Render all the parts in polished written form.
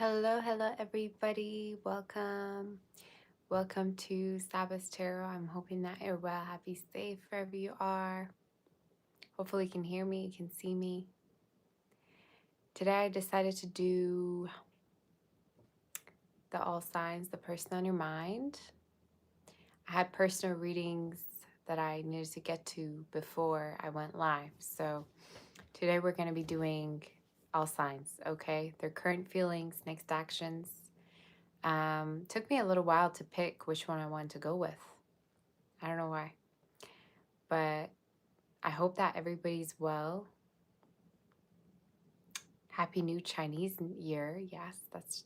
Hello everybody. Welcome to Sabbath Tarot. I'm hoping that you're well, happy, safe wherever you are. Hopefully you can hear me, you can see me. Today I decided to do the all signs, the person on your mind. I had personal readings that I needed to get to before I went live. So today we're going to be doing all signs, okay? Their current feelings, next actions. Took me a little while to pick which one I wanted to go with. I don't know why. But I hope that everybody's well. Happy New Chinese Year. Yes,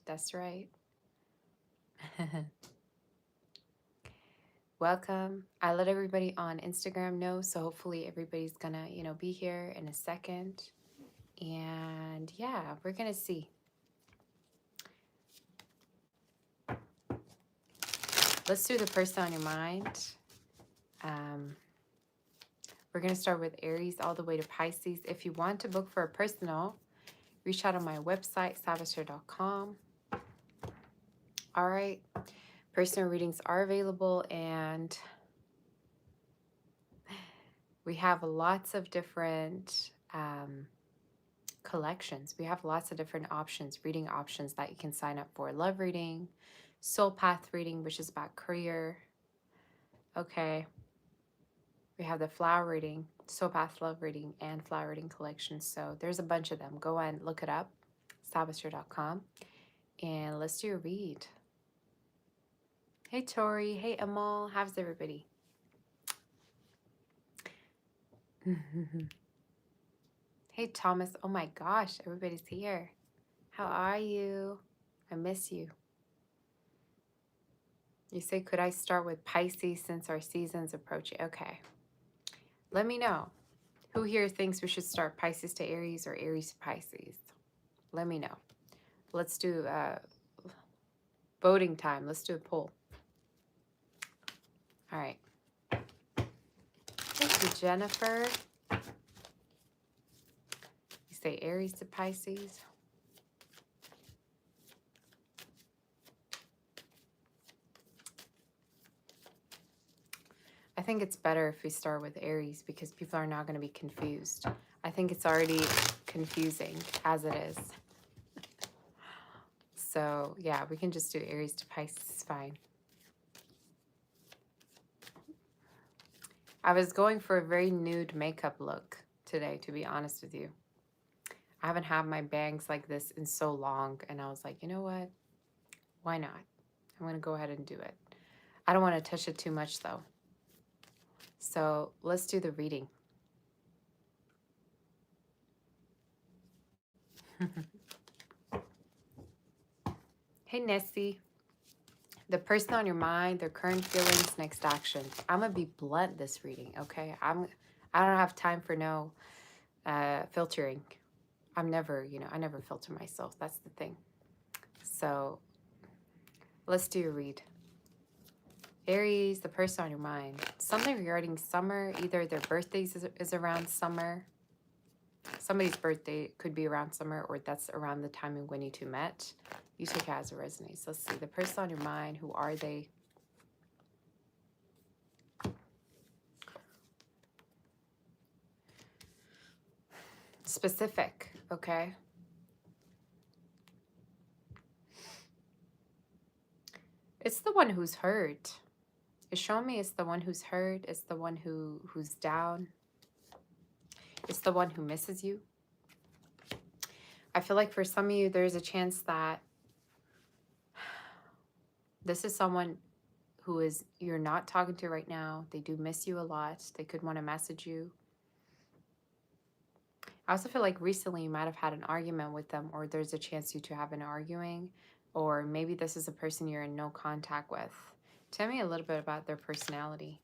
that's right. Welcome. I let everybody on Instagram know, so hopefully everybody's gonna, be here in a second. And yeah, we're gonna see. Let's do the person on your mind. We're going to start with Aries all the way to Pisces. If you want to book for a personal, reach out on my website, sabaster.com. All right. Personal readings are available, and we have lots of different collections. We have lots of different options, reading options that you can sign up for. Love reading, soul path reading, which is about career. Okay. We have the flower reading, soul path love reading, and flower reading collection. So there's a bunch of them. Go and look it up, sabaster.com. And let's do a read. Hey, Tori. Hey, Amal. How's everybody? Hey, Thomas. Oh my gosh, everybody's here. How are you? I miss you. You say, could I start with Pisces since our season's approaching? Okay. Let me know. Who here thinks we should start Pisces to Aries or Aries to Pisces? Let me know. Let's do voting time. Let's do a poll. All right. Thank you, Jennifer. You say Aries to Pisces. I think it's better if we start with Aries because people are not going to be confused. I think it's already confusing as it is. So, yeah, we can just do Aries to Pisces. It's fine. I was going for a very nude makeup look today, to be honest with you. I haven't had my bangs like this in so long, and I was like, you know what? Why not? I'm going to go ahead and do it. I don't want to touch it too much, though. So let's do the reading. Hey, Nessie. The person on your mind, their current feelings, next action. I'm going to be blunt this reading, okay? I don't have time for no filtering. I'm never, I never filter myself. That's the thing. So let's do a read. Aries, the person on your mind. Something regarding summer. Either their birthday is around summer. Somebody's birthday could be around summer, or that's around the time when you two met. You take it as it resonates. Let's see. The person on your mind, who are they? Specific, okay? It's the one who's hurt. It's showing me it's the one who's hurt. It's the one who's down. It's the one who misses you. I feel like for some of you, there's a chance that this is someone who you're not talking to right now. They do miss you a lot. They could want to message you. I also feel like recently you might have had an argument with them, or there's a chance you two have been arguing, or maybe this is a person you're in no contact with. Tell me a little bit about their personality.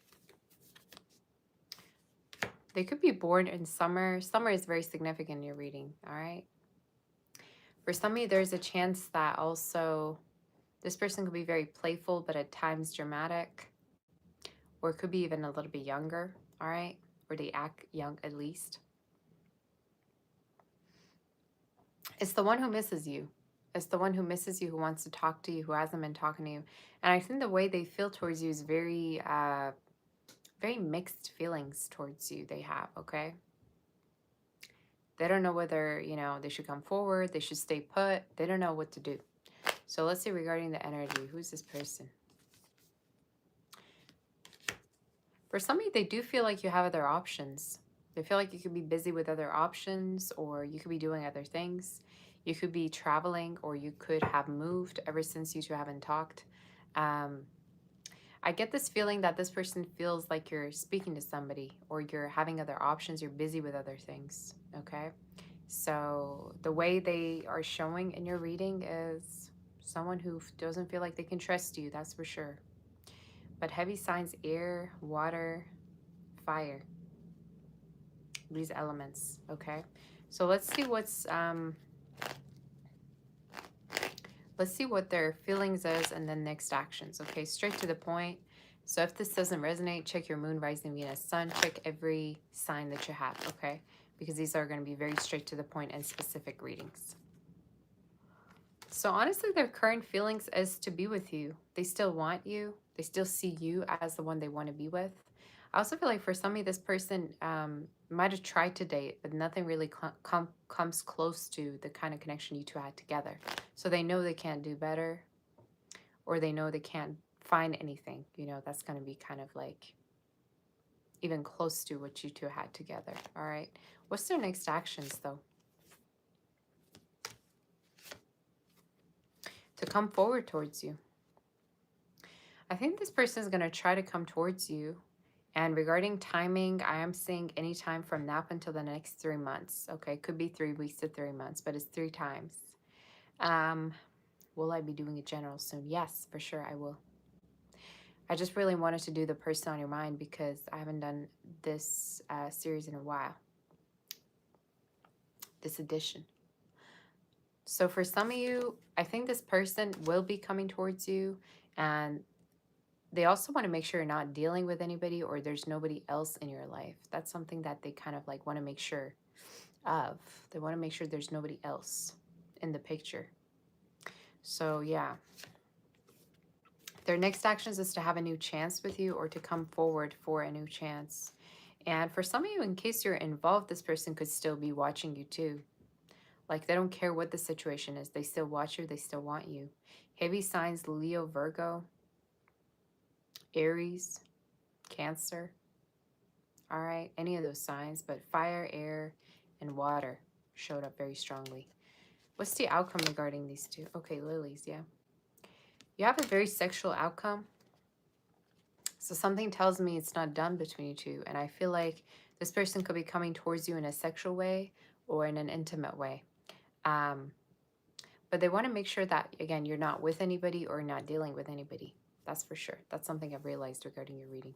They could be born in summer. Summer is very significant in your reading, all right? For some of you, there's a chance that also this person could be very playful, but at times dramatic, or it could be even a little bit younger, all right? Or they act young at least. It's the one who misses you. It's the one who misses you, who wants to talk to you, who hasn't been talking to you. And I think the way they feel towards you is very, very mixed feelings towards you they have, okay? They don't know whether, you know, they should come forward, they should stay put. They don't know what to do. So let's see regarding the energy. Who's this person? For some of you, they do feel like you have other options. They feel like you could be busy with other options, or you could be doing other things. You could be traveling, or you could have moved ever since you two haven't talked. I get this feeling that this person feels like you're speaking to somebody, or you're having other options, you're busy with other things, okay? So the way they are showing in your reading is someone who doesn't feel like they can trust you, that's for sure. But heavy signs, air, water, fire, these elements, okay? So let's see what their feelings is and then next actions, okay? Straight to the point. So if this doesn't resonate, check your moon, rising, Venus, sun. Check every sign that you have, okay? Because these are going to be very straight to the point and specific readings. So honestly, their current feelings is to be with you. They still want you. They still see you as the one they want to be with. I also feel like for some of you, this person might have tried to date, but nothing really comes close to the kind of connection you two had together. So they know they can't do better, or they know they can't find anything, you know, that's going to be kind of like even close to what you two had together. All right. What's their next actions, though? To come forward towards you. I think this person is going to try to come towards you. And regarding timing, I am seeing any time from now until the next 3 months. Okay, could be 3 weeks to 3 months, but it's 3 times. Will I be doing a general soon? Yes, for sure I will. I just really wanted to do the person on your mind because I haven't done this series in a while. This edition. So for some of you, I think this person will be coming towards you, and they also want to make sure you're not dealing with anybody or there's nobody else in your life. That's something that they kind of like want to make sure of. They want to make sure there's nobody else in the picture. So yeah. Their next actions is to have a new chance with you or to come forward for a new chance. And for some of you, in case you're involved, this person could still be watching you too. Like they don't care what the situation is. They still watch you. They still want you. Heavy signs, Leo, Virgo, Aries, Cancer. All right, any of those signs, but fire, air, and water showed up very strongly. What's the outcome regarding these two? Okay, lilies, yeah. You have a very sexual outcome. So something tells me it's not done between you two. And I feel like this person could be coming towards you in a sexual way or in an intimate way. But they want to make sure that, again, you're not with anybody or not dealing with anybody. That's for sure. That's something I've realized regarding your reading.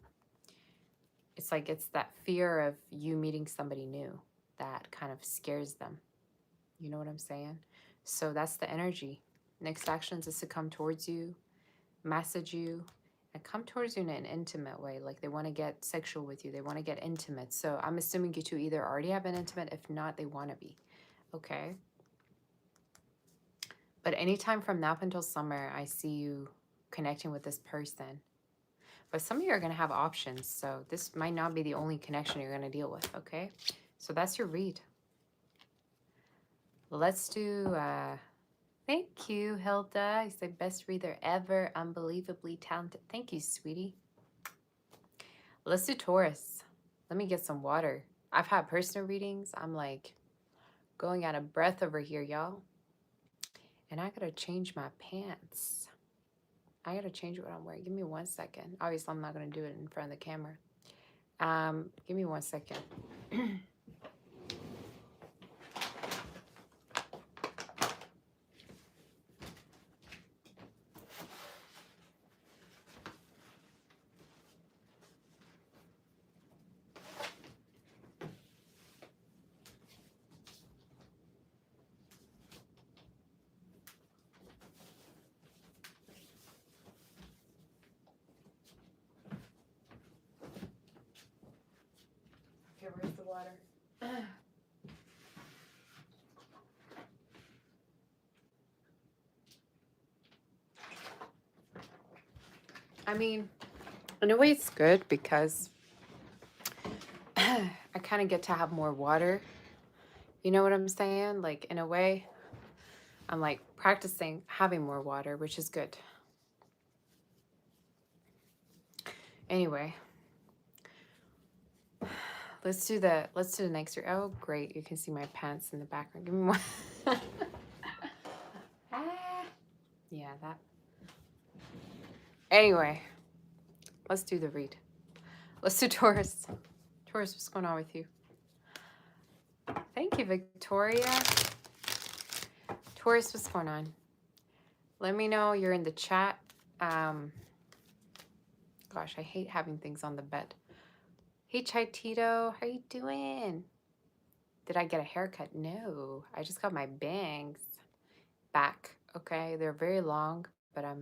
It's like it's that fear of you meeting somebody new that kind of scares them. You know what I'm saying? So that's the energy. Next actions is to come towards you, message you, and come towards you in an intimate way. Like they want to get sexual with you. They want to get intimate. So I'm assuming you two either already have an intimate. If not, they want to be. Okay? But anytime from now up until summer, I see you connecting with this person. But some of you are going to have options. So this might not be the only connection you're going to deal with. Okay? So that's your read. Let's do... Thank you, Hilda. He's the best reader ever. Unbelievably talented. Thank you, sweetie. Let's do Taurus. Let me get some water. I've had personal readings. I'm like going out of breath over here, y'all. And I gotta change my pants. I gotta change what I'm wearing. Give me 1 second. Obviously, I'm not gonna do it in front of the camera. Give me 1 second. Okay, where's the water? mean, in a way it's good because I kind of get to have more water. You know what I'm saying? Like, in a way, I'm like practicing having more water, which is good. Anyway, let's do the next year. Oh, great. You can see my pants in the background. Give me one. Yeah, that. Anyway, let's do the read. Let's do Taurus. Taurus, what's going on with you? Thank you, Victoria. Taurus, what's going on? Let me know you're in the chat. Gosh, I hate having things on the bed. Hey, Chai Tito, how you doing? Did I get a haircut? No, I just got my bangs back. Okay, they're very long, but I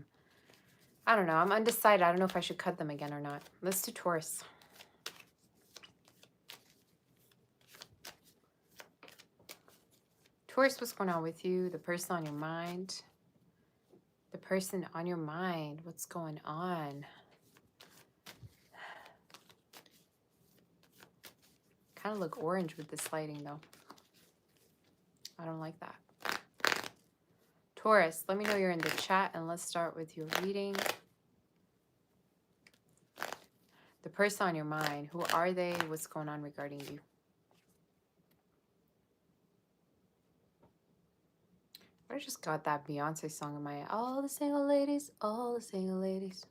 don't know. I'm undecided. I don't know if I should cut them again or not. Let's do Taurus. Taurus, what's going on with you? The person on your mind. The person on your mind. What's going on? Kind of look orange with this lighting, though. I don't like that. Taurus, let me know you're in the chat, and let's start with your reading. The person on your mind. Who are they? What's going on regarding you? I just got that Beyonce song in my head. All the single ladies, all the single ladies.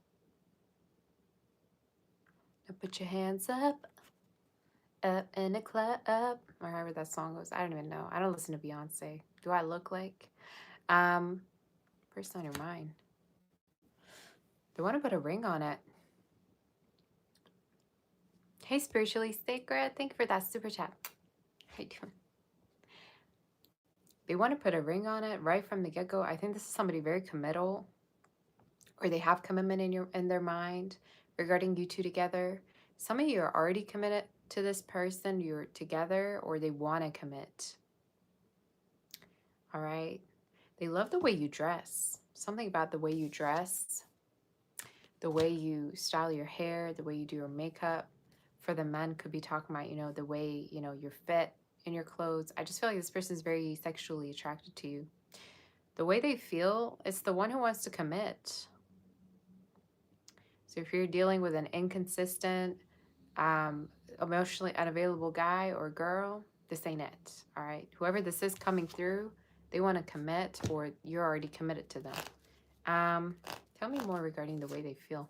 Now put your hands up in the club. Or however that song goes. I don't even know. I don't listen to Beyonce. Do I look like? Person on your mind. They want to put a ring on it. Hey, Spiritually Sacred. Thank you for that super chat. How you doing? They want to put a ring on it right from the get-go. I think this is somebody very committal, or they have commitment in their mind regarding you two together. Some of you are already committed to this person. You're together, or they want to commit. All right. They love the way you dress. Something about the way you dress, the way you style your hair, the way you do your makeup. For the men, could be talking about, the way, you're fit in your clothes. I just feel like this person is very sexually attracted to you. The way they feel, it's the one who wants to commit. So if you're dealing with an inconsistent, emotionally unavailable guy or girl, this ain't it, all right? Whoever this is coming through, they want to commit, or you're already committed to them. Tell me more regarding the way they feel.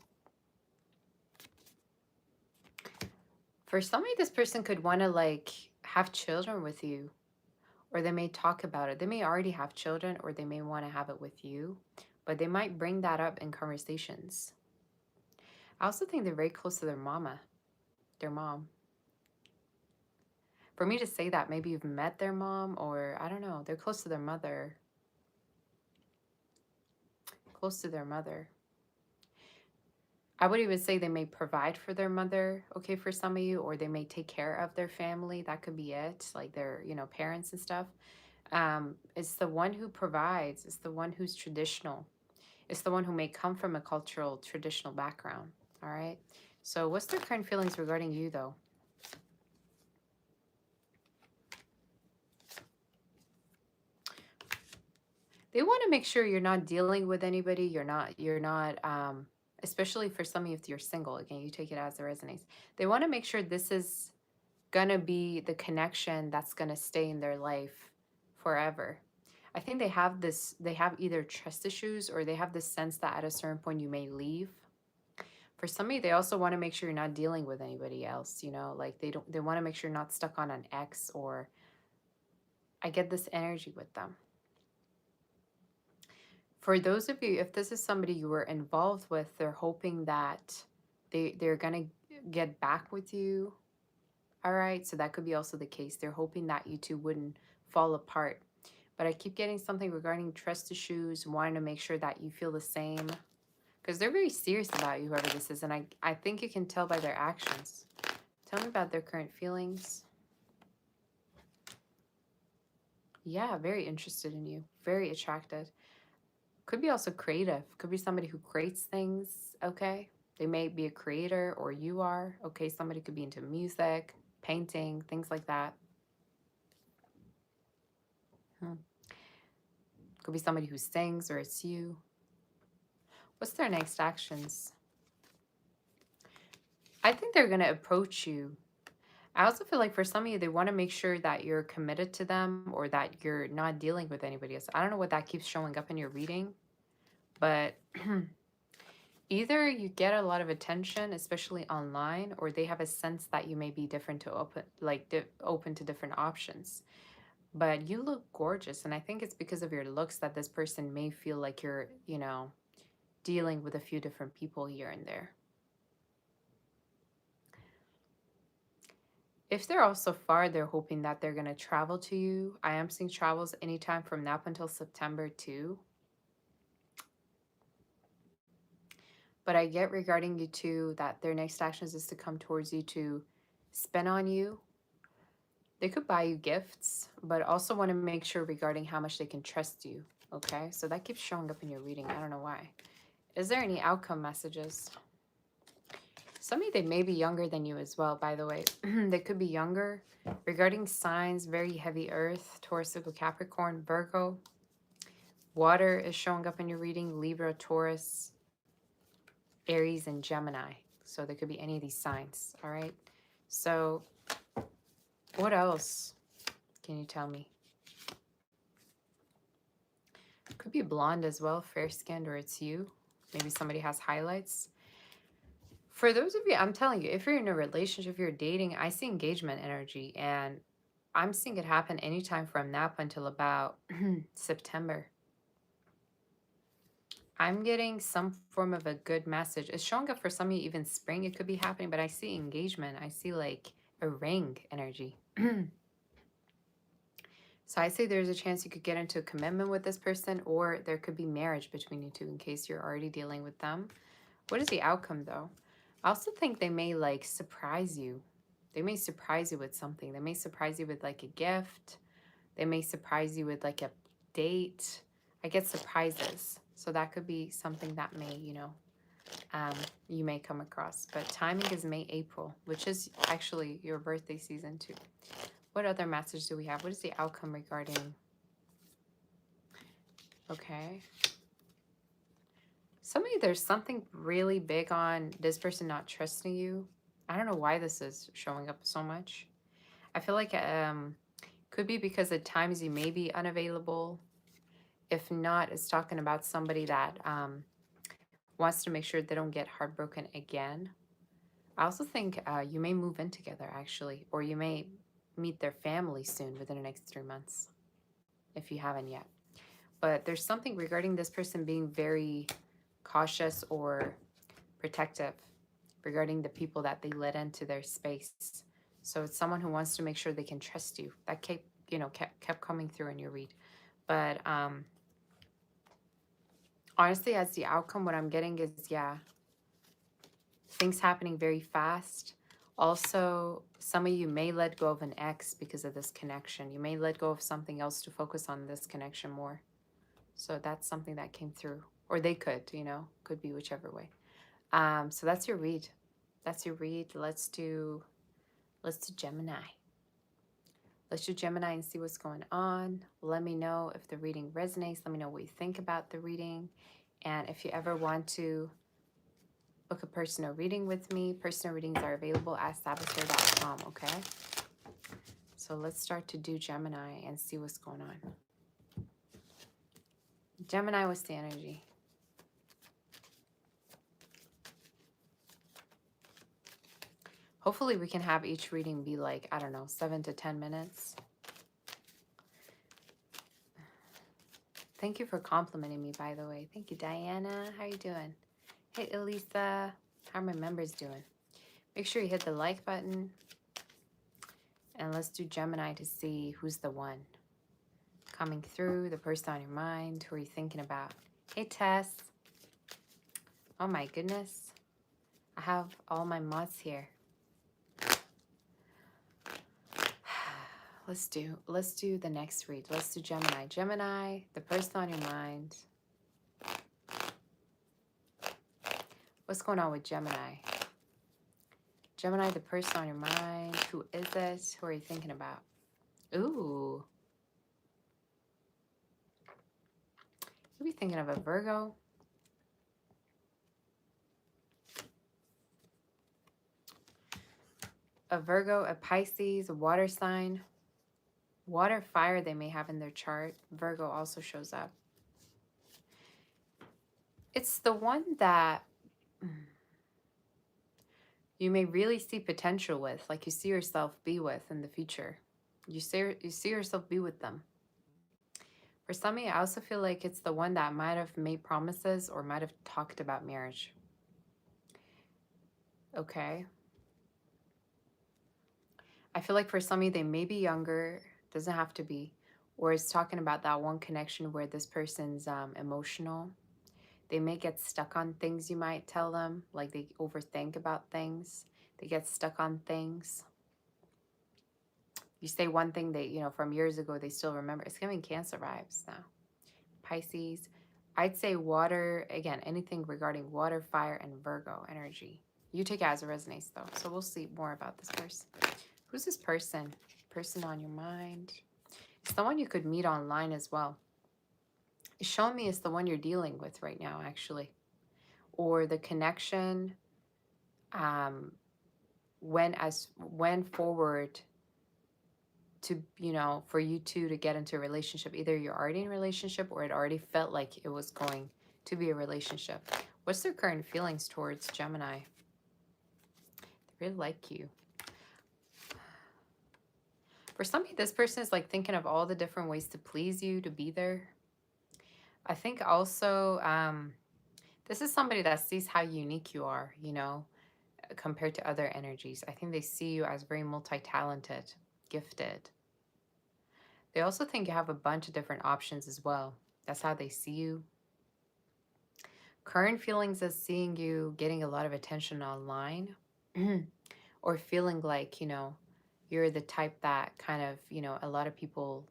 For somebody, this person could want to have children with you, or they may talk about it. They may already have children, or they may want to have it with you, but they might bring that up in conversations. I also think they're very close to their mom. For me to say that, maybe you've met their mom, or I don't know, they're close to their mother. Close to their mother. I would even say they may provide for their mother, okay, for some of you, or they may take care of their family. That could be it, like their, parents and stuff. It's the one who provides. It's the one who's traditional. It's the one who may come from a cultural, traditional background, all right? So what's their current feelings regarding you, though? They want to make sure you're not dealing with anybody. You're not, especially for some of you if you're single. Again, you take it as it resonates. They want to make sure this is going to be the connection that's going to stay in their life forever. I think they have either trust issues, or they have this sense that at a certain point you may leave. For some of you, they also want to make sure you're not dealing with anybody else, like they want to make sure you're not stuck on an ex, or I get this energy with them. For those of you, if this is somebody you were involved with, they're hoping that they're going to get back with you. All right, so that could be also the case. They're hoping that you two wouldn't fall apart. But I keep getting something regarding trust issues, wanting to make sure that you feel the same. Because they're very serious about you, whoever this is. And I think you can tell by their actions. Tell me about their current feelings. Yeah, very interested in you. Very attracted. Could be also creative. Could be somebody who creates things, okay? They may be a creator, or you are. Okay, somebody could be into music, painting, things like that. Could be somebody who sings, or it's you. What's their next actions? I think they're going to approach you. I also feel like for some of you, they want to make sure that you're committed to them, or that you're not dealing with anybody else. I don't know what that keeps showing up in your reading, but either you get a lot of attention, especially online, or they have a sense that you may be different to open to different options. But you look gorgeous, and I think it's because of your looks that this person may feel like you're, dealing with a few different people here and there. If they're also far, they're hoping that they're going to travel to you. I am seeing travels anytime from now up until September too. But I get regarding you too that their next actions is to come towards you to spend on you. They could buy you gifts, but also want to make sure regarding how much they can trust you. Okay, so that keeps showing up in your reading. I don't know why. Is there any outcome messages? Some of you, they may be younger than you as well, by the way. They could be younger. Regarding signs, very heavy earth, Taurus, Capricorn, Virgo. Water is showing up in your reading, Libra, Taurus, Aries, and Gemini. So there could be any of these signs, all right? So what else can you tell me? Could be blonde as well, fair-skinned, or it's you. Maybe somebody has highlights. For those of you, I'm telling you, if you're in a relationship, if you're dating, I see engagement energy, and I'm seeing it happen anytime from now up until about September. I'm getting some form of a good message. It's showing up for some of you, even spring, it could be happening, but I see engagement. I see like a ring energy. So I say there's a chance you could get into a commitment with this person, or there could be marriage between you two in case you're already dealing with them. What is the outcome though? I also think they may like surprise you. They may surprise you with something. They may surprise you with like a gift. They may surprise you with like a date. I get surprises. So that could be something that may, you may come across. But timing is May, April, which is actually your birthday season too. What other message do we have? What is the outcome regarding? Okay. Some of you, there's something really big on this person not trusting you. I don't know why this is showing up so much. I feel like could be because at times you may be unavailable. If not, it's talking about somebody that wants to make sure they don't get heartbroken again. I also think you may move in together, actually, or you may meet their family soon within the next 3 months, if you haven't yet. But there's something regarding this person being very cautious or protective regarding the people that they let into their space. So it's someone who wants to make sure they can trust you. That kept coming through in your read. But honestly, as the outcome, what I'm getting is, things happening very fast. Also, some of you may let go of an ex because of this connection. You may let go of something else to focus on this connection more. So that's something that came through. Or they could, could be whichever way. So that's your read. That's your read. Let's do Gemini. Let's do Gemini and see what's going on. Let me know if the reading resonates. Let me know what you think about the reading. And if you ever want to book a personal reading with me, personal readings are available at saboteur.com, okay? So let's start to do Gemini and see what's going on. Gemini, what's the energy? Hopefully we can have each reading be like, I don't know, 7 to 10 minutes. Thank you for complimenting me, by the way. Thank you, Diana. How you doing? Hey, Elisa. How are my members doing? Make sure you hit the like button. And let's do Gemini to see who's the one. Coming through, the person on your mind. Who are you thinking about? Hey, Tess. Oh, my goodness. I have all my mods here. Let's do the next read. Let's do Gemini. Gemini, the person on your mind. What's going on with Gemini? Gemini, the person on your mind. Who is it? Who are you thinking about? Ooh. You'll be thinking of a Virgo. A Virgo, a Pisces, a water sign. Water, fire they may have in their chart. Virgo also shows up. It's the one that you may really see potential with, like you see yourself be with in the future. You see yourself be with them. For some of you, I also feel like it's the one that might have made promises or might have talked about marriage. Okay. I feel like for some of you, they may be younger, doesn't have to be, or it's talking about that one connection where this person's emotional. They may get stuck on things you might tell them, like they overthink about things. They get stuck on things. You say one thing they, from years ago, they still remember. It's giving Cancer vibes now. Pisces. I'd say water, again, anything regarding water, fire, and Virgo energy. You take it as it resonates, though. So we'll see more about this person. Who's this person? Person on your mind. It's the one you could meet online as well. It's showing me it's the one you're dealing with right now, actually. Or the connection went forward to, for you two to get into a relationship. Either you're already in a relationship or it already felt like it was going to be a relationship. What's their current feelings towards Gemini? They really like you. For some people, this person is like thinking of all the different ways to please you, to be there. I think also this is somebody that sees how unique you are, compared to other energies. I think they see you as very multi-talented, gifted. They also think you have a bunch of different options as well. That's how they see you. Current feelings is seeing you getting a lot of attention online or feeling like, you're the type that kind of, a lot of people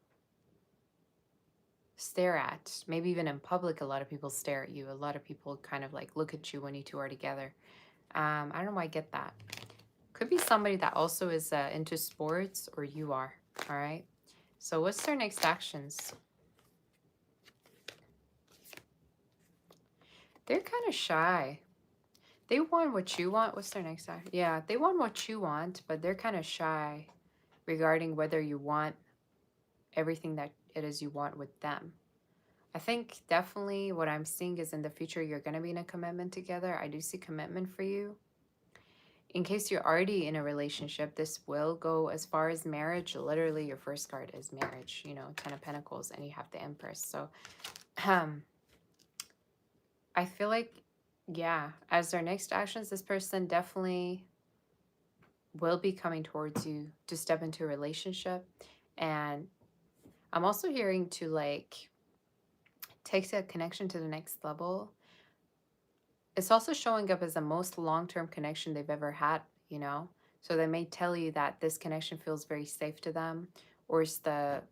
stare at. Maybe even in public, a lot of people stare at you. A lot of people kind of like look at you when you two are together. I don't know why I get that. Could be somebody that also is into sports, or you are. All right. So what's their next actions? They're kind of shy. They want what you want. What's their next action? Yeah, they want what you want, but they're kind of shy regarding whether you want everything that it is you want with them. I think definitely what I'm seeing is in the future, you're going to be in a commitment together. I do see commitment for you. In case you're already in a relationship, this will go as far as marriage. Literally, your first card is marriage, 10 of Pentacles, and you have the Empress. So I feel like, yeah, as their next actions, this person definitely will be coming towards you to step into a relationship. And I'm also hearing to like take the connection to the next level. It's also showing up as the most long-term connection they've ever had, So they may tell you that this connection feels very safe to them, or it's the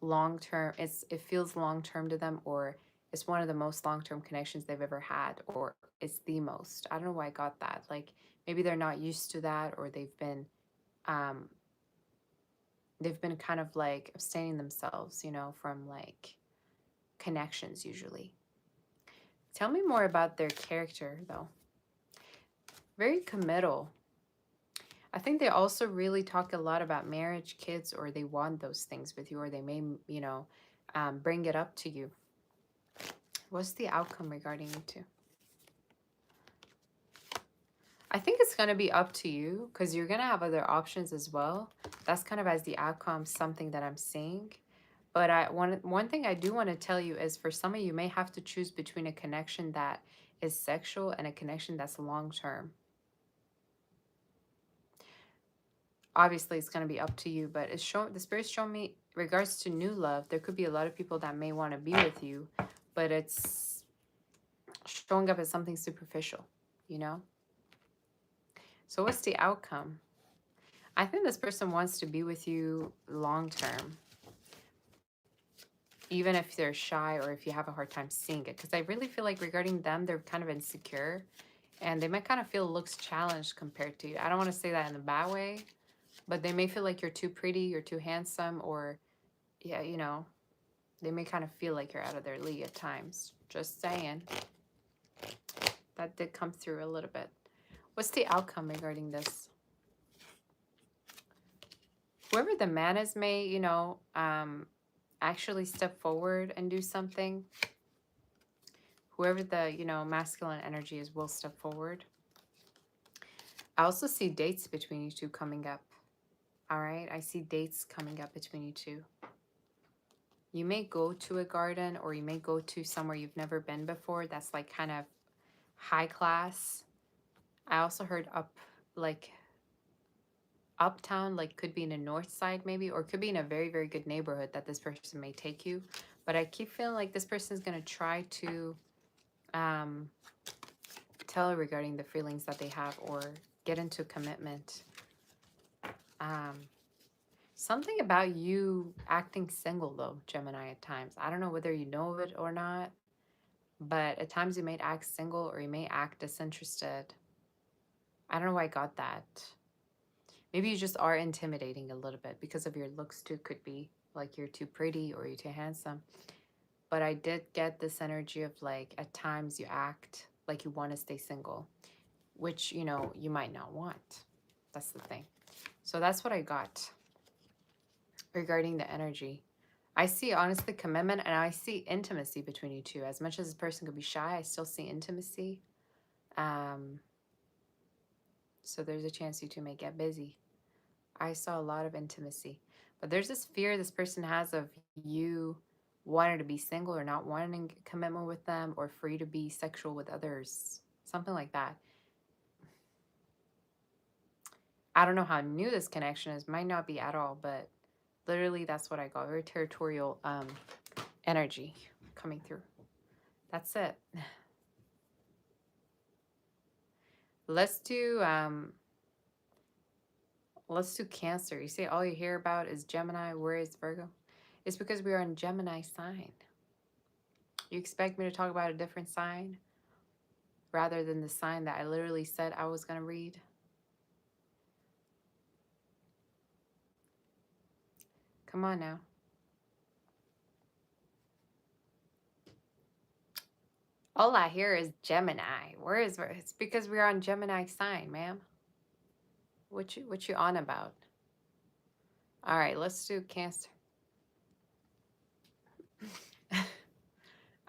long-term, it feels long-term to them, or it's one of the most long-term connections they've ever had, or it's the most. I don't know why I got that. Like maybe they're not used to that, or they've been kind of like abstaining themselves, from like connections usually. Tell me more about their character though. Very committal. I think they also really talk a lot about marriage, kids, or they want those things with you, or they may, bring it up to you. What's the outcome regarding you two? I think it's going to be up to you because you're going to have other options as well. That's kind of as the outcome, something that I'm seeing. But one thing I do want to tell you is for some of you may have to choose between a connection that is sexual and a connection that's long-term. Obviously, it's going to be up to you, but the Spirit's showing me, regards to new love, there could be a lot of people that may want to be with you, but it's showing up as something superficial, So what's the outcome? I think this person wants to be with you long-term, even if they're shy or if you have a hard time seeing it, because I really feel like regarding them, they're kind of insecure And they might kind of feel looks challenged compared to you. I don't want to say that in a bad way, but they may feel like you're too pretty, you're too handsome, or, yeah, you know, they may kind of feel like you're out of their league at times. Just saying. That did come through a little bit. What's the outcome regarding this? Whoever the man is may, you know, actually step forward and do something. Whoever the, you know, masculine energy is will step forward. I also see dates between you two coming up. All right, I see dates coming up between you two. You may go to a garden, or you may go to somewhere you've never been before. That's like kind of high class. I also heard like uptown, like could be in the north side maybe, or could be in a very, very good neighborhood that this person may take you. But I keep feeling like this person is going to try to tell you regarding the feelings that they have, or get into a commitment. Something about you acting single though, Gemini, at times. I don't know whether you know of it or not, but at times you may act single, or you may act disinterested. I don't know why I got that. Maybe you just are intimidating a little bit because of your looks too. Could be like you're too pretty or you're too handsome. But I did get this energy of like at times you act like you want to stay single, which, you know, you might not want. That's the thing. So that's what I got regarding the energy. I see honestly commitment, and I see intimacy between you two. As much as this person could be shy, I still see intimacy. So there's a chance you two may get busy. I saw a lot of intimacy. But there's this fear this person has of you wanting to be single, or not wanting commitment with them, or free to be sexual with others. Something like that. I don't know how new this connection is. Might not be at all, but literally that's what I got. Very territorial energy coming through. That's it. Let's do Cancer. You say all you hear about is Gemini. Where is Virgo? It's because we are in Gemini sign. You expect me to talk about a different sign rather than the sign that I literally said I was going to read? Come on now. All I hear is Gemini. Where is Virgo? It's because we're on Gemini sign, ma'am. What you on about? All right, let's do Cancer.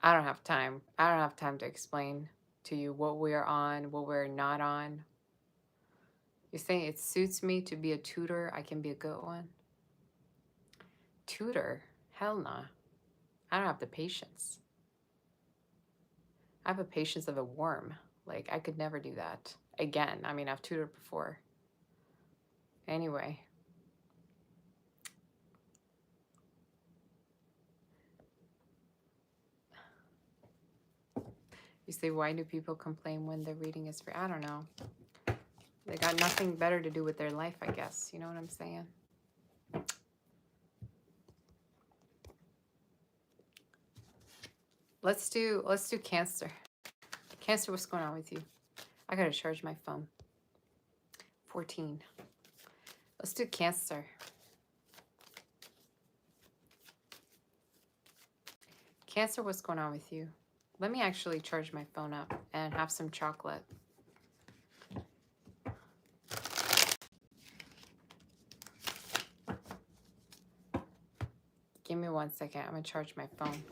I don't have time. I don't have time to explain to you what we are on, what we're not on. You're saying it suits me to be a tutor. I can be a good one. Tutor? Hell nah. I don't have the patience. I have a patience of a worm. Like, I could never do that again. I mean, I've tutored before. Anyway. You say, why do people complain when the reading is free? I don't know. They got nothing better to do with their life, I guess. You know what I'm saying? Let's do Cancer. Cancer, what's going on with you? I gotta charge my phone. 14. Let's do Cancer. Cancer, what's going on with you? Let me actually charge my phone up and have some chocolate. Give me 1 second. I'm gonna charge my phone.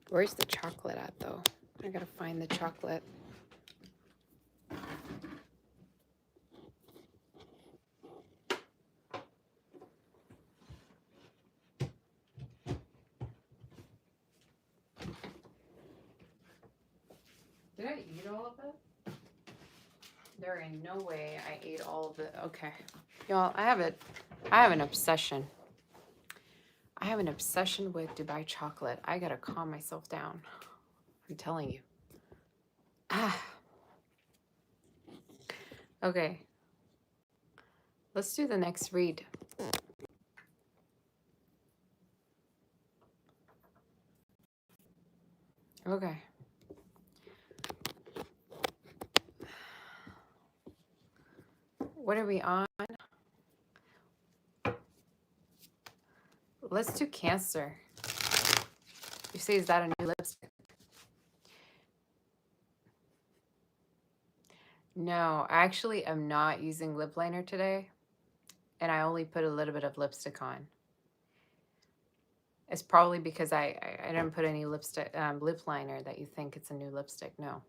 Where's the chocolate at, though? I gotta find the chocolate. Did I eat all of it? There ain't no way I ate all of it. Okay. Y'all, I have an obsession. I have an obsession with Dubai chocolate. I gotta calm myself down. I'm telling you. Ah. Okay. Let's do the next read. Okay. What are we on? Let's do Cancer. You say, is that a new lipstick? No, I actually am not using lip liner today. And I only put a little bit of lipstick on. It's probably because I didn't put any lipstick lip liner that you think it's a new lipstick. No.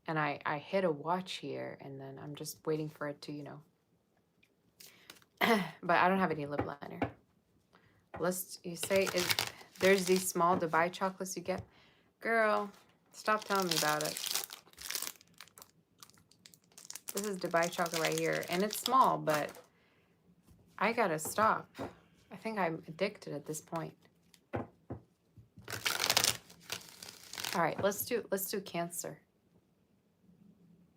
And I hit a watch here, and then I'm just waiting for it to, you know. But I don't have any lip liner. You say, there's these small Dubai chocolates you get? Girl, stop telling me about it. This is Dubai chocolate right here. And it's small, but I gotta stop. I think I'm addicted at this point. All right, let's do Cancer.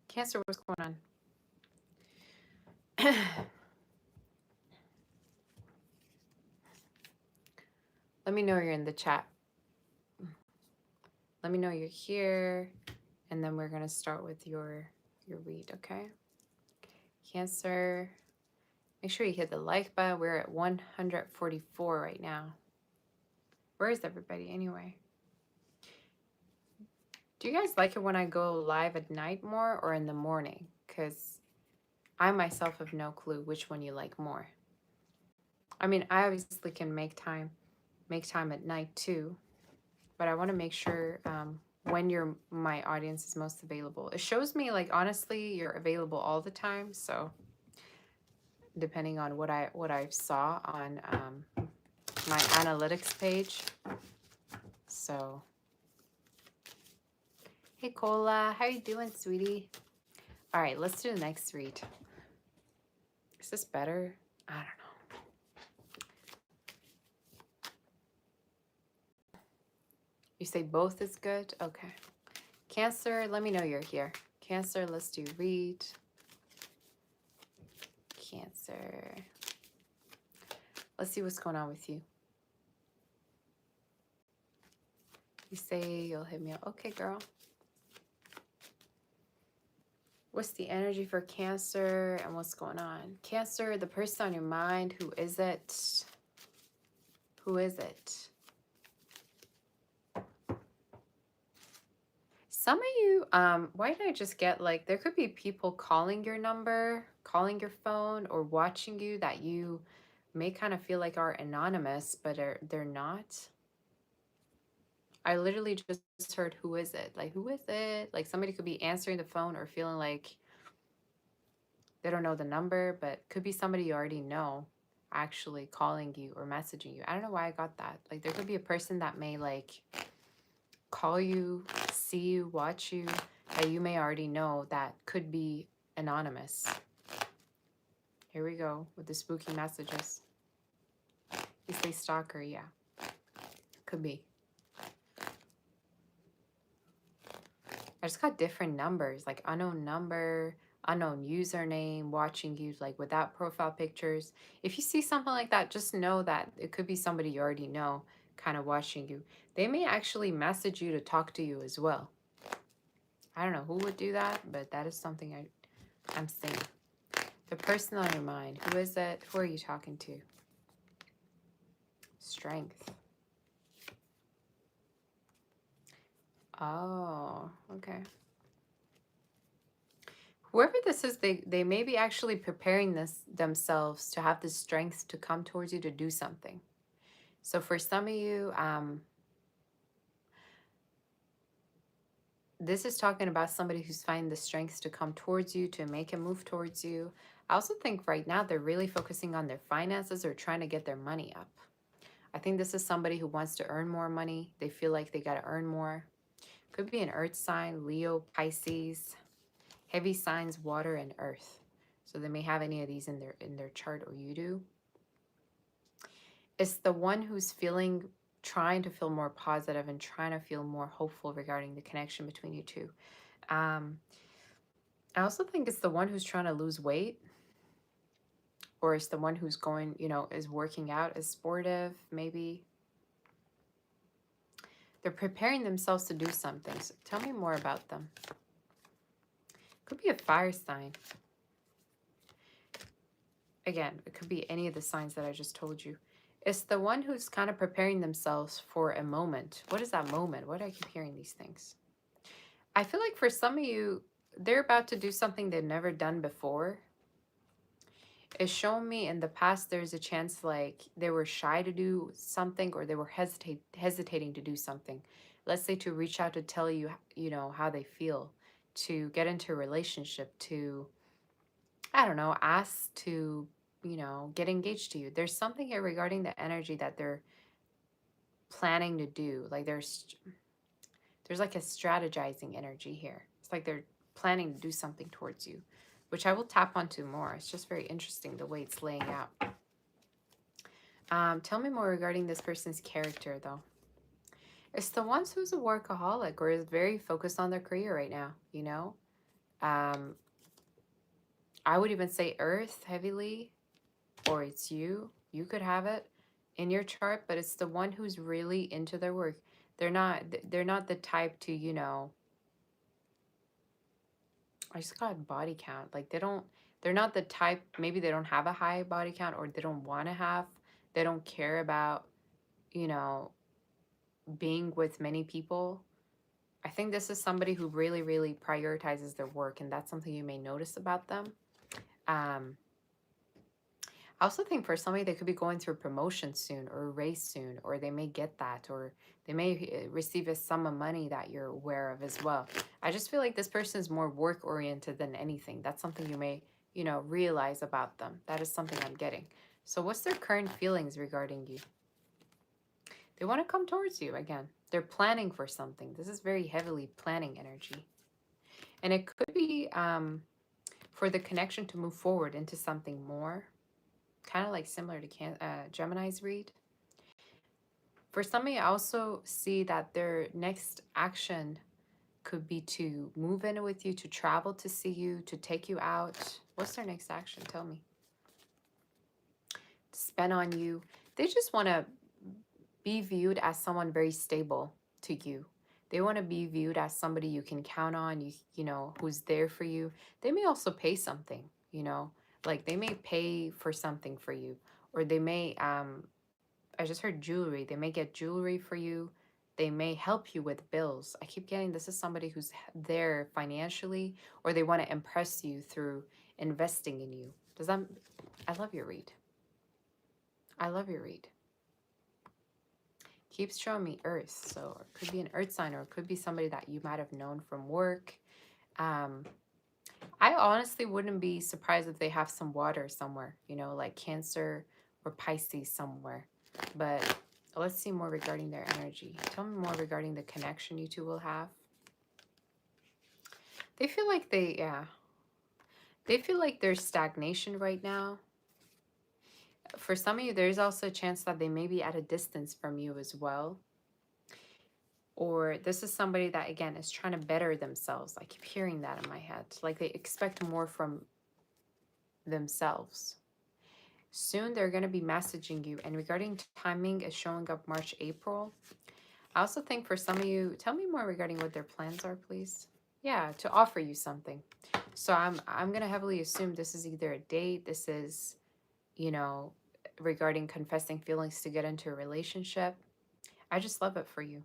Cancer, what's going on? Let me know you're in the chat. Let me know you're here, and then we're gonna start with your read, okay? Cancer, make sure you hit the like button. We're at 144 right now. Where is everybody anyway? Do you guys like it when I go live at night more or in the morning? Because I myself have no clue which one you like more. I mean, I obviously can make time at night too, but I want to make sure when my audience is most available. It shows me, like, honestly, you're available all the time. So depending on what I saw on my analytics page. So, hey Cola, how you doing, sweetie? All right, let's do the next read. Is this better? I don't know. You say both is good? Okay. Cancer, let me know you're here. Cancer, let's do read. Cancer. Let's see what's going on with you. You say you'll hit me up. Okay, girl. What's the energy for Cancer and what's going on? Cancer, the person on your mind, who is it? Who is it? Some of you, why did I just get, like, there could be people calling your number, calling your phone, or watching you that you may kind of feel like are anonymous, but they're not. I literally just heard, who is it? Like, who is it? Like, somebody could be answering the phone or feeling like they don't know the number, but could be somebody you already know actually calling you or messaging you. I don't know why I got that. Like, there could be a person that may, like, call you, see you, watch you, that you may already know that could be anonymous. Here we go with the spooky messages. You say stalker, yeah. Could be. I just got different numbers, like unknown number, unknown username, watching you, like without profile pictures. If you see something like that, just know that it could be somebody you already know kind of watching you. They may actually message you to talk to you as well. I don't know who would do that, but that is something I'm seeing. The person on your mind, who is it? Who are you talking to? Strength. Oh, okay. Whoever this is, they may be actually preparing themselves to have the strength to come towards you to do something. So for some of you, this is talking about somebody who's finding the strength to come towards you, to make a move towards you. I also think right now they're really focusing on their finances or trying to get their money up. I think this is somebody who wants to earn more money. They feel like they got to earn more. Could be an earth sign, Leo, Pisces, heavy signs, water and earth. So they may have any of these in their chart, or you do. It's the one who's feeling trying to feel more positive and trying to feel more hopeful regarding the connection between you two. Um, I also think it's the one who's trying to lose weight, or it's the one who's going, is working out, is sportive, maybe. They're preparing themselves to do something. So tell me more about them. Could be a fire sign. Again, it could be any of the signs that I just told you. It's the one who's kind of preparing themselves for a moment. What is that moment? Why do I keep hearing these things? I feel like for some of you, they're about to do something they've never done before. It's showing me in the past there's a chance like they were shy to do something, or they were hesitating to do something. Let's say to reach out to tell you, how they feel, to get into a relationship, to, I don't know, ask to, get engaged to you. There's something here regarding the energy that they're planning to do. Like there's like a strategizing energy here. It's like they're planning to do something towards you, which I will tap onto more. It's just very interesting the way it's laying out. Tell me more regarding this person's character, though. It's the ones who's a workaholic or is very focused on their career right now, Um, I would even say Earth heavily, or it's you. You could have it in your chart, but it's the one who's really into their work. They're not the type to, I just got body count. Like they're not the type, maybe they don't have a high body count, or they don't want to have, they don't care about, you know, being with many people. I think this is somebody who really, really prioritizes their work, and that's something you may notice about them. Um, I also think for somebody, they could be going through a promotion soon, or a raise soon, or they may get that, or they may receive a sum of money that you're aware of as well. I just feel like this person is more work oriented than anything. That's something you may, realize about them. That is something I'm getting. So what's their current feelings regarding you? They want to come towards you again. They're planning for something. This is very heavily planning energy. And it could be for the connection to move forward into something more, kind of like similar to Gemini's read. For some of you, I also see that their next action could be to move in with you, to travel to see you, to take you out. What's their next action? Tell me. Spend on you. They just want to be viewed as someone very stable to you. They want to be viewed as somebody you can count on, who's there for you. They may also pay something, like they may pay for something for you, or they may, I just heard jewelry. They may get jewelry for you. They may help you with bills. I keep getting this is somebody who's there financially, or they want to impress you through investing in you. I love your read. I love your read. Keeps showing me Earth, so it could be an Earth sign, or it could be somebody that you might have known from work. I honestly wouldn't be surprised if they have some water somewhere, like Cancer or Pisces somewhere. But let's see more regarding their energy. Tell me more regarding the connection you two will have. They feel like they feel like there's stagnation right now. For some of you, there's also a chance that they may be at a distance from you as well. Or this is somebody that, again, is trying to better themselves. I keep hearing that in my head. Like they expect more from themselves. Soon they're going to be messaging you. And regarding timing, is showing up March, April. I also think for some of you, tell me more regarding what their plans are, please. Yeah, to offer you something. So I'm going to heavily assume this is either a date. This is, regarding confessing feelings to get into a relationship. I just love it for you.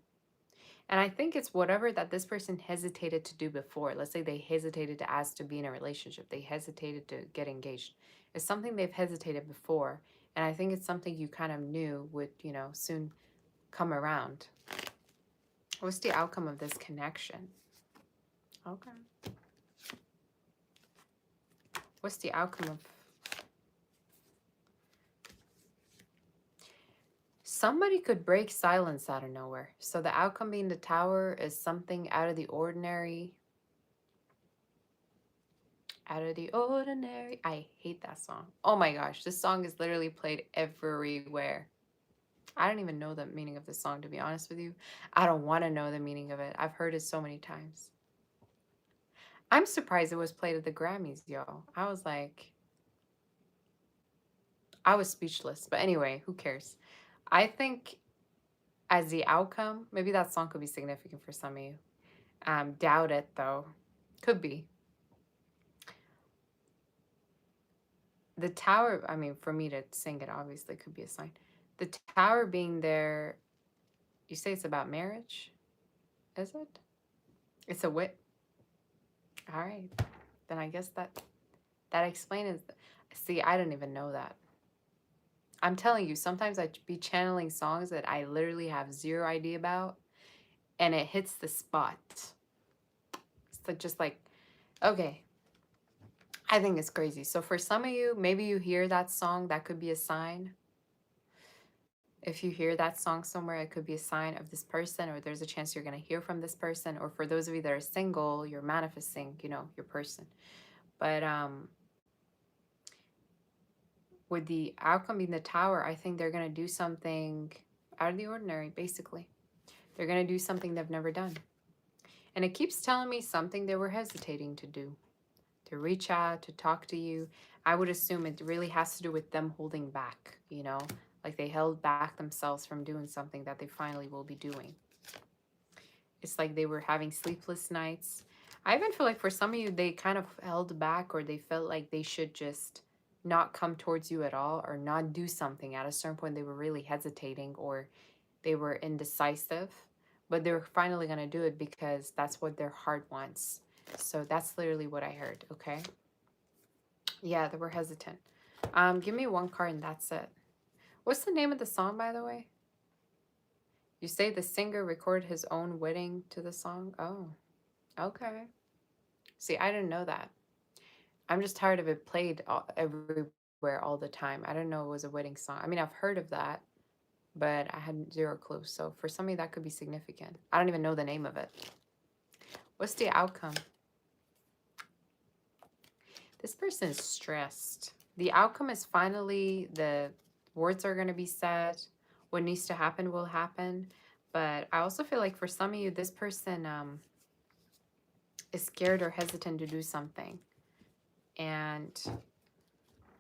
And I think it's whatever that this person hesitated to do before. Let's say they hesitated to ask to be in a relationship. They hesitated to get engaged. It's something they've hesitated before. And I think it's something you kind of knew would, soon come around. What's the outcome of this connection? Okay. What's the outcome of... Somebody could break silence out of nowhere. So the outcome being the Tower is something out of the ordinary. Out of the ordinary. I hate that song. Oh my gosh, this song is literally played everywhere. I don't even know the meaning of this song, to be honest with you. I don't want to know the meaning of it. I've heard it so many times. I'm surprised it was played at the Grammys, y'all. I was like, I was speechless. But anyway, who cares? I think as the outcome, maybe that song could be significant for some of you. Doubt it, though. Could be. The tower, I mean, for me to sing it, obviously, could be a sign. The tower being there, you say it's about marriage? Is it? It's a wit. All right. Then I guess that explains. See, I didn't even know that. I'm telling you, sometimes I be channeling songs that I literally have zero idea about, and it hits the spot. It's like just like, okay, I think it's crazy. So for some of you, maybe you hear that song, that could be a sign. If you hear that song somewhere, it could be a sign of this person, or there's a chance you're going to hear from this person. Or for those of you that are single, you're manifesting, you know, your person. But with the outcome being the tower, I think they're going to do something out of the ordinary, basically. They're going to do something they've never done. And it keeps telling me something they were hesitating to do, to reach out, to talk to you. I would assume it really has to do with them holding back, you know, like they held back themselves from doing something that they finally will be doing. It's like they were having sleepless nights. I even feel like for some of you, they kind of held back, or they felt like they should just not come towards you at all, or not do something. At a certain point, they were really hesitating, or they were indecisive, but they were finally going to do it because that's what their heart wants. So that's literally what I heard, okay? Yeah, they were hesitant. Give me one card and that's it. What's the name of the song, by the way? You say the singer recorded his own wedding to the song? Oh, okay. See, I didn't know that. I'm just tired of it played everywhere all the time. I didn't know it was a wedding song. I mean, I've heard of that, but I had zero clue. So for somebody, that could be significant. I don't even know the name of it. What's the outcome? This person is stressed. The outcome is finally the words are going to be said. What needs to happen will happen. But I also feel like for some of you, this person is scared or hesitant to do something. And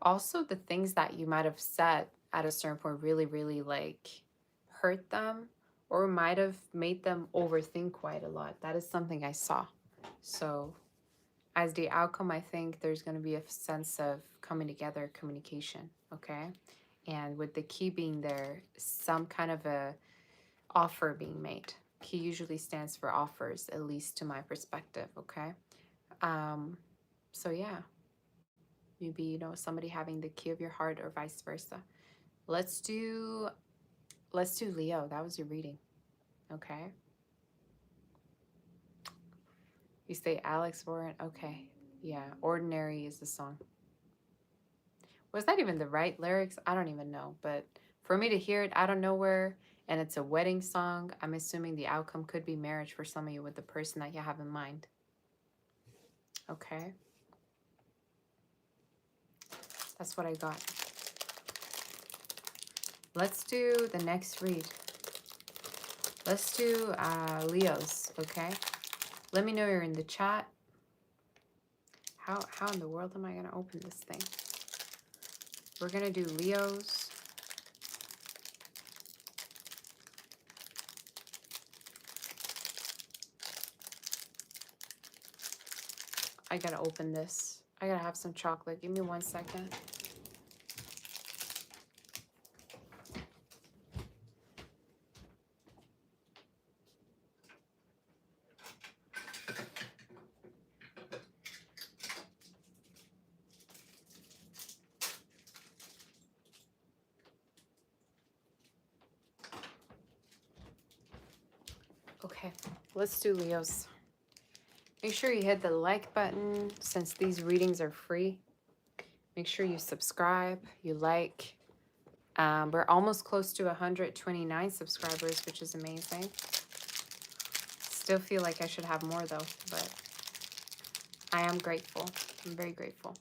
also the things that you might have said at a certain point really, really like hurt them, or might have made them overthink quite a lot. That is something I saw. So as the outcome, I think there's going to be a sense of coming together, communication, okay? And with the key being there, some kind of a offer being made. Key usually stands for offers, at least to my perspective, okay? So yeah, maybe, you know, somebody having the key of your heart or vice versa. Let's do Leo. That was your reading, okay? You say Alex Warren, okay. Yeah, Ordinary is the song. Was that even the right lyrics? I don't even know. But for me to hear it out of nowhere, and it's a wedding song, I'm assuming the outcome could be marriage for some of you with the person that you have in mind. Okay. That's what I got. Let's do the next read. Let's do Leo's, okay? Let me know you're in the chat. How in the world am I going to open this thing? We're going to do Leo's. I got to open this. I got to have some chocolate. Give me 1 second. Okay, let's do Leo's. Make sure you hit the like button since these readings are free. Make sure you subscribe, you like. We're almost close to 129 subscribers, which is amazing. Still feel like I should have more though, but I am grateful. I'm very grateful.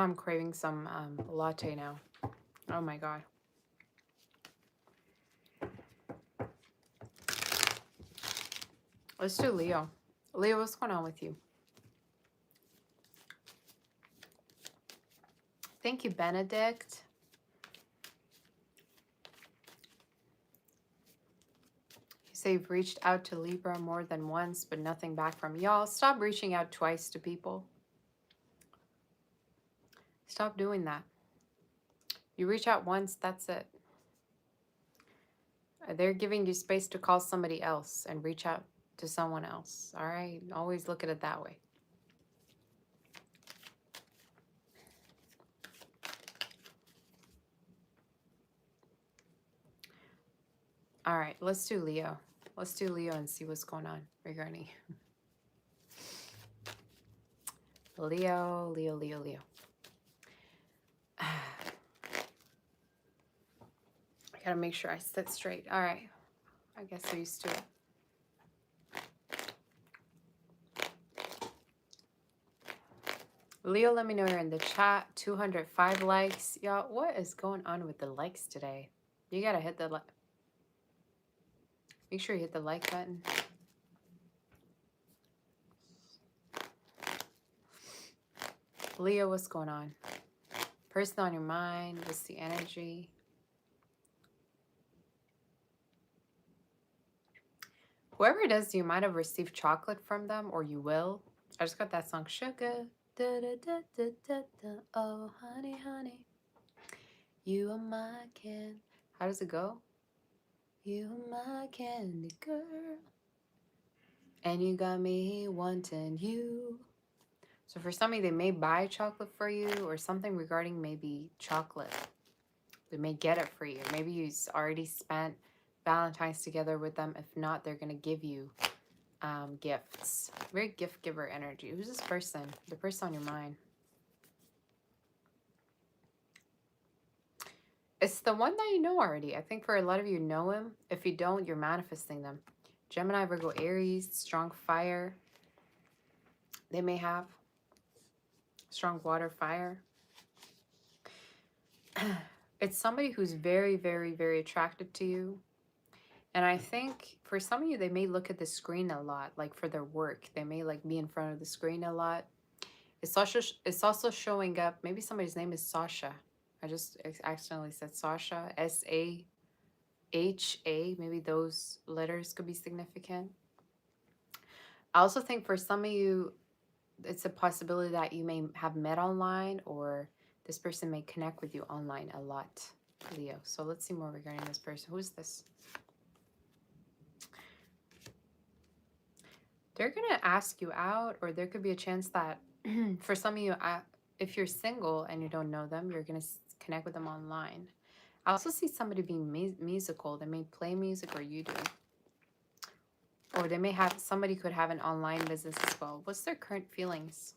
I'm craving some latte now. Oh my god. Let's do Leo. Leo, what's going on with you? Thank you, Benedict. You say you've reached out to Libra more than once, but nothing back from y'all. Stop reaching out twice to people. Stop doing that. You reach out once, that's it. They're giving you space to call somebody else and reach out to someone else. All right? Always look at it that way. All right, let's do Leo. Let's do Leo and see what's going on regarding Leo, Leo, Leo, Leo. I gotta make sure I sit straight. All right. I guess I'm used to it. Leo, let me know you're in the chat. 205 likes. Y'all, what is going on with the likes today? You gotta hit the like. Make sure you hit the like button. Leo, what's going on? Person on your mind. What's the energy? Whoever it is, you might have received chocolate from them, or you will. I just got that song, Sugar. Da, da, da, da, da, da. Oh, honey, honey. You are my candy. How does it go? You are my candy girl. And you got me wanting you. So for some of you, they may buy chocolate for you or something regarding maybe chocolate. They may get it for you. Maybe you already spent Valentine's together with them. If not, they're going to give you gifts. Very gift giver energy. Who's this person? The person on your mind. It's the one that you know already. I think for a lot of you know him. If you don't, you're manifesting them. Gemini, Virgo, Aries, strong fire. They may have strong water, fire. It's somebody who's very, very, very attracted to you. And I think for some of you, they may look at the screen a lot, like for their work. They may like be in front of the screen a lot. It's also showing up. Maybe somebody's name is Sasha. I just accidentally said Sasha. S-A-H-A. Maybe those letters could be significant. I also think for some of you, it's a possibility that you may have met online, or this person may connect with you online a lot, Leo. So let's see more regarding this person. Who is this? They're going to ask you out, or there could be a chance that for some of you, if you're single and you don't know them, you're going to connect with them online. I also see somebody being musical. They may play music, or you do. Or they may have, somebody could have an online business as well. What's their current feelings?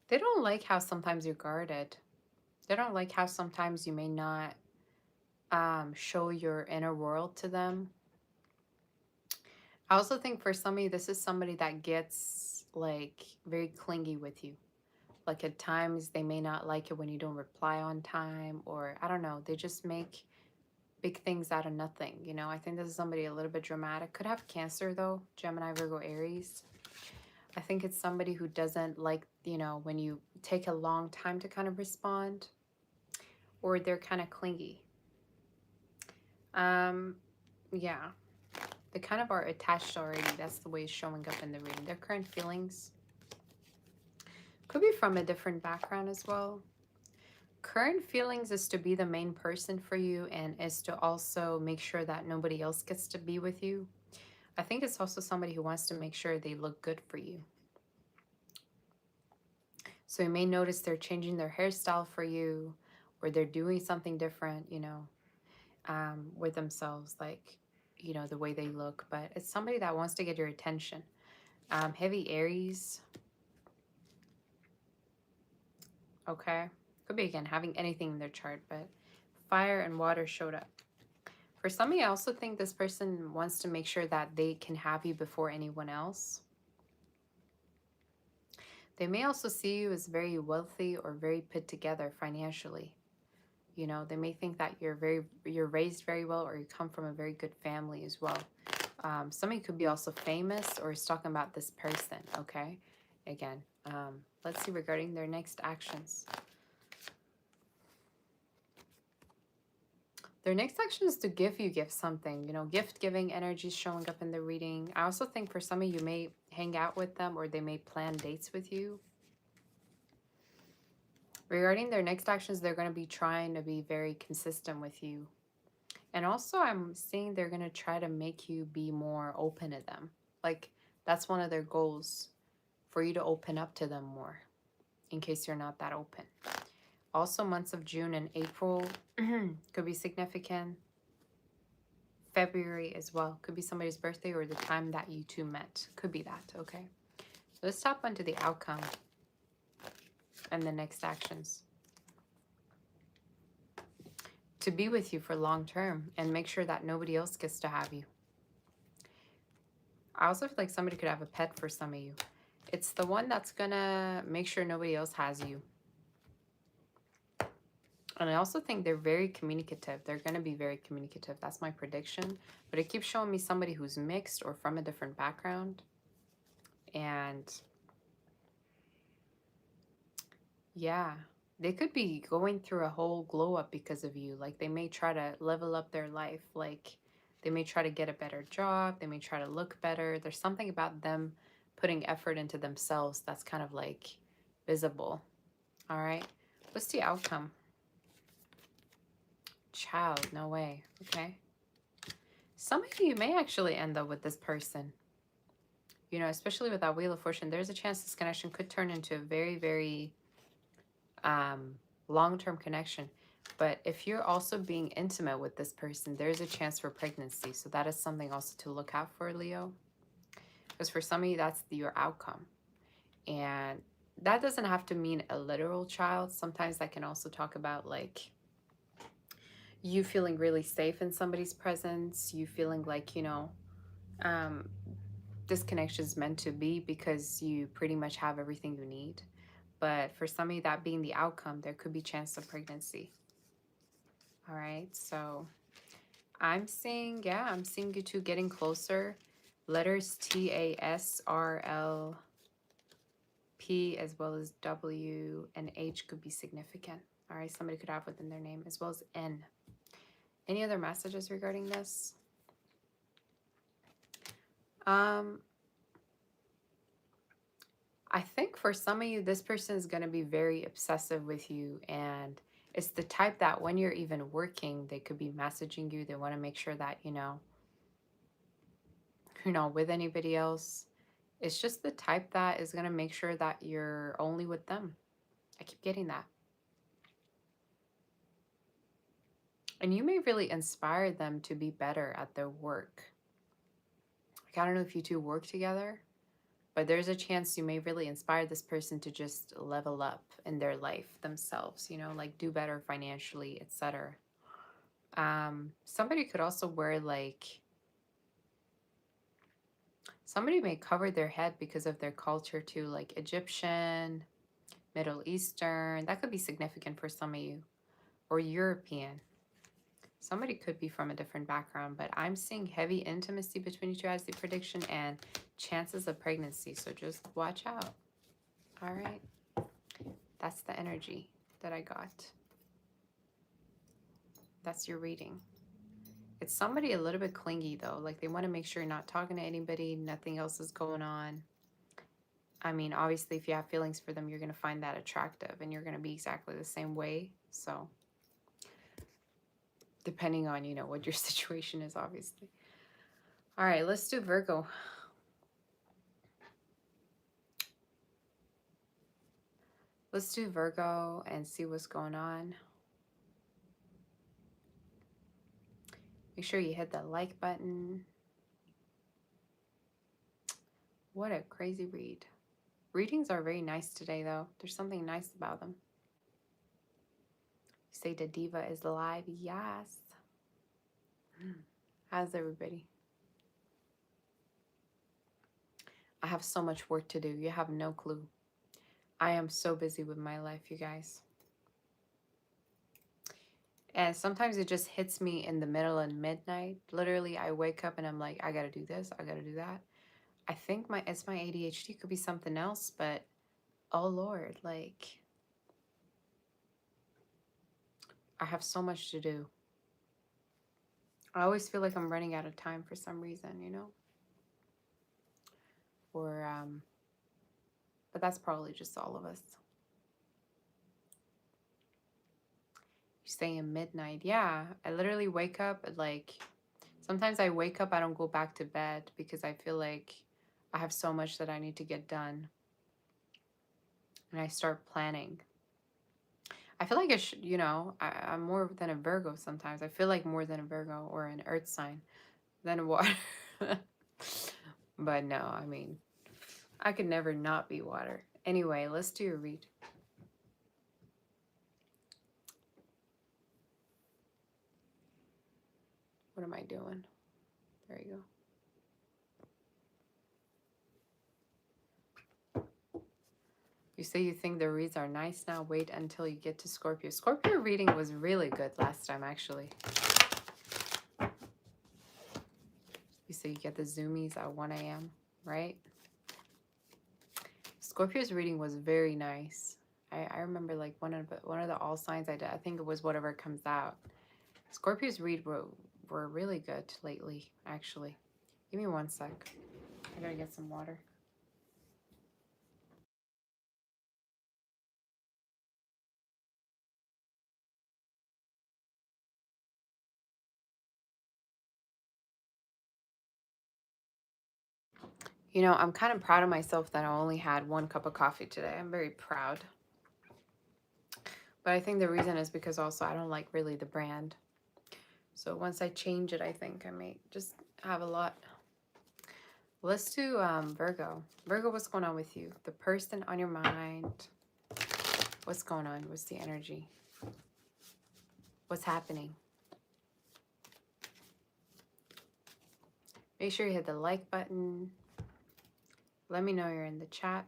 They don't like how sometimes you're guarded. They don't like how sometimes you may not show your inner world to them. I also think for some of you, this is somebody that gets like very clingy with you. Like at times they may not like it when you don't reply on time, or I don't know, they just make big things out of nothing. You know, I think this is somebody a little bit dramatic. Could have Cancer though, Gemini, Virgo, Aries. I think it's somebody who doesn't like, you know, when you take a long time to kind of respond, or they're kind of clingy. Yeah, they kind of are attached already. That's the way it's showing up in the reading. Their current feelings could be from a different background as well. Current feelings is to be the main person for you, and is to also make sure that nobody else gets to be with you. I think it's also somebody who wants to make sure they look good for you. So you may notice they're changing their hairstyle for you, or they're doing something different, you know, with themselves, like, you know, the way they look. But it's somebody that wants to get your attention. Heavy Aries. Okay. Could be, again, having anything in their chart, but fire and water showed up. For some of you, I also think this person wants to make sure that they can have you before anyone else. They may also see you as very wealthy or very put together financially. You know, they may think that you're raised very well, or you come from a very good family as well. Somebody could be also famous or is talking about this person, okay? Again, let's see regarding their next actions. Their next action is to gift something. You know, gift-giving energy is showing up in the reading. I also think for some of you may hang out with them, or they may plan dates with you. Regarding their next actions, they're going to be trying to be very consistent with you. And also, I'm seeing they're going to try to make you be more open to them. Like, that's one of their goals, for you to open up to them more, in case you're not that open. Also, months of June and April could be significant. February as well. Could be somebody's birthday or the time that you two met. Could be that, okay? So let's tap onto the outcome and the next actions. To be with you for long term and make sure that nobody else gets to have you. I also feel like somebody could have a pet for some of you. It's the one that's gonna make sure nobody else has you. And I also think they're very communicative. They're going to be very communicative. That's my prediction. But it keeps showing me somebody who's mixed or from a different background. And yeah, they could be going through a whole glow up because of you. Like, they may try to level up their life. Like, they may try to get a better job. They may try to look better. There's something about them putting effort into themselves that's kind of like visible. All right. What's the outcome? Child, no way. Okay. Some of you may actually end up with this person. You know, especially with that Wheel of Fortune, there's a chance this connection could turn into a very, very long-term connection. But if you're also being intimate with this person, there's a chance for pregnancy. So that is something also to look out for, Leo. Because for some of you, that's your outcome. And that doesn't have to mean a literal child. Sometimes that can also talk about, like, you feeling really safe in somebody's presence, you feeling like, you know, this connection is meant to be because you pretty much have everything you need. But for some of you, that being the outcome, there could be chance of pregnancy. All right, so I'm seeing, yeah, I'm seeing you two getting closer. Letters TASRLP as well as W and H could be significant. All right, somebody could have within their name, as well as N. Any other messages regarding this? I think for some of you, this person is going to be very obsessive with you, and it's the type that when you're even working, they could be messaging you. They want to make sure that, you know, you're not with anybody else. It's just the type that is going to make sure that you're only with them. I keep getting that. And you may really inspire them to be better at their work. Like, I don't know if you two work together, but there's a chance you may really inspire this person to just level up in their life themselves, you know, like do better financially, etc. Somebody could also wear, like, somebody may cover their head because of their culture too, like Egyptian, Middle Eastern. That could be significant for some of you. Or European. Somebody could be from a different background, but I'm seeing heavy intimacy between you two as the prediction and chances of pregnancy. So just watch out. All right. That's the energy that I got. That's your reading. It's somebody a little bit clingy, though. Like, they want to make sure you're not talking to anybody. Nothing else is going on. I mean, obviously, if you have feelings for them, you're going to find that attractive. And you're going to be exactly the same way. So, depending on, you know, what your situation is, obviously. All right, let's do Virgo. Let's do Virgo and see what's going on. Make sure you hit that like button. What a crazy read. Readings are very nice today, though. There's something nice about them. You say the diva is alive. Yes. How's everybody? I have so much work to do. You have no clue. I am so busy with my life, you guys. And sometimes it just hits me in the middle of midnight. Literally, I wake up and I'm like, I gotta do this, I gotta do that. I think it's my ADHD, could be something else, but oh Lord, like I have so much to do. I always feel like I'm running out of time for some reason, you know? Or but that's probably just all of us. You stay in midnight. Yeah, I literally wake up at like, sometimes I wake up, I don't go back to bed because I feel like I have so much that I need to get done. And I start planning. I feel like I should, you know, I'm more than a Virgo sometimes. I feel like more than a Virgo or an earth sign than a water. But no, I mean, I could never not be water. Anyway, let's do a read. What am I doing? There you go. You say you think the reads are nice now. Wait until you get to Scorpio. Scorpio reading was really good last time, actually. You say you get the zoomies at 1 a.m., right? Scorpio's reading was very nice. I remember like one of the all signs I did. I think it was whatever comes out. Scorpio's read were really good lately, actually. Give me 1 sec. I gotta get some water. You know, I'm kind of proud of myself that I only had 1 cup of coffee today. I'm very proud. But I think the reason is because also I don't like really the brand. So once I change it, I think I may just have a lot. Let's do Virgo. Virgo, what's going on with you? The person on your mind. What's going on? What's the energy? What's happening? Make sure you hit the like button. Let me know you're in the chat.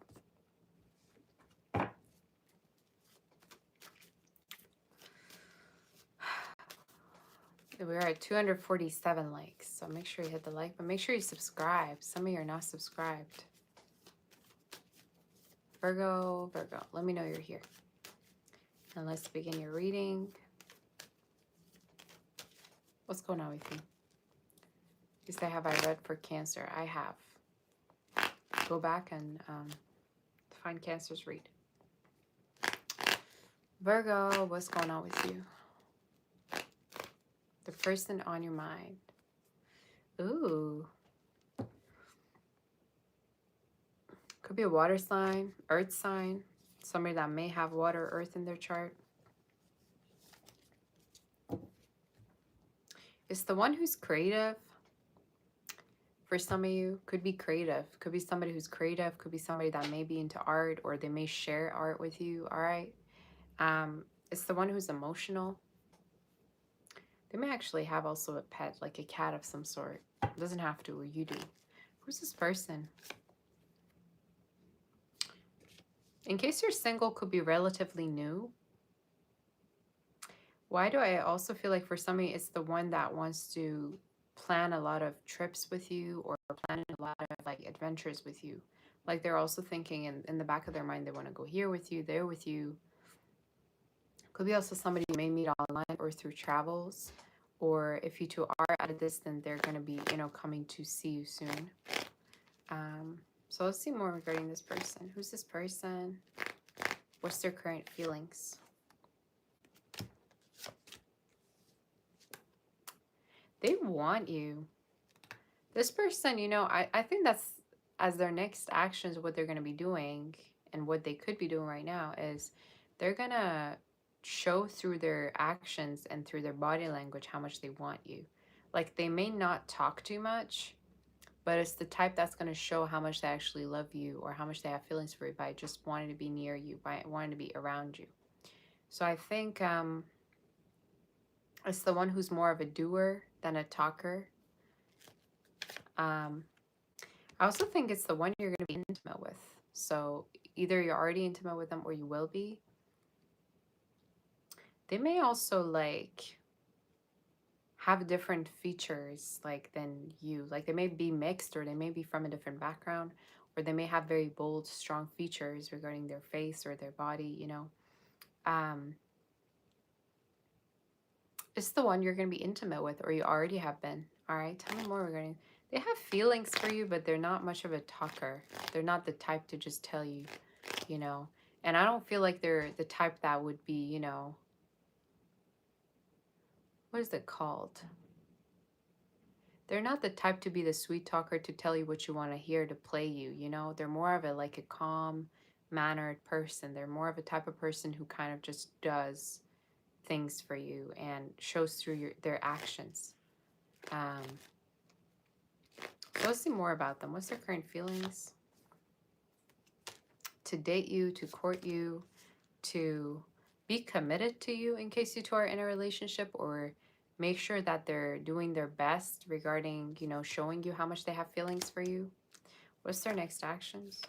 We're at 247 likes, so make sure you hit the like, but make sure you subscribe. Some of you are not subscribed. Virgo, let me know you're here. And let's begin your reading. What's going on with you? You say, have I read for Cancer? I have. Go back and find Cancer's read. Virgo, what's going on with you? The person on your mind. Ooh. Could be a water sign, earth sign. Somebody that may have water, earth in their chart. It's the one who's creative. For some of you, could be creative. Could be somebody who's creative. Could be somebody that may be into art, or they may share art with you. All right. It's the one who's emotional. They may actually have also a pet, like a cat of some sort. It doesn't have to, or you do. Who's this person? In case you're single, could be relatively new. Why do I also feel like for somebody, it's the one that wants to plan a lot of trips with you, or planning a lot of like adventures with you. Like they're also thinking in the back of their mind, they want to go here with you, there with you. Could be also somebody you may meet online or through travels. Or if you two are at a distance, they're going to be, you know, coming to see you soon. So let's see more regarding this person. Who's this person? What's their current feelings? They want you. This person, you know, I think that's as their next actions, what they're going to be doing and what they could be doing right now is they're going to show through their actions and through their body language how much they want you. Like they may not talk too much, but it's the type that's going to show how much they actually love you or how much they have feelings for you by just wanting to be near you, by wanting to be around you. So I think it's the one who's more of a doer than a talker. I also think it's the one you're going to be intimate with. So either you're already intimate with them or you will be. They may also like have different features like than you. Like they may be mixed, or they may be from a different background, or they may have very bold, strong features regarding their face or their body, you know. It's the one you're going to be intimate with, or you already have been. All right, tell me more regarding. They have feelings for you, but they're not much of a talker. They're not the type to just tell you, you know. And I don't feel like they're the type that would be, you know, what is it called? They're not the type to be the sweet talker to tell you what you want to hear, to play you, you know. They're more of a like a calm mannered person. They're more of a type of person who kind of just does things for you and shows through their actions. So let's see more about them. What's their current feelings? To date you, to court you, to be committed to you in case you two are in a relationship, or make sure that they're doing their best regarding, you know, showing you how much they have feelings for you. What's their next actions?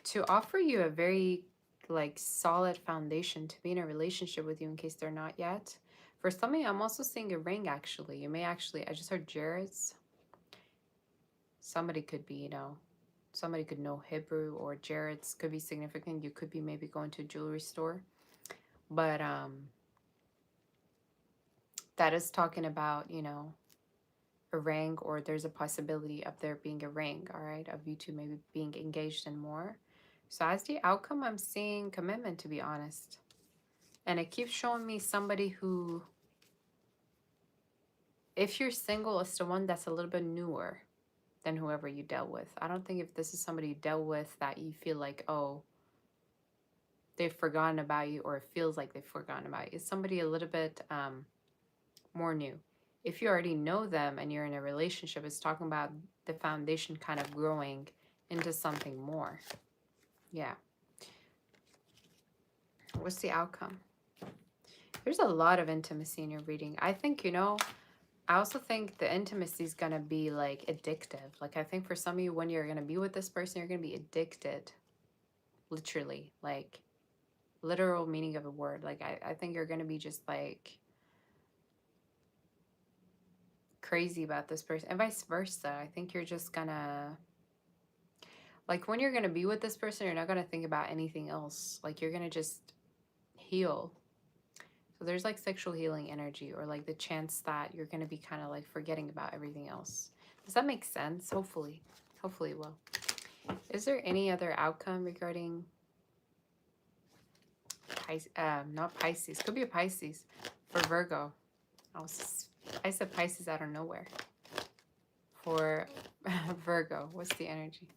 To offer you a very like solid foundation to be in a relationship with you in case they're not yet. For some of you, I'm also seeing a ring actually. You may actually, I just heard Jared's. Somebody could be, you know, somebody could know Hebrew, or Jared's could be significant. You could be maybe going to a jewelry store. But that is talking about, you know, a ring, or there's a possibility of there being a ring, all right, of you two maybe being engaged in more. So as the outcome, I'm seeing commitment, to be honest. And it keeps showing me somebody who, if you're single, it's the one that's a little bit newer than whoever you dealt with. I don't think if this is somebody you dealt with that you feel like, oh, they've forgotten about you, or it feels like they've forgotten about you. It's somebody a little bit more new. If you already know them and you're in a relationship, it's talking about the foundation kind of growing into something more. Yeah. What's the outcome? There's a lot of intimacy in your reading. I think, you know, I also think the intimacy is going to be like addictive. Like I think for some of you, when you're going to be with this person, you're going to be addicted. Literally, like literal meaning of a word. Like I think you're going to be just like crazy about this person, and vice versa. I think you're just gonna, like when you're gonna be with this person, you're not gonna think about anything else. Like you're gonna just heal. So there's like sexual healing energy, or like the chance that you're gonna be kind of like forgetting about everything else. Does that make sense? Hopefully it will. Is there any other outcome regarding not Pisces, could be a Pisces for Virgo? I said Pisces out of nowhere. For Virgo, what's the energy?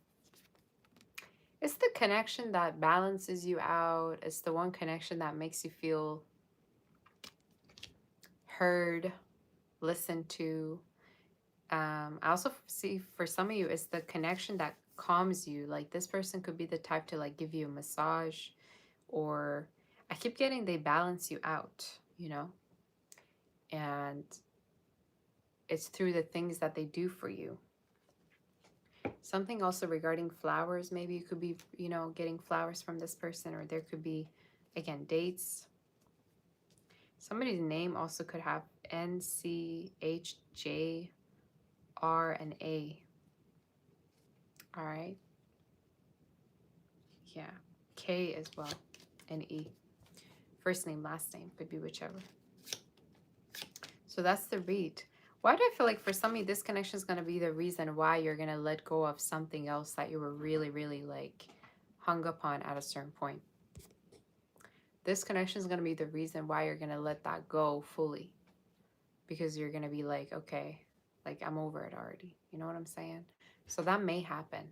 It's the connection that balances you out. It's the one connection that makes you feel heard, listened to. I also see for some of you, it's the connection that calms you. Like this person could be the type to like give you a massage, or I keep getting they balance you out, you know? And it's through the things that they do for you. Something also regarding flowers. Maybe you could be, you know, getting flowers from this person, or there could be, again, dates. Somebody's name also could have N, C, H, J, R, and A. All right. Yeah. K as well, and E. First name, last name, could be whichever. So that's the read. Why do I feel like for some of you, this connection is going to be the reason why you're going to let go of something else that you were really, really like hung up on at a certain point? This connection is going to be the reason why you're going to let that go fully. Because you're going to be like, okay, like I'm over it already. You know what I'm saying? So that may happen.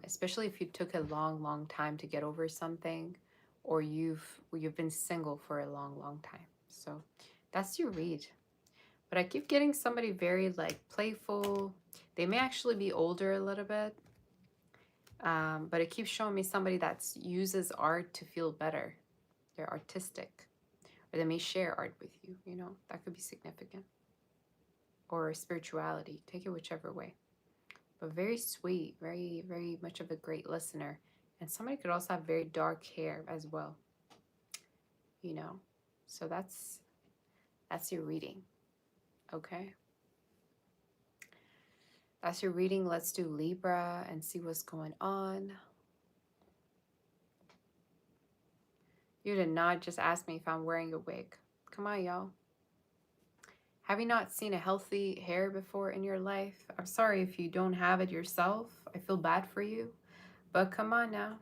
Especially if you took a long, long time to get over something, or you've been single for a long, long time. So that's your read. But I keep getting somebody very like playful. They may actually be older a little bit. But it keeps showing me somebody that uses art to feel better. They're artistic. Or they may share art with you, you know. That could be significant. Or spirituality. Take it whichever way. but very sweet, very, very much of a great listener. And somebody could also have very dark hair as well, you know. So that's your reading, okay? That's your reading. Let's do Libra and see what's going on. You did not just ask me if I'm wearing a wig. Come on, y'all. Have you not seen a healthy hair before in your life? I'm sorry if you don't have it yourself. I feel bad for you. But come on now.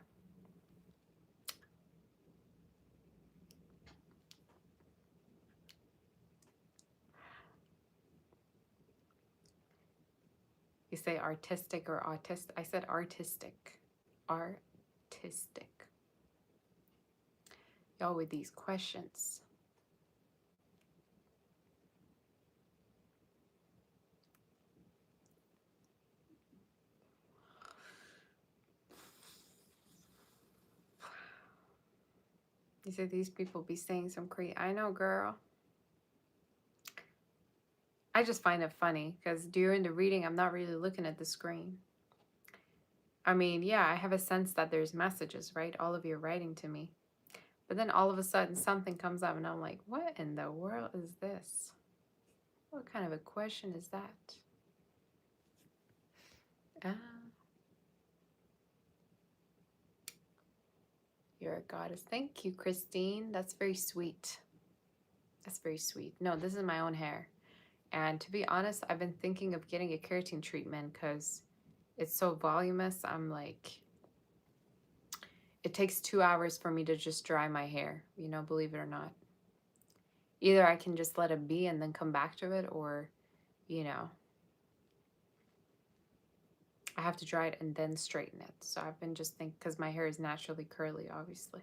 You say artistic or autistic. I said artistic. Artistic. Y'all with these questions. You say these people be saying some crazy. I know, girl. I just find it funny because during the reading, I'm not really looking at the screen. I mean, yeah, I have a sense that there's messages, right? All of you are writing to me. But then all of a sudden something comes up and I'm like, what in the world is this? What kind of a question is that? You're a goddess. Thank you, Christine. That's very sweet. That's very sweet. No, this is my own hair. And to be honest, I've been thinking of getting a keratin treatment because it's so voluminous. I'm like, it takes 2 hours for me to just dry my hair, you know, believe it or not. Either I can just let it be and then come back to it, or, you know, I have to dry it and then straighten it. So I've been just thinking, because my hair is naturally curly, obviously.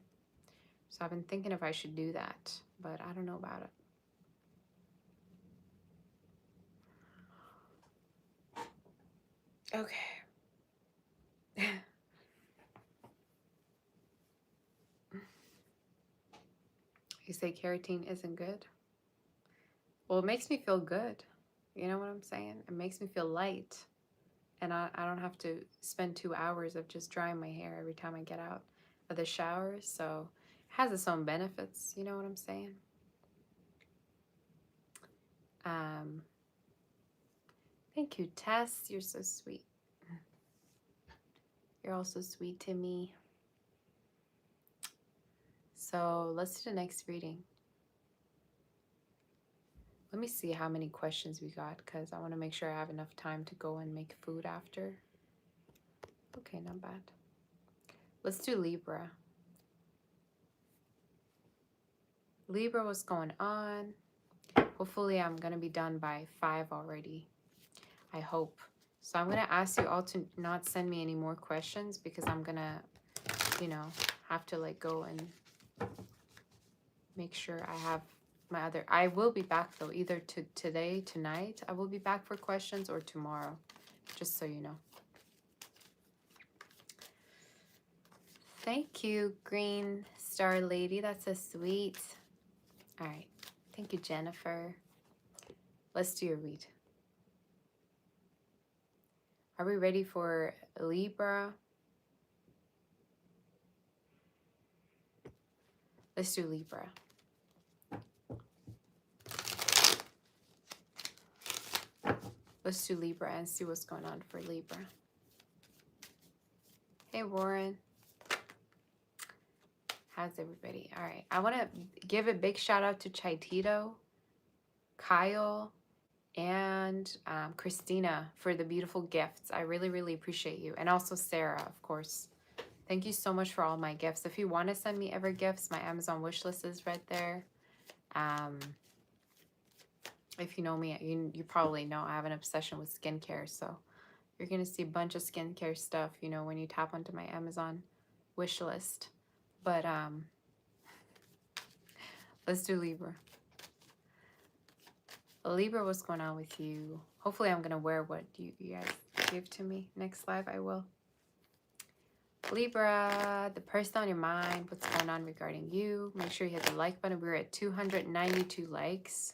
So I've been thinking if I should do that, but I don't know about it. Okay. You say keratin isn't good? Well, it makes me feel good. You know what I'm saying? It makes me feel light. And I don't have to spend 2 hours of just drying my hair every time I get out of the shower. So it has its own benefits. You know what I'm saying? Thank you, Tess. You're so sweet. You're also sweet to me. So let's do the next reading. Let me see how many questions we got because I want to make sure I have enough time to go and make food after. Okay, not bad. Let's do Libra. Libra, what's going on? Hopefully I'm going to be done by 5 already. I hope. So I'm going to ask you all to not send me any more questions because I'm going to, you know, have to like go and make sure I have my other. I will be back though, either today, tonight, I will be back for questions, or tomorrow, just so you know. Thank you, Green Star Lady. That's so sweet. All right. Thank you, Jennifer. Let's do your read. Are we ready for Libra? Let's do Libra. Let's do Libra and see what's going on for Libra. Hey, Warren. How's everybody? All right. I want to give a big shout out to Chaitito, Kyle, and Christina for the beautiful gifts. I really, really appreciate you. And also Sarah, of course. Thank you so much for all my gifts. If you want to send me ever gifts, my Amazon wish list is right there. If you know me, you probably know I have an obsession with skincare. So you're going to see a bunch of skincare stuff, you know, when you tap onto my Amazon wish list. But let's do Libra. Libra, what's going on with you? Hopefully I'm going to wear what you guys give to me. Next live, I will. Libra, the person on your mind, what's going on regarding you? Make sure you hit the like button. We're at 292 likes.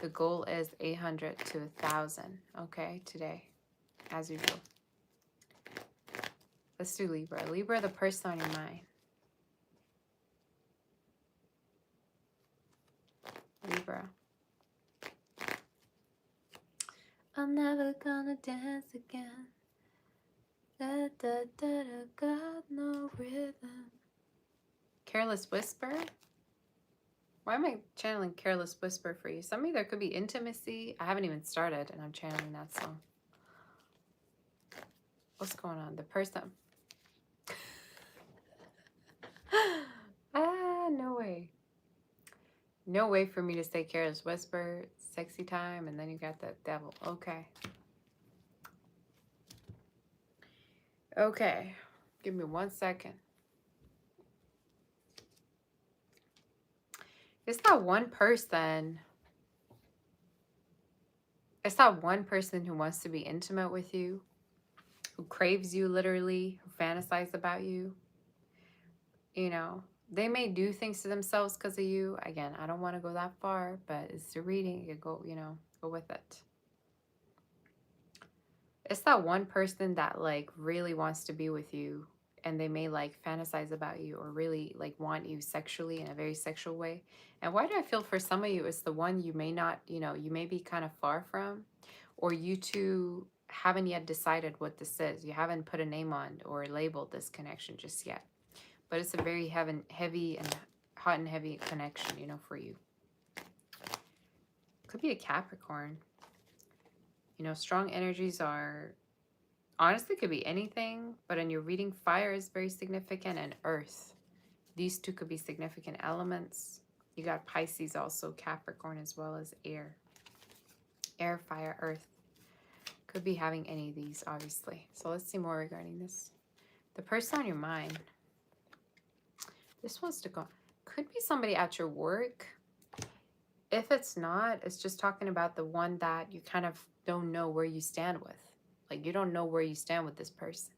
The goal is 800 to 1,000, okay, today, as usual. Let's do Libra. Libra, the person on your mind. Libra. I'm never gonna dance again. Da, da, da, da, got no rhythm. Careless Whisper? Why am I channeling Careless Whisper for you? Some of you, there could be intimacy. I haven't even started and I'm channeling that song. What's going on? The person. No way. No way for me to say Careless Whisper, sexy time, and then you got that devil. Okay. Okay. Give me 1 second. It's that one person. It's that one person who wants to be intimate with you, who craves you literally, who fantasizes about you. You know, they may do things to themselves because of you. Again, I don't want to go that far, but it's the reading. You go, you know, go with it. It's that one person that like really wants to be with you, and they may like fantasize about you or really like want you sexually in a very sexual way. And why do I feel for some of you it's the one you may not, you know, you may be kind of far from, or you two haven't yet decided what this is. You haven't put a name on or labeled this connection just yet. But it's a very heavy and hot and heavy connection, you know, for you. Could be a Capricorn. You know, strong energies are, honestly, could be anything, but in your reading, fire is very significant, and earth. These two could be significant elements. You got Pisces also, Capricorn, as well as air. Air, fire, earth. Could be having any of these, obviously. So let's see more regarding this. The person on your mind. This wants to go. Could be somebody at your work. If it's not, it's just talking about the one that you kind of don't know where you stand with. Like, you don't know where you stand with this person.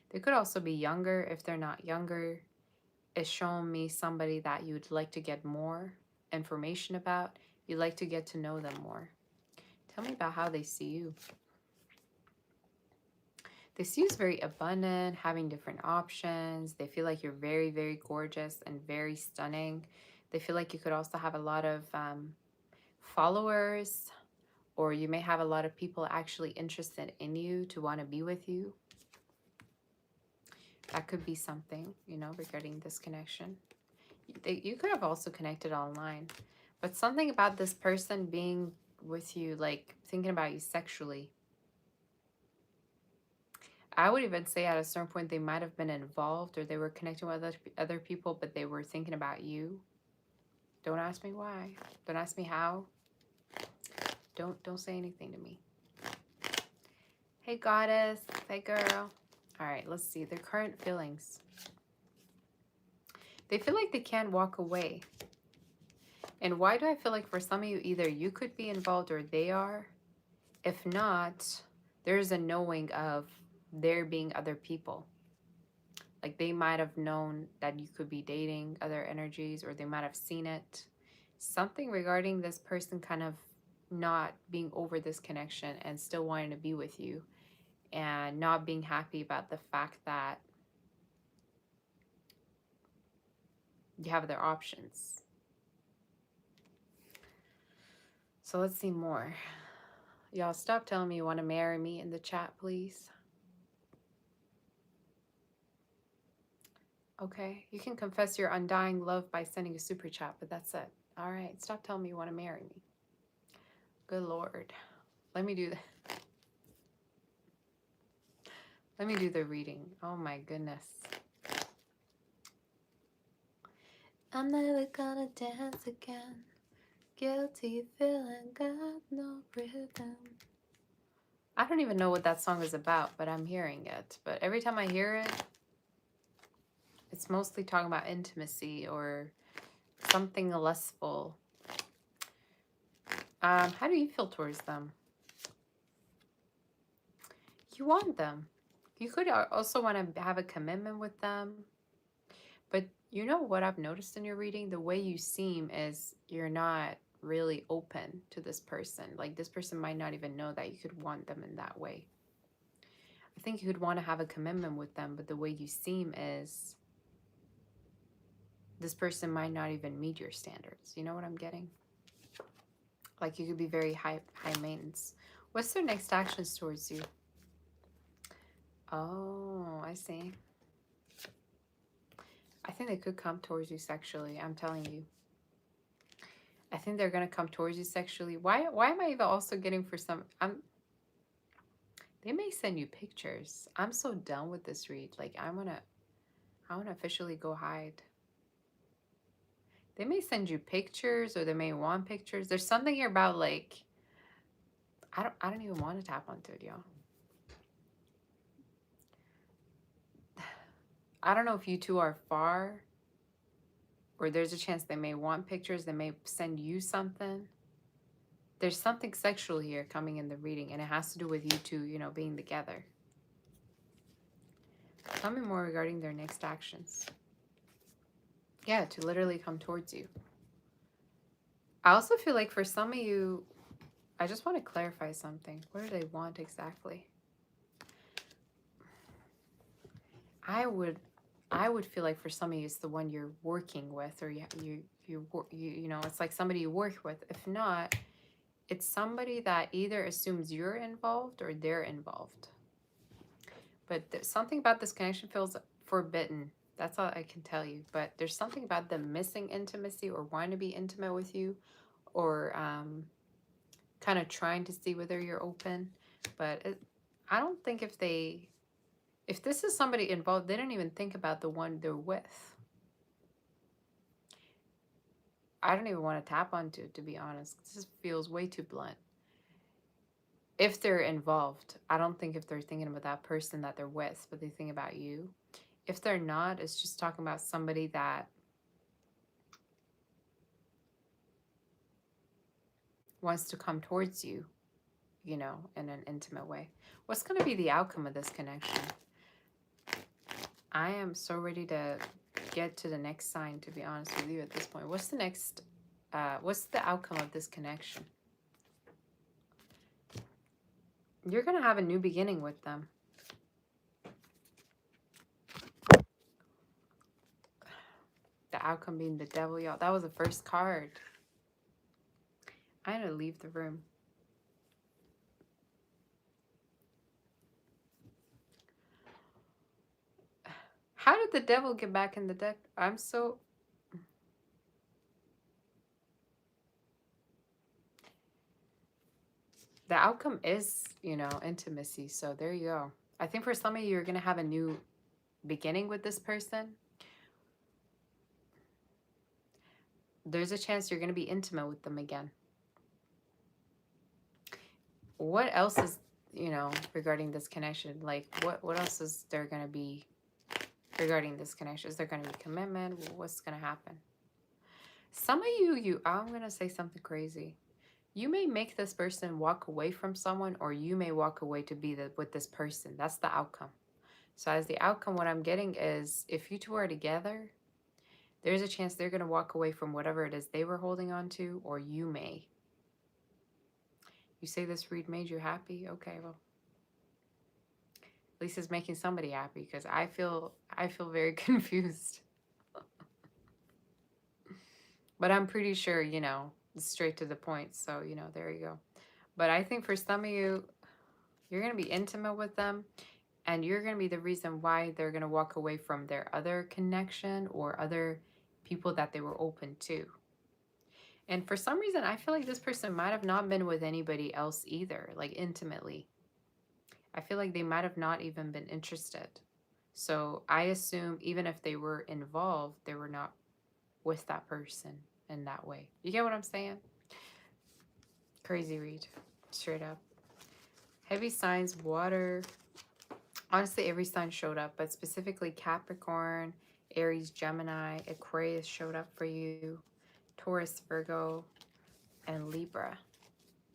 They could also be younger. If they're not younger, it's showing me somebody that you'd like to get more information about. You'd like to get to know them more. Tell me about how they see you. They see you as very abundant, having different options. They feel like you're very, very gorgeous and very stunning. They feel like you could also have a lot of followers, or you may have a lot of people actually interested in you to want to be with you. That could be something, you know, regarding this connection. You could have also connected online, but something about this person being with you, like thinking about you sexually. I would even say at a certain point they might have been involved, or they were connecting with other people, but they were thinking about you. Don't ask me why. Don't ask me how. Don't say anything to me. Hey, goddess. Hey, girl. All right, let's see their current feelings. They feel like they can't walk away. And why do I feel like for some of you, either you could be involved or they are? If not, there's a knowing of there being other people. Like, they might have known that you could be dating other energies, or they might have seen it. Something regarding this person kind of not being over this connection and still wanting to be with you, and not being happy about the fact that you have other options. So let's see more. Y'all, stop telling me you want to marry me in the chat, please. Okay, you can confess your undying love by sending a super chat, but that's it. All right, stop telling me you want to marry me. Good Lord. Let me do that. Let me do the reading. Oh my goodness. I'm never gonna dance again. Guilty feeling, got no rhythm. I don't even know what that song is about, but I'm hearing it. But every time I hear it, it's mostly talking about intimacy or something lustful. How do you feel towards them? You want them. You could also want to have a commitment with them. But you know what I've noticed in your reading? The way you seem is you're not really open to this person. Like, this person might not even know that you could want them in that way. I think you would want to have a commitment with them, but the way you seem is this person might not even meet your standards. You know what I'm getting? Like you could be very high maintenance. What's their next actions towards you? Oh, I see. I think they could come towards you sexually. I'm telling you. I think they're gonna come towards you sexually. Why am I even also getting for some? They may send you pictures. I'm so done with this read. Like I wanna officially go hide. They may send you pictures, or they may want pictures. There's something here about like I don't even want to tap onto it, y'all. I don't know if you two are far, or there's a chance they may want pictures. They may send you something. There's something sexual here coming in the reading, and it has to do with you two, you know, being together. Tell me more regarding their next actions. Yeah, to literally come towards you. I also feel like for some of you, I just want to clarify something. What do they want exactly? I would feel like for some of you, it's the one you're working with, or you know, it's like somebody you work with. If not, it's somebody that either assumes you're involved or they're involved. But something about this connection feels forbidden. That's all I can tell you. But there's something about them missing intimacy or wanting to be intimate with you, or kind of trying to see whether you're open. But I don't think if this is somebody involved, they don't even think about the one they're with. I don't even want to tap onto it, to be honest. This feels way too blunt. If they're involved, I don't think if they're thinking about that person that they're with, but they think about you. If they're not, it's just talking about somebody that wants to come towards you, you know, in an intimate way. What's going to be the outcome of this connection? I am so ready to get to the next sign, to be honest with you at this point. What's the next, what's the outcome of this connection? You're going to have a new beginning with them. The outcome being the devil, y'all. That was the first card. I had to leave the room. How did the devil get back in the deck? I'm so... The outcome is, you know, intimacy. So there you go. I think for some of you, you're going to have a new beginning with this person. There's a chance you're going to be intimate with them again. What else is, you know, regarding this connection? Like, what else is there going to be regarding this connection? Is there going to be commitment? What's going to happen? Some of you, I'm going to say something crazy. You may make this person walk away from someone, or you may walk away to be with this person. That's the outcome. So as the outcome, what I'm getting is if you two are together, there's a chance they're going to walk away from whatever it is they were holding on to, or you may. You say this read made you happy? Okay, well, at least it's making somebody happy, because I feel very confused. But I'm pretty sure, you know, it's straight to the point. So, you know, there you go. But I think for some of you, you're going to be intimate with them, and you're going to be the reason why they're going to walk away from their other connection or other people that they were open to. And for some reason, I feel like this person might have not been with anybody else either, like intimately. I feel like they might have not even been interested. So I assume even if they were involved, they were not with that person in that way. You get what I'm saying? Crazy read, straight up. Heavy signs, water. Honestly, every sign showed up, but specifically Capricorn, Aries, Gemini, Aquarius showed up for you. Taurus, Virgo, and Libra.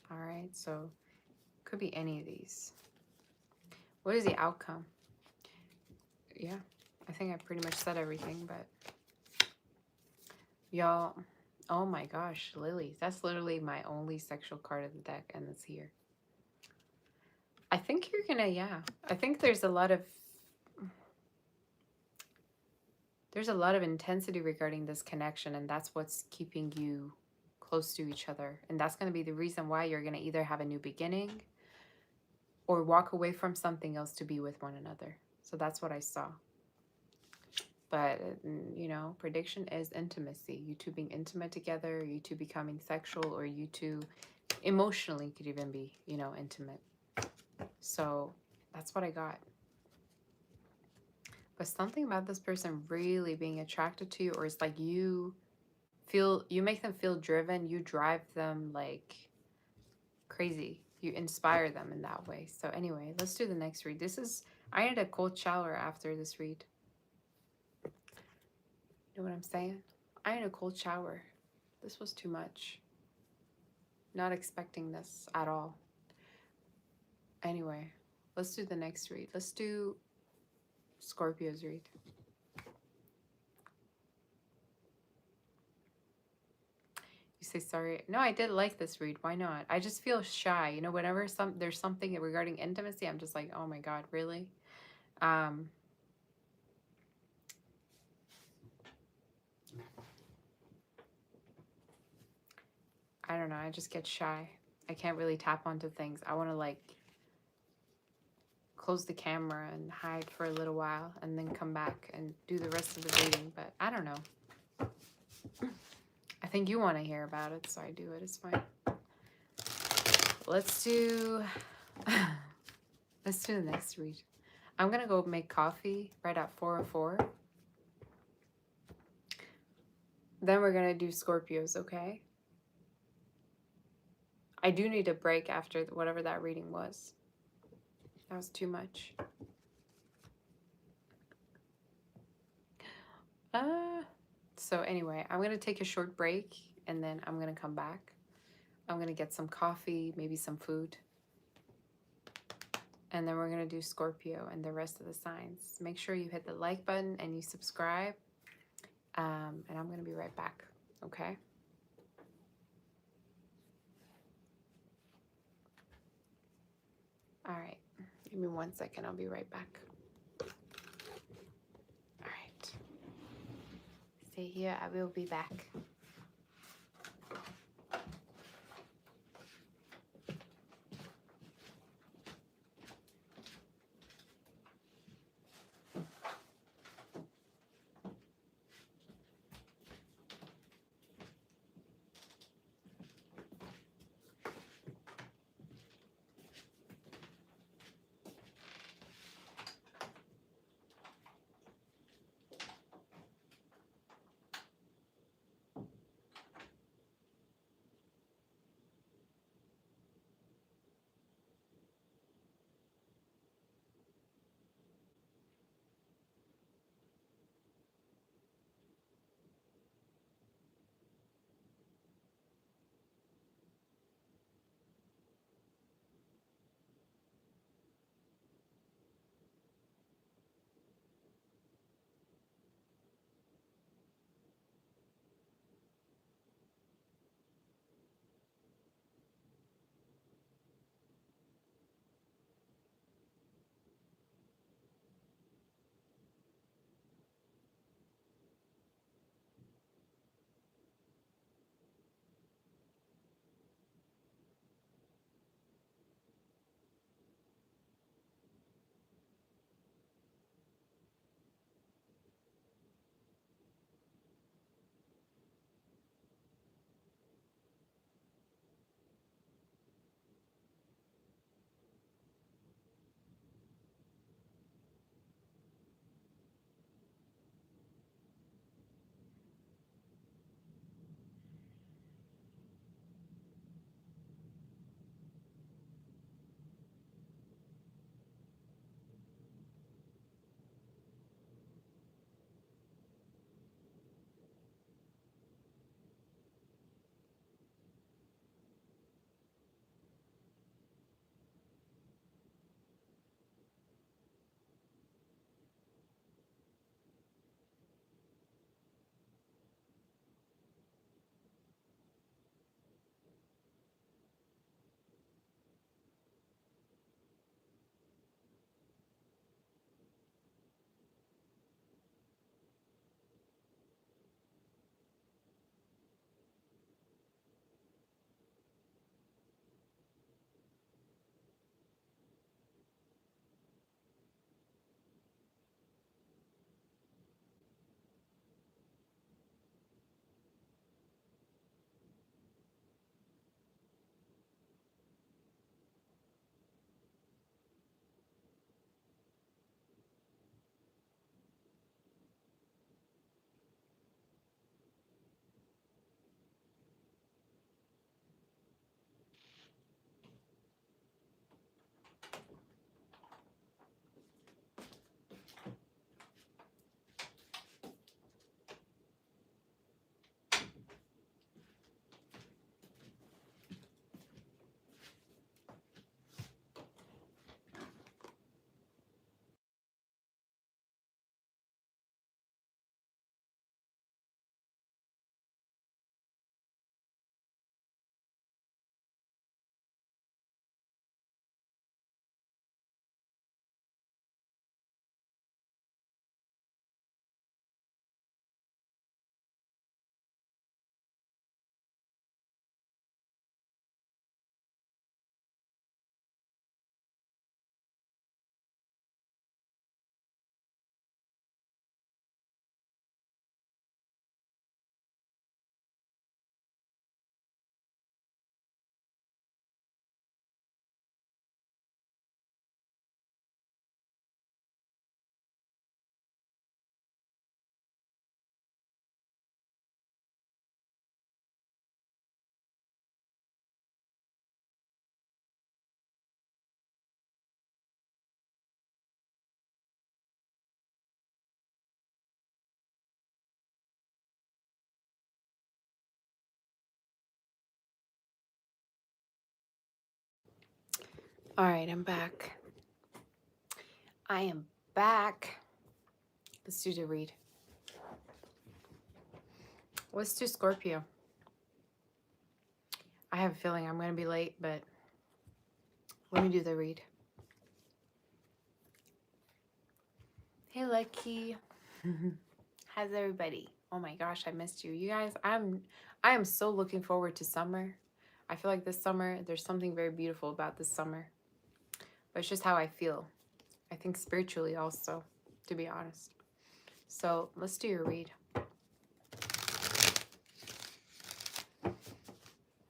All right, so could be any of these. What is the outcome? Yeah, I think I pretty much said everything, but y'all, oh my gosh, Lily. That's literally my only sexual card of the deck, and it's here. I think you're gonna, yeah. I think there's a lot of intensity regarding this connection, and that's what's keeping you close to each other. And that's going to be the reason why you're going to either have a new beginning or walk away from something else to be with one another. So that's what I saw. But, you know, prediction is intimacy. You two being intimate together, you two becoming sexual, or you two emotionally could even be, you know, intimate. So that's what I got. But something about this person really being attracted to you, or it's like you make them feel driven, you drive them like crazy, you inspire them in that way. So anyway, let's do the next read. I need a cold shower after this read. You know what I'm saying? I need a cold shower. This was too much. Not expecting this at all. Anyway, let's do the next read. Let's do Scorpio's read. You say sorry. No, I did like this read. Why not? I just feel shy. You know, whenever there's something regarding intimacy, I'm just like, oh my God, really? I don't know. I just get shy. I can't really tap onto things. I want to like close the camera and hide for a little while and then come back and do the rest of the reading. But I don't know. I think you want to hear about it, so I do it. It's fine. Let's do the next read. I'm going to go make coffee right at 4:04. Then we're going to do Scorpios, okay? I do need a break after whatever that reading was. That was too much. So anyway, I'm going to take a short break and then I'm going to come back. I'm going to get some coffee, maybe some food. And then we're going to do Scorpio and the rest of the signs. Make sure you hit the like button and you subscribe. And I'm going to be right back, okay? All right. Give me 1 second. I'll be right back. All right. Stay here. I will be back. All right, I'm back. I am back. Let's do the read. Let's do Scorpio. I have a feeling I'm going to be late, but let me do the read. Hey, Lucky. How's everybody? Oh my gosh, I missed you. You guys, I am so looking forward to summer. I feel like this summer, there's something very beautiful about this summer. But it's just how I feel. I think spiritually also, to be honest. So let's do your read.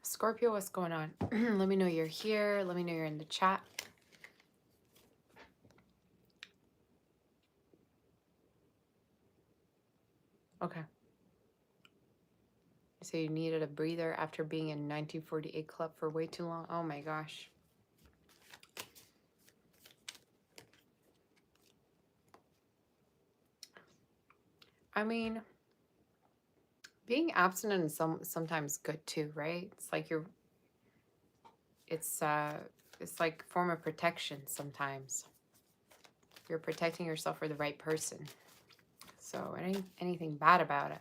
Scorpio, what's going on? Let me know you're here. Let me know you're in the chat. Okay. So you needed a breather after being in 1948 club for way too long. Oh my gosh. I mean, being abstinent is sometimes good too, right? It's like it's like a form of protection sometimes. You're protecting yourself for the right person. So anything bad about it.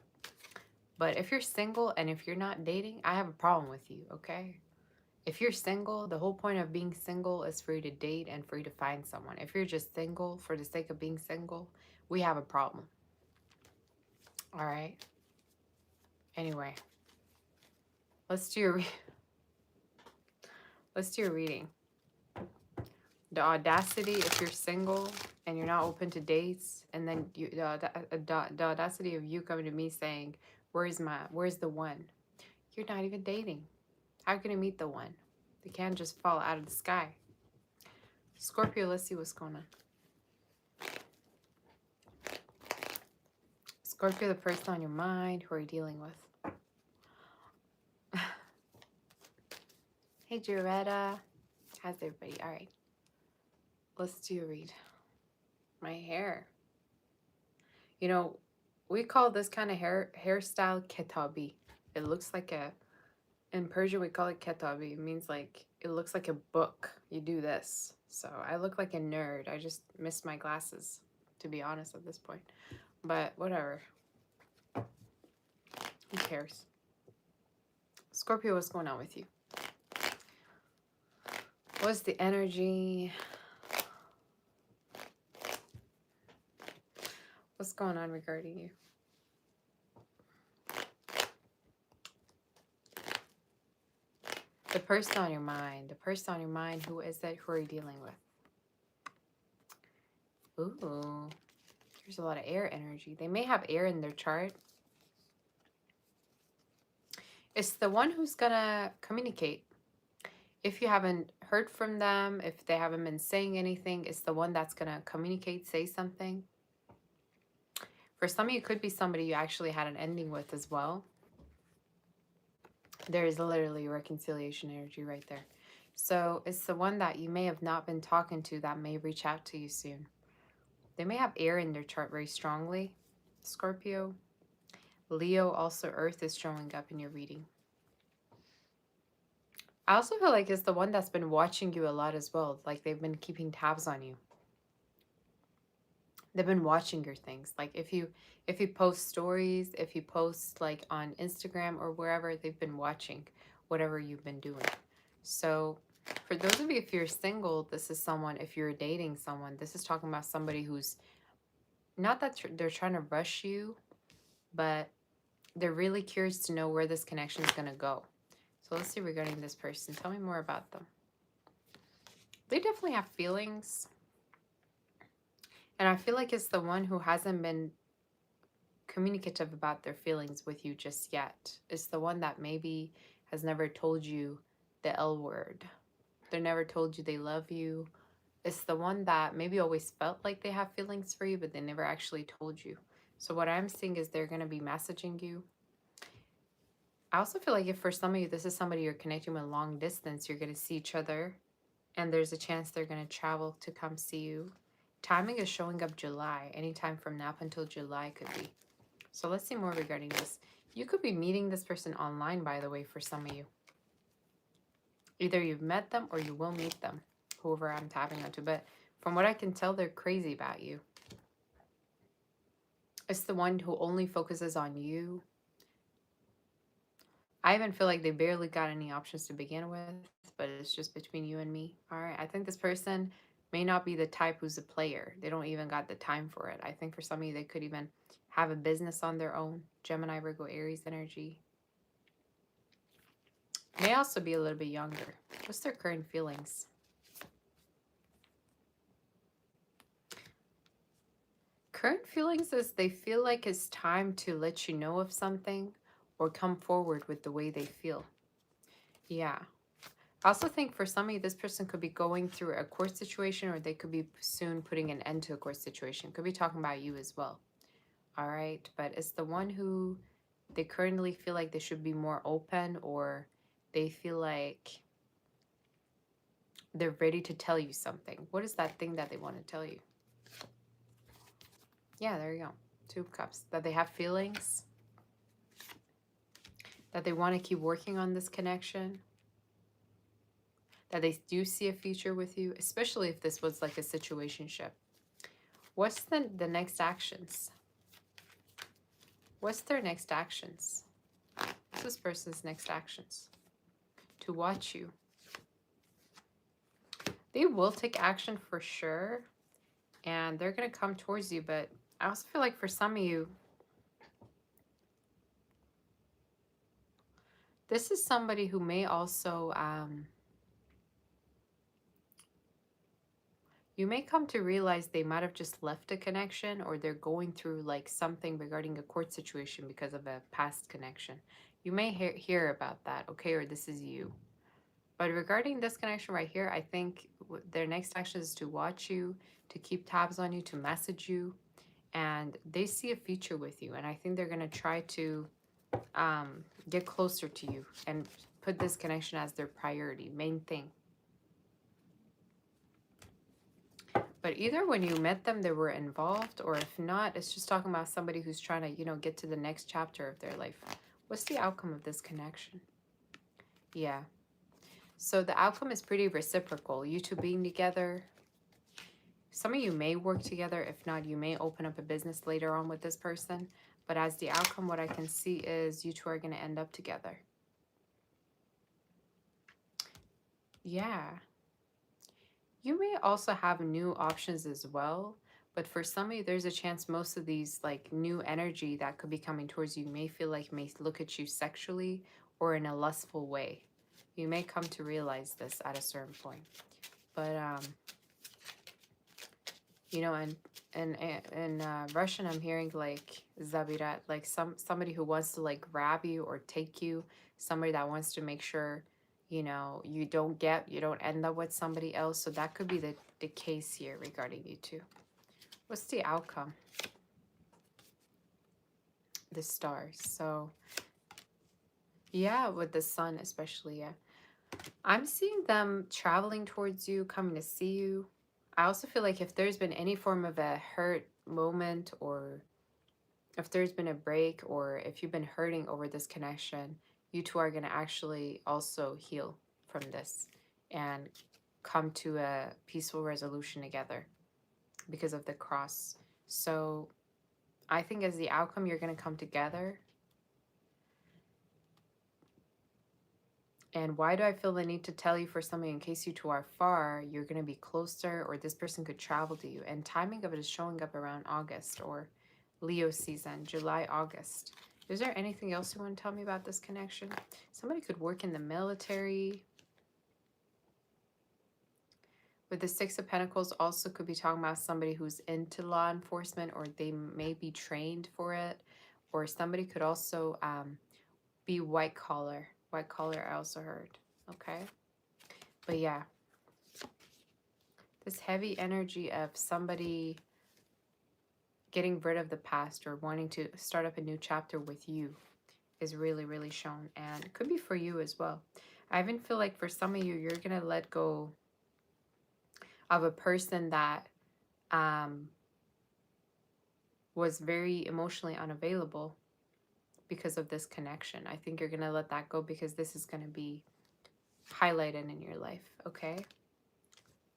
But if you're single and if you're not dating, I have a problem with you, okay? If you're single, the whole point of being single is for you to date and for you to find someone. If you're just single for the sake of being single, we have a problem. All right? Anyway, let's do your reading. The audacity if you're single and you're not open to dates, and then the audacity of you coming to me saying, where's the one? You're not even dating. How can you meet the one? They can't just fall out of the sky. Scorpio, let's see what's going on. Scorpio, the person on your mind, who are you dealing with? Hey, Jaretta. How's everybody? All right. Let's do a read. My hair. You know, we call this kind of hairstyle ketabi. It looks like in Persian we call it ketabi. It means like, it looks like a book. You do this. So I look like a nerd. I just missed my glasses, to be honest, at this point. But whatever. Who cares? Scorpio, what's going on with you? What's the energy? What's going on regarding you? The person on your mind. The person on your mind, who is that? Who are you dealing with? Ooh. There's a lot of air energy. They may have air in their chart. It's the one who's gonna communicate. If you haven't heard from them, if they haven't been saying anything, it's the one that's gonna communicate, say something. For some of you, it could be somebody you actually had an ending with as well. There is literally reconciliation energy right there. So it's the one that you may have not been talking to that may reach out to you soon. They may have air in their chart very strongly. Scorpio. Leo, also Earth is showing up in your reading. I also feel like it's the one that's been watching you a lot as well. Like they've been keeping tabs on you. They've been watching your things. Like if you post stories, if you post like on Instagram or wherever, they've been watching whatever you've been doing. So for those of you, if you're single, this is someone, if you're dating someone, this is talking about somebody who's not that they're trying to rush you, but they're really curious to know where this connection is going to go. So let's see regarding this person. Tell me more about them. They definitely have feelings. And I feel like it's the one who hasn't been communicative about their feelings with you just yet. It's the one that maybe has never told you the L word. They never told you they love you. It's the one that maybe always felt like they have feelings for you, but they never actually told you. So what I'm seeing is they're going to be messaging you. I also feel like if for some of you, this is somebody you're connecting with long distance, you're going to see each other and there's a chance they're going to travel to come see you. Timing is showing up July. Anytime from now up until July could be. So let's see more regarding this. You could be meeting this person online, by the way, for some of you. Either you've met them or you will meet them. whoever I'm tapping onto. But from what I can tell, they're crazy about you. It's the one who only focuses on you. I even feel like they barely got any options to begin with, but it's just between you and me. All right. I think this person may not be the type who's a player. They don't even got the time for it. I think for some of you, they could even have a business on their own. Gemini, Virgo, Aries energy. May also be a little bit younger. What's their current feelings? Current feelings is they feel like it's time to let you know of something or come forward with the way they feel. Yeah. I also think for some of you, this person could be going through a court situation, or they could be soon putting an end to a court situation. Could be talking about you as well. All right. But it's the one who they currently feel like they should be more open, or they feel like they're ready to tell you something. What is that thing that they want to tell you? Yeah, there you go. 2 of Cups. That they have feelings. That they want to keep working on this connection. That they do see a future with you, especially if this was like a situationship. What's the next actions? What's their next actions? What's this person's next actions? To watch you. They will take action for sure. And they're going to come towards you. But I also feel like for some of you, this is somebody who may also... you may come to realize they might have just left a connection, or they're going through like something regarding a court situation because of a past connection. You may hear about that, okay? Or this is you. But regarding this connection right here, I think their next action is to watch you, to keep tabs on you, to message you. And they see a future with you. And I think they're going to try to get closer to you and put this connection as their priority, main thing. But either when you met them, they were involved, or if not, it's just talking about somebody who's trying to, you know, get to the next chapter of their life. What's the outcome of this connection? Yeah. So the outcome is pretty reciprocal. You two being together. Some of you may work together. If not, you may open up a business later on with this person. But as the outcome, what I can see is you two are going to end up together. Yeah. You may also have new options as well. But for some of you, there's a chance most of these like new energy that could be coming towards you may feel like may look at you sexually or in a lustful way. You may come to realize this at a certain point. But, you know, in Russian, I'm hearing like zabirat, like somebody who wants to like grab you or take you, somebody that wants to make sure, you know, you don't end up with somebody else. So that could be the case here regarding you two. What's the outcome? The stars. So yeah, with the sun especially, yeah. I'm seeing them traveling towards you, coming to see you. I also feel like if there's been any form of a hurt moment, or if there's been a break, or if you've been hurting over this connection, you two are going to actually also heal from this and come to a peaceful resolution together because of the cross. So I think as the outcome, you're going to come together. And why do I feel the need to tell you for something in case you two are far, you're going to be closer, or this person could travel to you. And timing of it is showing up around August, or Leo season, July, August. Is there anything else you want to tell me about this connection? Somebody could work in the military. With the Six of Pentacles, also could be talking about somebody who's into law enforcement, or they may be trained for it. Or somebody could also be white collar. White collar, I also heard. Okay. But yeah, this heavy energy of somebody getting rid of the past or wanting to start up a new chapter with you is really, really shown. And it could be for you as well. I even feel like for some of you, you're going to let go of a person that was very emotionally unavailable because of this connection. I think you're going to let that go because this is going to be highlighted in your life, okay?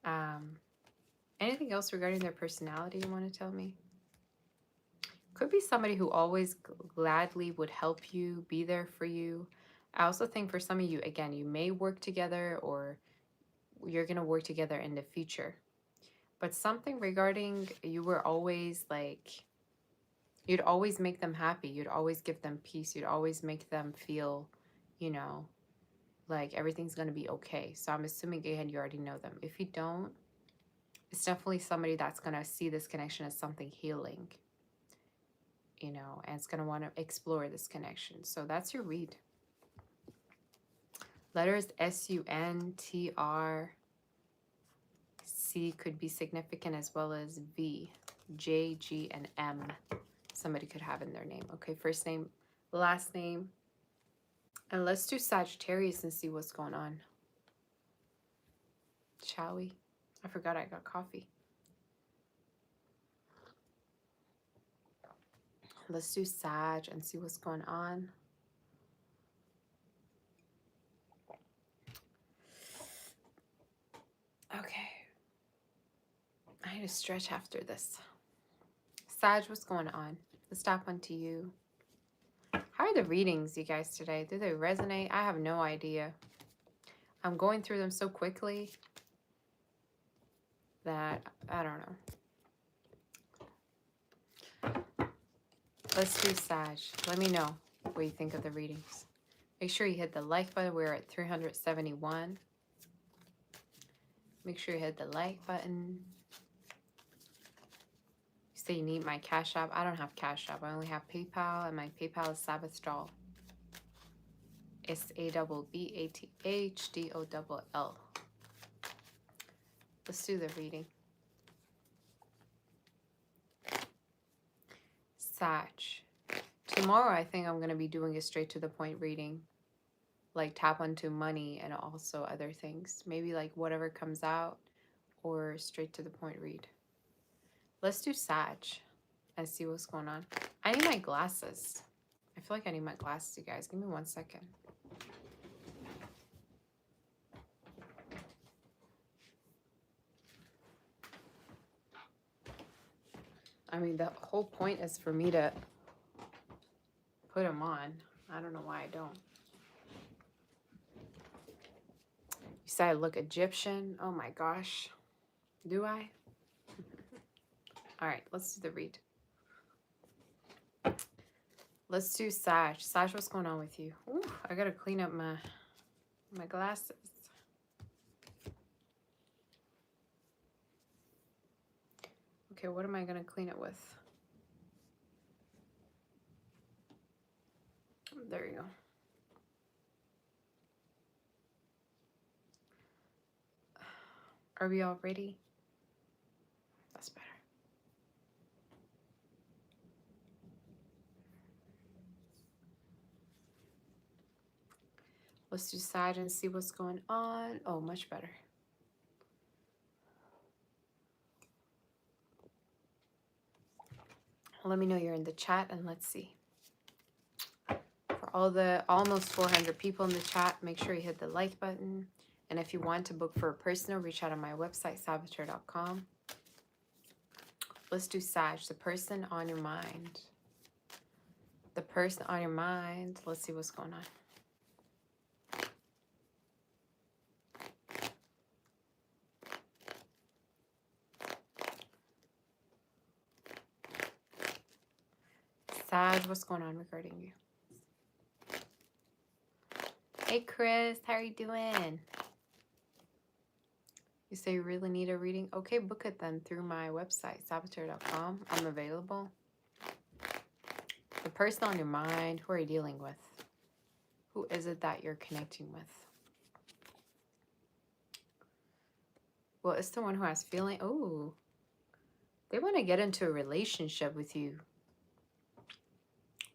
Anything else regarding their personality you want to tell me? Could be somebody who always gladly would help you, be there for you. I also think for some of you, again, you may work together or you're going to work together in the future. But something regarding you were always like, you'd always make them happy. You'd always give them peace. You'd always make them feel, you know, like everything's going to be okay. So I'm assuming, again, you already know them. If you don't, it's definitely somebody that's going to see this connection as something healing, you know, and it's going to want to explore this connection. So that's your read. Letters S-U-N-T-R. C could be significant as well as V, J, G, and M. Somebody could have in their name. Okay, first name, last name. And let's do Sagittarius and see what's going on. Shall we? I forgot I got coffee. Let's do Sag and see what's going on. Okay. I need to stretch after this. Sag, what's going on? Let's tap onto you. How are the readings, you guys, today? Do they resonate? I have no idea. I'm going through them so quickly that I don't know. Let's do Sag. Let me know what you think of the readings. Make sure you hit the like button. We're at 371. Make sure you hit the like button. You say you need my Cash App. I don't have Cash App. I only have PayPal, and my PayPal is Sabbath Doll. SABBATHDOLL. Let's do the reading. Sag. Tomorrow, I think I'm going to be doing a straight to the point reading. Like tap onto money and also other things. Maybe like whatever comes out or straight to the point read. Let's do Sag and see what's going on. I need my glasses. I feel like I need my glasses, you guys. Give me 1 second. I mean, the whole point is for me to put them on. I don't know why I don't. You said I look Egyptian. Oh my gosh. Do I? All right, let's do the read. Let's do Sag. Sag, what's going on with you? Ooh, I gotta clean up my glasses. Okay, what am I gonna clean it with? There you go. Are we all ready? That's better. Let's do Sag and see what's going on. Oh, much better. Let me know you're in the chat and let's see. For all the almost 400 people in the chat, make sure you hit the like button. And if you want to book for a personal, reach out on my website, saboteur.com. Let's do Sag, the person on your mind. The person on your mind. Let's see what's going on. Sag, what's going on regarding you? Hey, Chris, how are you doing? You say you really need a reading? Okay, book it then through my website, saboteur.com. I'm available. The person on your mind, who are you dealing with? Who is it that you're connecting with? Well, it's the one who has feeling. Oh, they want to get into a relationship with you.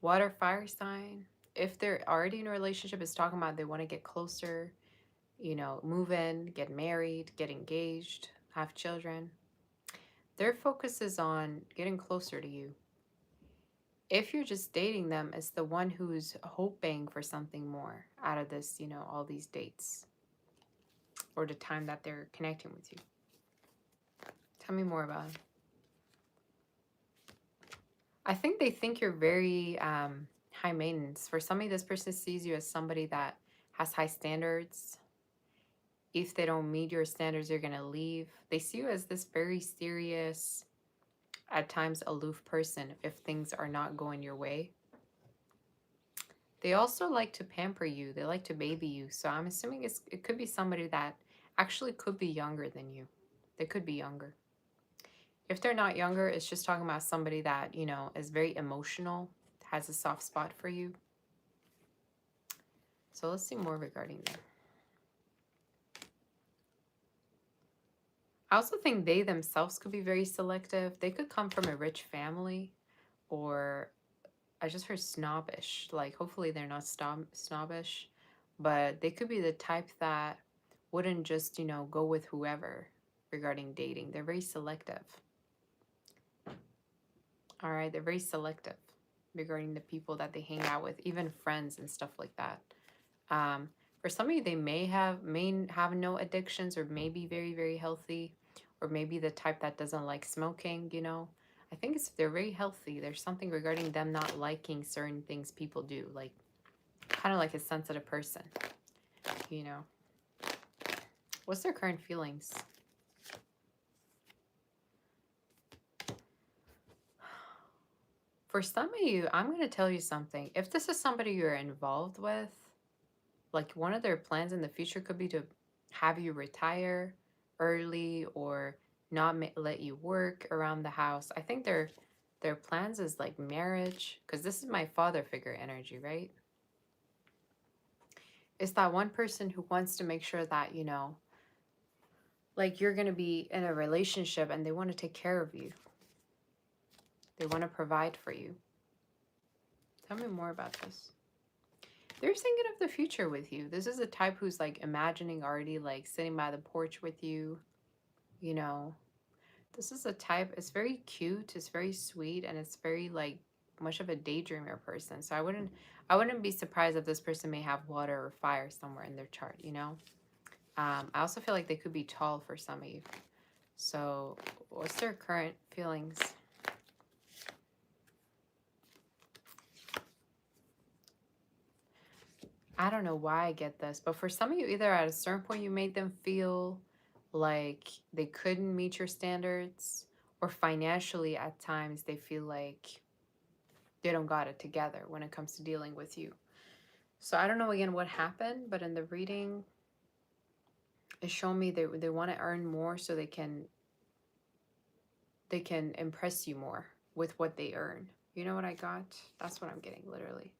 Water, fire sign. If they're already in a relationship, it's talking about they want to get closer, you know, move in, get married, get engaged, have children. Their focus is on getting closer to you. If you're just dating them, it's the one who's hoping for something more out of this, you know, all these dates or the time that they're connecting with you. Tell me more about it. I think they think you're very high maintenance. For somebody, this person sees you as somebody that has high standards. If they don't meet your standards, you're going to leave. They see you as this very serious, at times aloof person if things are not going your way. They also like to pamper you. They like to baby you. So I'm assuming it could be somebody that actually could be younger than you. They could be younger. If they're not younger, it's just talking about somebody that, you know, is very emotional, has a soft spot for you. So let's see more regarding them. I also think they themselves could be very selective. They could come from a rich family, or I just heard snobbish. Like, hopefully they're not snobbish, but they could be the type that wouldn't just, you know, go with whoever regarding dating. They're very selective. All right, they're very selective regarding the people that they hang out with, even friends and stuff like that. For some of you, they may have no addictions, or may be very, very healthy, or maybe the type that doesn't like smoking, you know. I think they're very healthy. There's something regarding them not liking certain things people do, like kind of like a sensitive person, you know. What's their current feelings? For some of you, I'm going to tell you something. If this is somebody you're involved with, like one of their plans in the future could be to have you retire early, or not let you work around the house. I think their plans is like marriage, because this is my father figure energy, right? It's that one person who wants to make sure that, you know, like you're going to be in a relationship and they want to take care of you. They want to provide for you. Tell me more about this. They're thinking of the future with you. This is a type who's like imagining already, like sitting by the porch with you, you know. This is a type, it's very cute, it's very sweet, and it's very like much of a daydreamer person. So I wouldn't be surprised if this person may have water or fire somewhere in their chart, you know. I also feel like they could be tall for some of you. So what's their current feelings? I don't know why I get this, but for some of you, either at a certain point you made them feel like they couldn't meet your standards, or financially at times they feel like they don't got it together when it comes to dealing with you. So I don't know again what happened, but in the reading, it's showing me they want to earn more so they can impress you more with what they earn. You know what I got? That's what I'm getting, literally.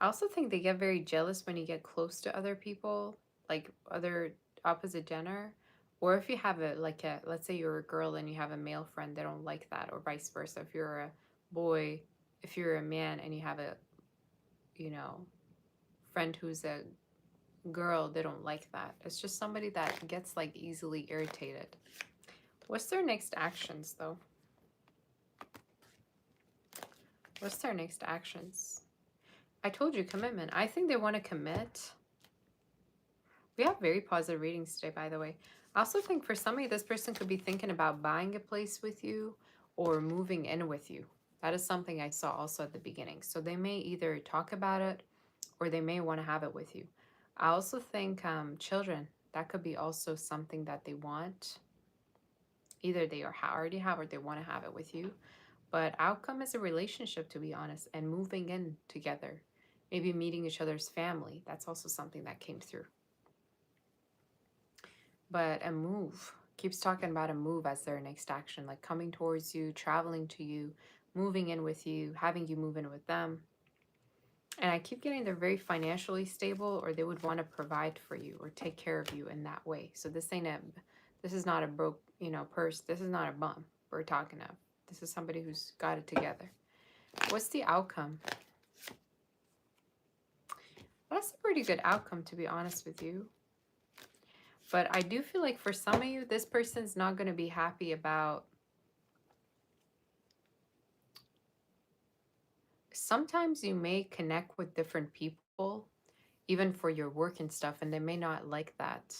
I also think they get very jealous when you get close to other people, like other opposite gender. Or if you have let's say you're a girl and you have a male friend, they don't like that, or vice versa. If you're a boy, if you're a man and you have a, you know, friend who's a girl, they don't like that. It's just somebody that gets like easily irritated. What's their next actions though? What's their next actions? I told you, commitment. I think they want to commit. We have very positive readings today, by the way. I also think for somebody, this person could be thinking about buying a place with you or moving in with you. That is something I saw also at the beginning. So they may either talk about it or they may want to have it with you. I also think children, that could be also something that they want. Either they already have or they want to have it with you. But outcome is a relationship, to be honest, and moving in together. Maybe meeting each other's family. That's also something that came through. But a move, keeps talking about a move as their next action, like coming towards you, traveling to you, moving in with you, having you move in with them. And I keep getting they're very financially stable, or they would want to provide for you or take care of you in that way. So this is not a broke, you know, purse. This is not a bum we're talking of. This is somebody who's got it together. What's the outcome? That's a pretty good outcome, to be honest with you. But I do feel like for some of you, this person's not going to be happy about... Sometimes you may connect with different people, even for your work and stuff, and they may not like that.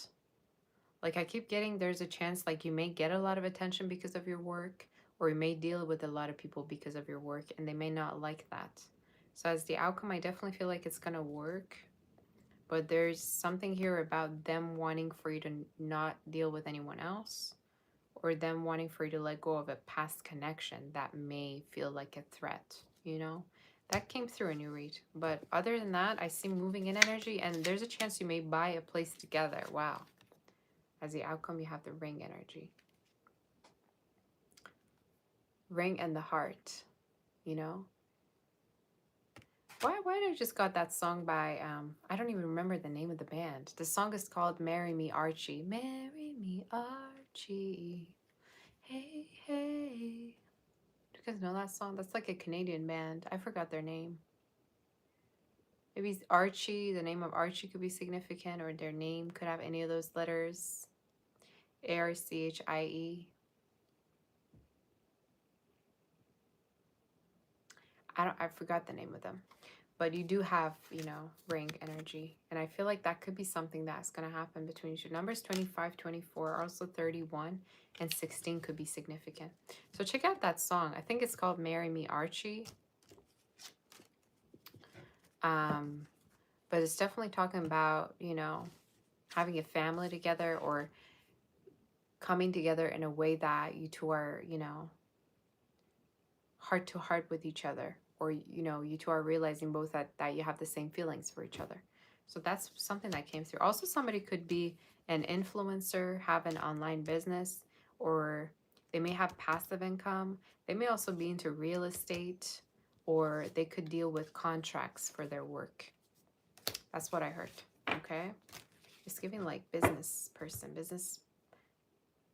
Like I keep getting, there's a chance like you may get a lot of attention because of your work, or you may deal with a lot of people because of your work, and they may not like that. So as the outcome, I definitely feel like it's gonna work. But there's something here about them wanting for you to not deal with anyone else, or them wanting for you to let go of a past connection that may feel like a threat, you know? That came through in your read. But other than that, I see moving in energy, and there's a chance you may buy a place together. Wow. As the outcome, you have the ring energy. Ring and the heart, you know? Why did I just got that song by, I don't even remember the name of the band. The song is called Marry Me Archie. Marry me Archie. Hey, hey. Do you guys know that song? That's like a Canadian band. I forgot their name. Maybe Archie, the name of Archie could be significant, or their name could have any of those letters. Archie. I forgot the name of them. But you do have, you know, ring energy. And I feel like that could be something that's going to happen between you. Numbers 25, 24, also 31, and 16 could be significant. So check out that song. I think it's called Marry Me Archie. But it's definitely talking about, you know, having a family together, or coming together in a way that you two are, you know, heart to heart with each other, or you know, you two are realizing both that you have the same feelings for each other. So that's something that came through. Also, somebody could be an influencer, have an online business, or they may have passive income. They may also be into real estate, or they could deal with contracts for their work. That's what I heard. Okay, just giving like business person, business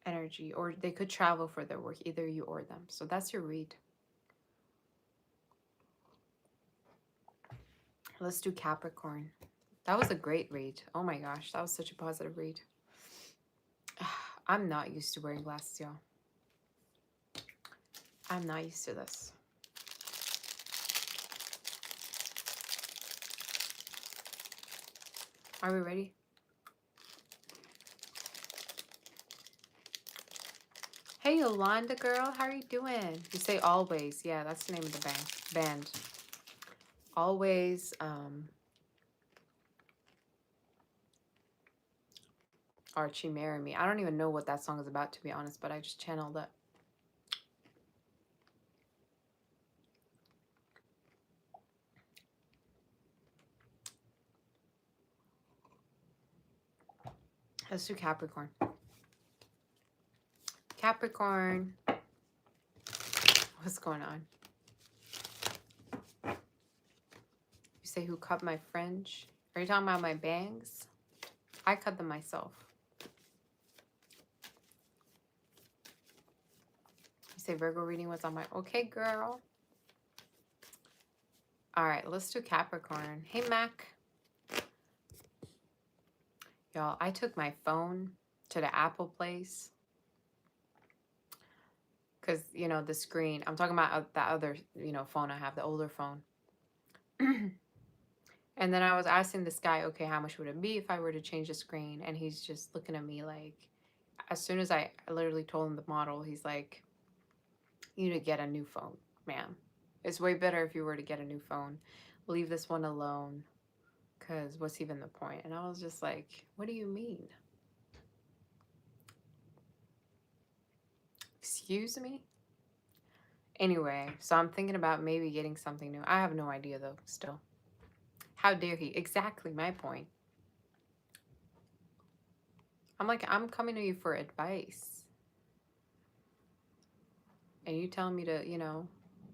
energy, or they could travel for their work, either you or them. So that's your read. Let's do Capricorn. That was a great read. Oh my gosh, that was such a positive read. I'm not used to wearing glasses, y'all. I'm not used to this. Are we ready? Hey, Yolanda girl, how are you doing? You say Always. Yeah, that's the name of the band. Always. Archie, Marry Me. I don't even know what that song is about, to be honest, but I just channeled it. Let's do Capricorn. Capricorn. What's going on? You say, who cut my fringe? Are you talking about my bangs? I cut them myself. You say Virgo reading was on my... Okay, girl. All right, let's do Capricorn. Hey, Mac. Y'all, I took my phone to the Apple place. Because, you know, the screen... I'm talking about that other, you know, phone I have, the older phone. And then I was asking this guy, okay, how much would it be if I were to change the screen? And he's just looking at me like... As soon as I literally told him the model, he's like, you need to get a new phone, ma'am. It's way better if you were to get a new phone. Leave this one alone. Because what's even the point? And I was just like, what do you mean? Excuse me? Anyway, so I'm thinking about maybe getting something new. I have no idea, though, still. How dare he? Exactly my point. I'm like, I'm coming to you for advice. And you telling me to, you know,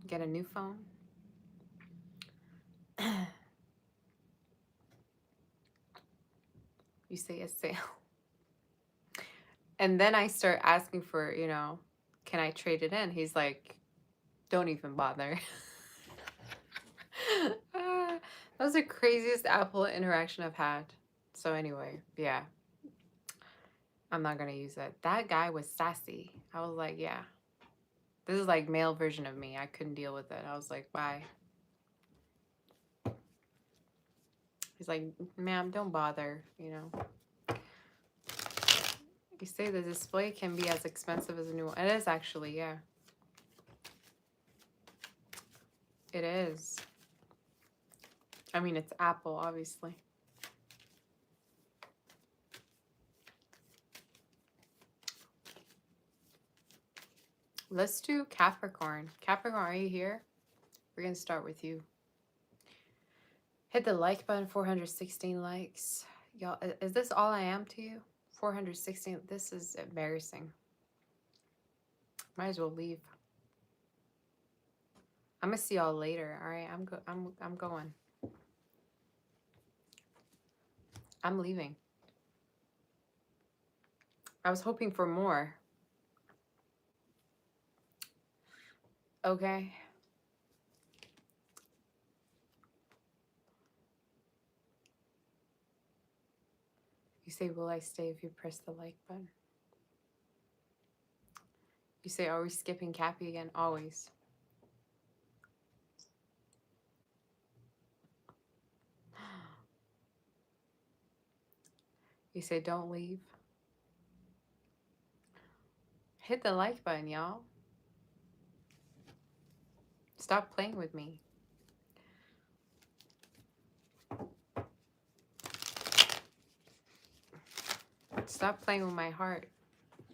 get a new phone? You say a sale. And then I start asking for, you know, can I trade it in? He's like, don't even bother. That was the craziest Apple interaction I've had. So anyway, yeah. I'm not going to use it. That guy was sassy. I was like, yeah. This is like male version of me. I couldn't deal with it. I was like, bye. He's like, ma'am, don't bother, you know. You say the display can be as expensive as a new one. It is actually, yeah. It is. I mean, it's Apple, obviously. Let's do Capricorn. Capricorn, are you here? We're going to start with you. Hit the like button, 416 likes. Y'all, is this all I am to you? 416. This is embarrassing. Might as well leave. I'm going to see y'all later, all right? I'm going. I'm leaving. I was hoping for more. Okay. You say, will I stay if you press the like button? You say, are we skipping Cappy again? Always. You say, don't leave. Hit the like button, y'all. Stop playing with me. Stop playing with my heart.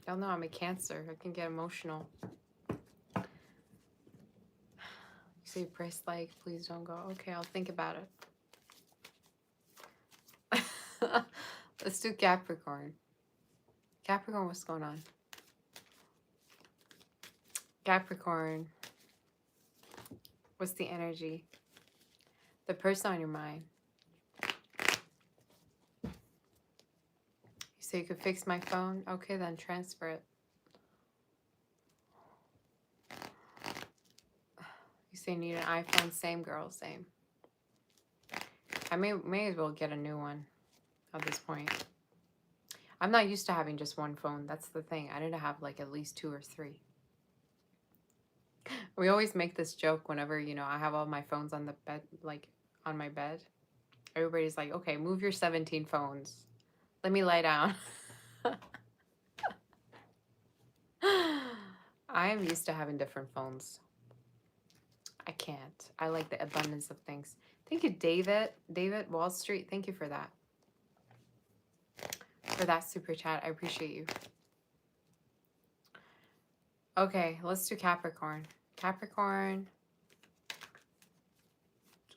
Y'all know I'm a Cancer. I can get emotional. You say, press like, please don't go. Okay, I'll think about it. Let's do Capricorn. Capricorn, what's going on? Capricorn. What's the energy? The person on your mind. You say you could fix my phone? Okay, then transfer it. You say need an iPhone? Same, girl, same. I may as well get a new one at this point. I'm not used to having just one phone. That's the thing. I need to have like at least 2 or 3. We always make this joke whenever, you know, I have all my phones on the bed, like on my bed. Everybody's like, okay, move your 17 phones. Let me lie down. I am used to having different phones. I can't. I like the abundance of things. Thank you, David. David Wall Street. Thank you for that. For that super chat. I appreciate you. Okay, let's do Capricorn. Capricorn.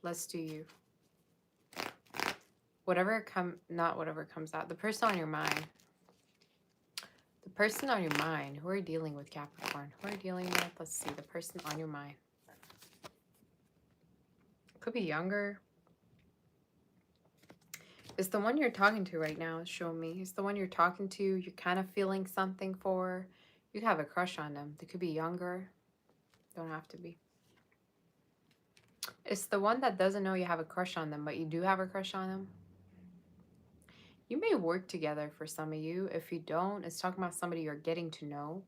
Let's do you. Not whatever comes out. The person on your mind. The person on your mind. Who are you dealing with, Capricorn? Who are you dealing with? Let's see. The person on your mind. Could be younger. It's the one you're talking to right now. It's showing me. It's the one you're talking to. You're kind of feeling something for. You have a crush on them. They could be younger. Don't have to be. It's the one that doesn't know you have a crush on them, but you do have a crush on them. You may work together for some of you. If you don't, it's talking about somebody you're getting to know.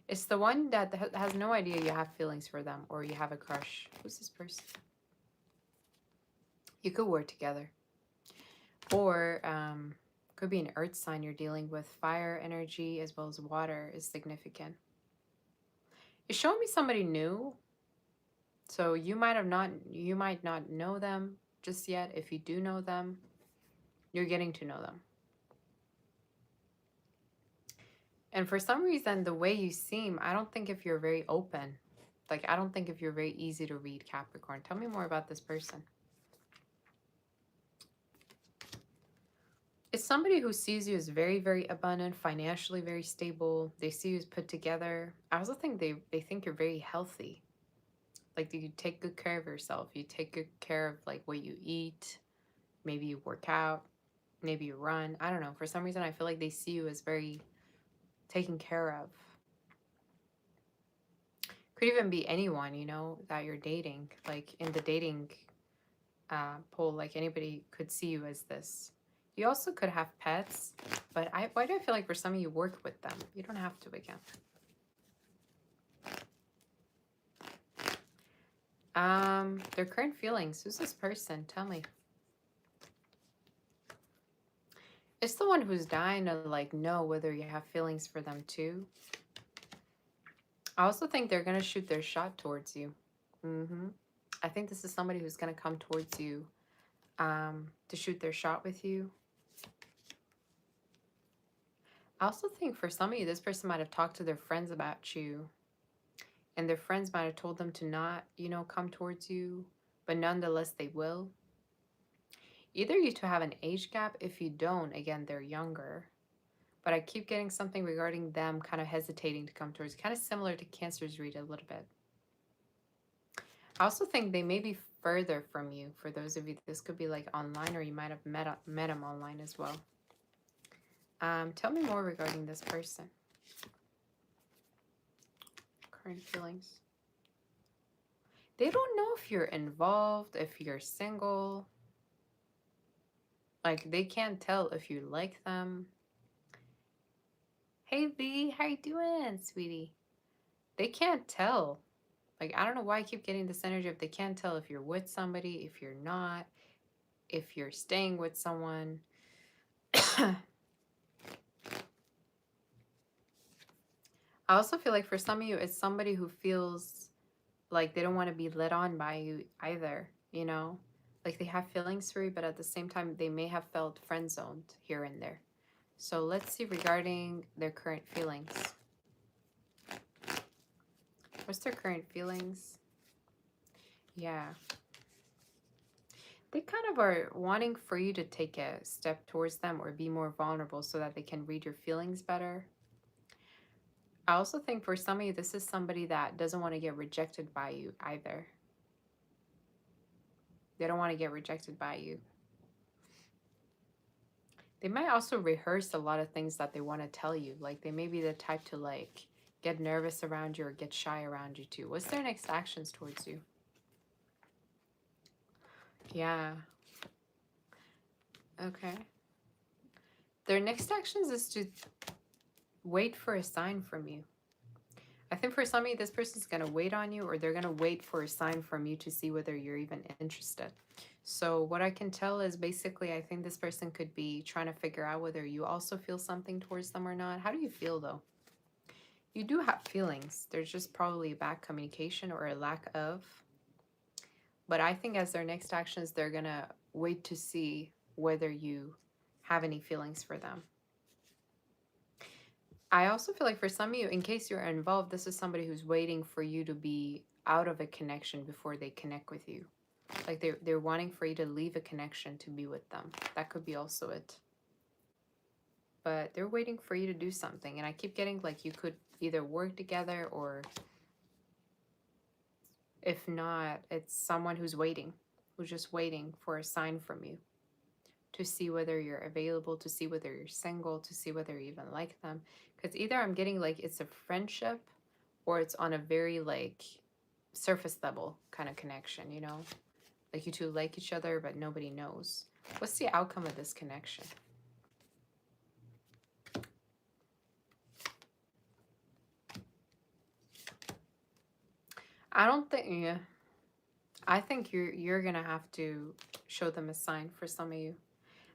It's the one that has no idea you have feelings for them or you have a crush. Who's this person? You could work together. Or could be an earth sign you're dealing with. Fire energy as well as water is significant. It's showing me somebody new. So you might not know them just yet. If you do know them, you're getting to know them. And for some reason, the way you seem, I don't think if you're very open. Like, I don't think if you're very easy to read, Capricorn. Tell me more about this person. It's somebody who sees you as very, very abundant, financially very stable. They see you as put together. I also think they think you're very healthy. Like, you take good care of yourself. You take good care of, like, what you eat. Maybe you work out. Maybe you run. I don't know. For some reason, I feel like they see you as very taken care of. Could even be anyone, you know, that you're dating. Like, in the dating poll, like, anybody could see you as this. You also could have pets, but why do I feel like for some of you work with them? You don't have to again. Their current feelings. Who's this person? Tell me. It's the one who's dying to like know whether you have feelings for them too. I also think they're going to shoot their shot towards you. I think this is somebody who's going to come towards you to shoot their shot with you. I also think for some of you, this person might have talked to their friends about you. And their friends might have told them to not, you know, come towards you. But nonetheless, they will. Either you two have an age gap. If you don't, again, they're younger. But I keep getting something regarding them kind of hesitating to come towards you. Kind of similar to Cancer's read a little bit. I also think they may be further from you. For those of you, this could be like online, or you might have met them online as well. Tell me more regarding this person. Current feelings. They don't know if you're involved, if you're single. Like, they can't tell if you like them. Hey, V, how you doing, sweetie? They can't tell. Like, I don't know why I keep getting this energy of they can't tell if you're with somebody, if you're not, if you're staying with someone. I also feel like for some of you, it's somebody who feels like they don't want to be led on by you either, you know? Like they have feelings for you, but at the same time, they may have felt friend-zoned here and there. So let's see regarding their current feelings. What's their current feelings? Yeah. They kind of are wanting for you to take a step towards them or be more vulnerable so that they can read your feelings better. I also think for some of you, this is somebody that doesn't want to get rejected by you either. They don't want to get rejected by you. They might also rehearse a lot of things that they want to tell you. Like they may be the type to like get nervous around you or get shy around you too. What's their next actions towards you? Yeah. Okay. Their next actions is to wait for a sign from you. I think for some of you, this person's going to wait on you, or they're going to wait for a sign from you to see whether you're even interested. So what I can tell is basically I think this person could be trying to figure out whether you also feel something towards them or not. How do you feel though? You do have feelings. There's just probably a bad communication or a lack of. But I think as their next actions, they're going to wait to see whether you have any feelings for them. I also feel like for some of you, in case you're involved, this is somebody who's waiting for you to be out of a connection before they connect with you. Like they're wanting for you to leave a connection to be with them. That could be also it. But they're waiting for you to do something. And I keep getting like you could either work together, or if not, it's someone who's waiting, who's just waiting for a sign from you to see whether you're available, to see whether you're single, to see whether you even like them. Because either I'm getting like it's a friendship, or it's on a very like surface level kind of connection, you know? Like you two like each other, but nobody knows. What's the outcome of this connection? I don't think, yeah. I think you're gonna have to show them a sign for some of you.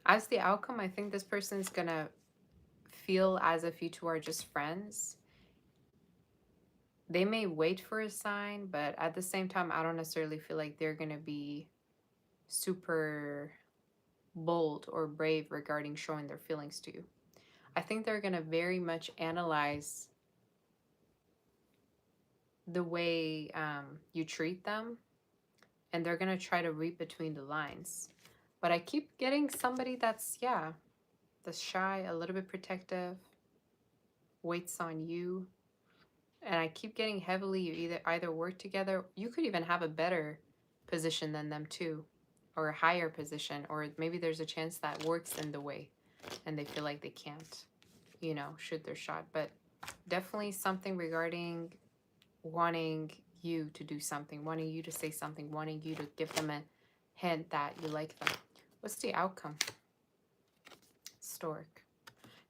As the outcome, I think this person's gonna feel as if you two are just friends. They may wait for a sign, but at the same time, I don't necessarily feel like they're gonna be super bold or brave regarding showing their feelings to you. I think they're gonna very much analyze the way you treat them, and they're gonna try to read between the lines. But I keep getting somebody that's, yeah, that's shy, a little bit protective, waits on you. And I keep getting heavily, you either work together, you could even have a better position than them too, or a higher position, or maybe there's a chance that works in the way and they feel like they can't, you know, shoot their shot. But definitely something regarding wanting you to do something, wanting you to say something, wanting you to give them a hint that you like them. What's the outcome? Stork.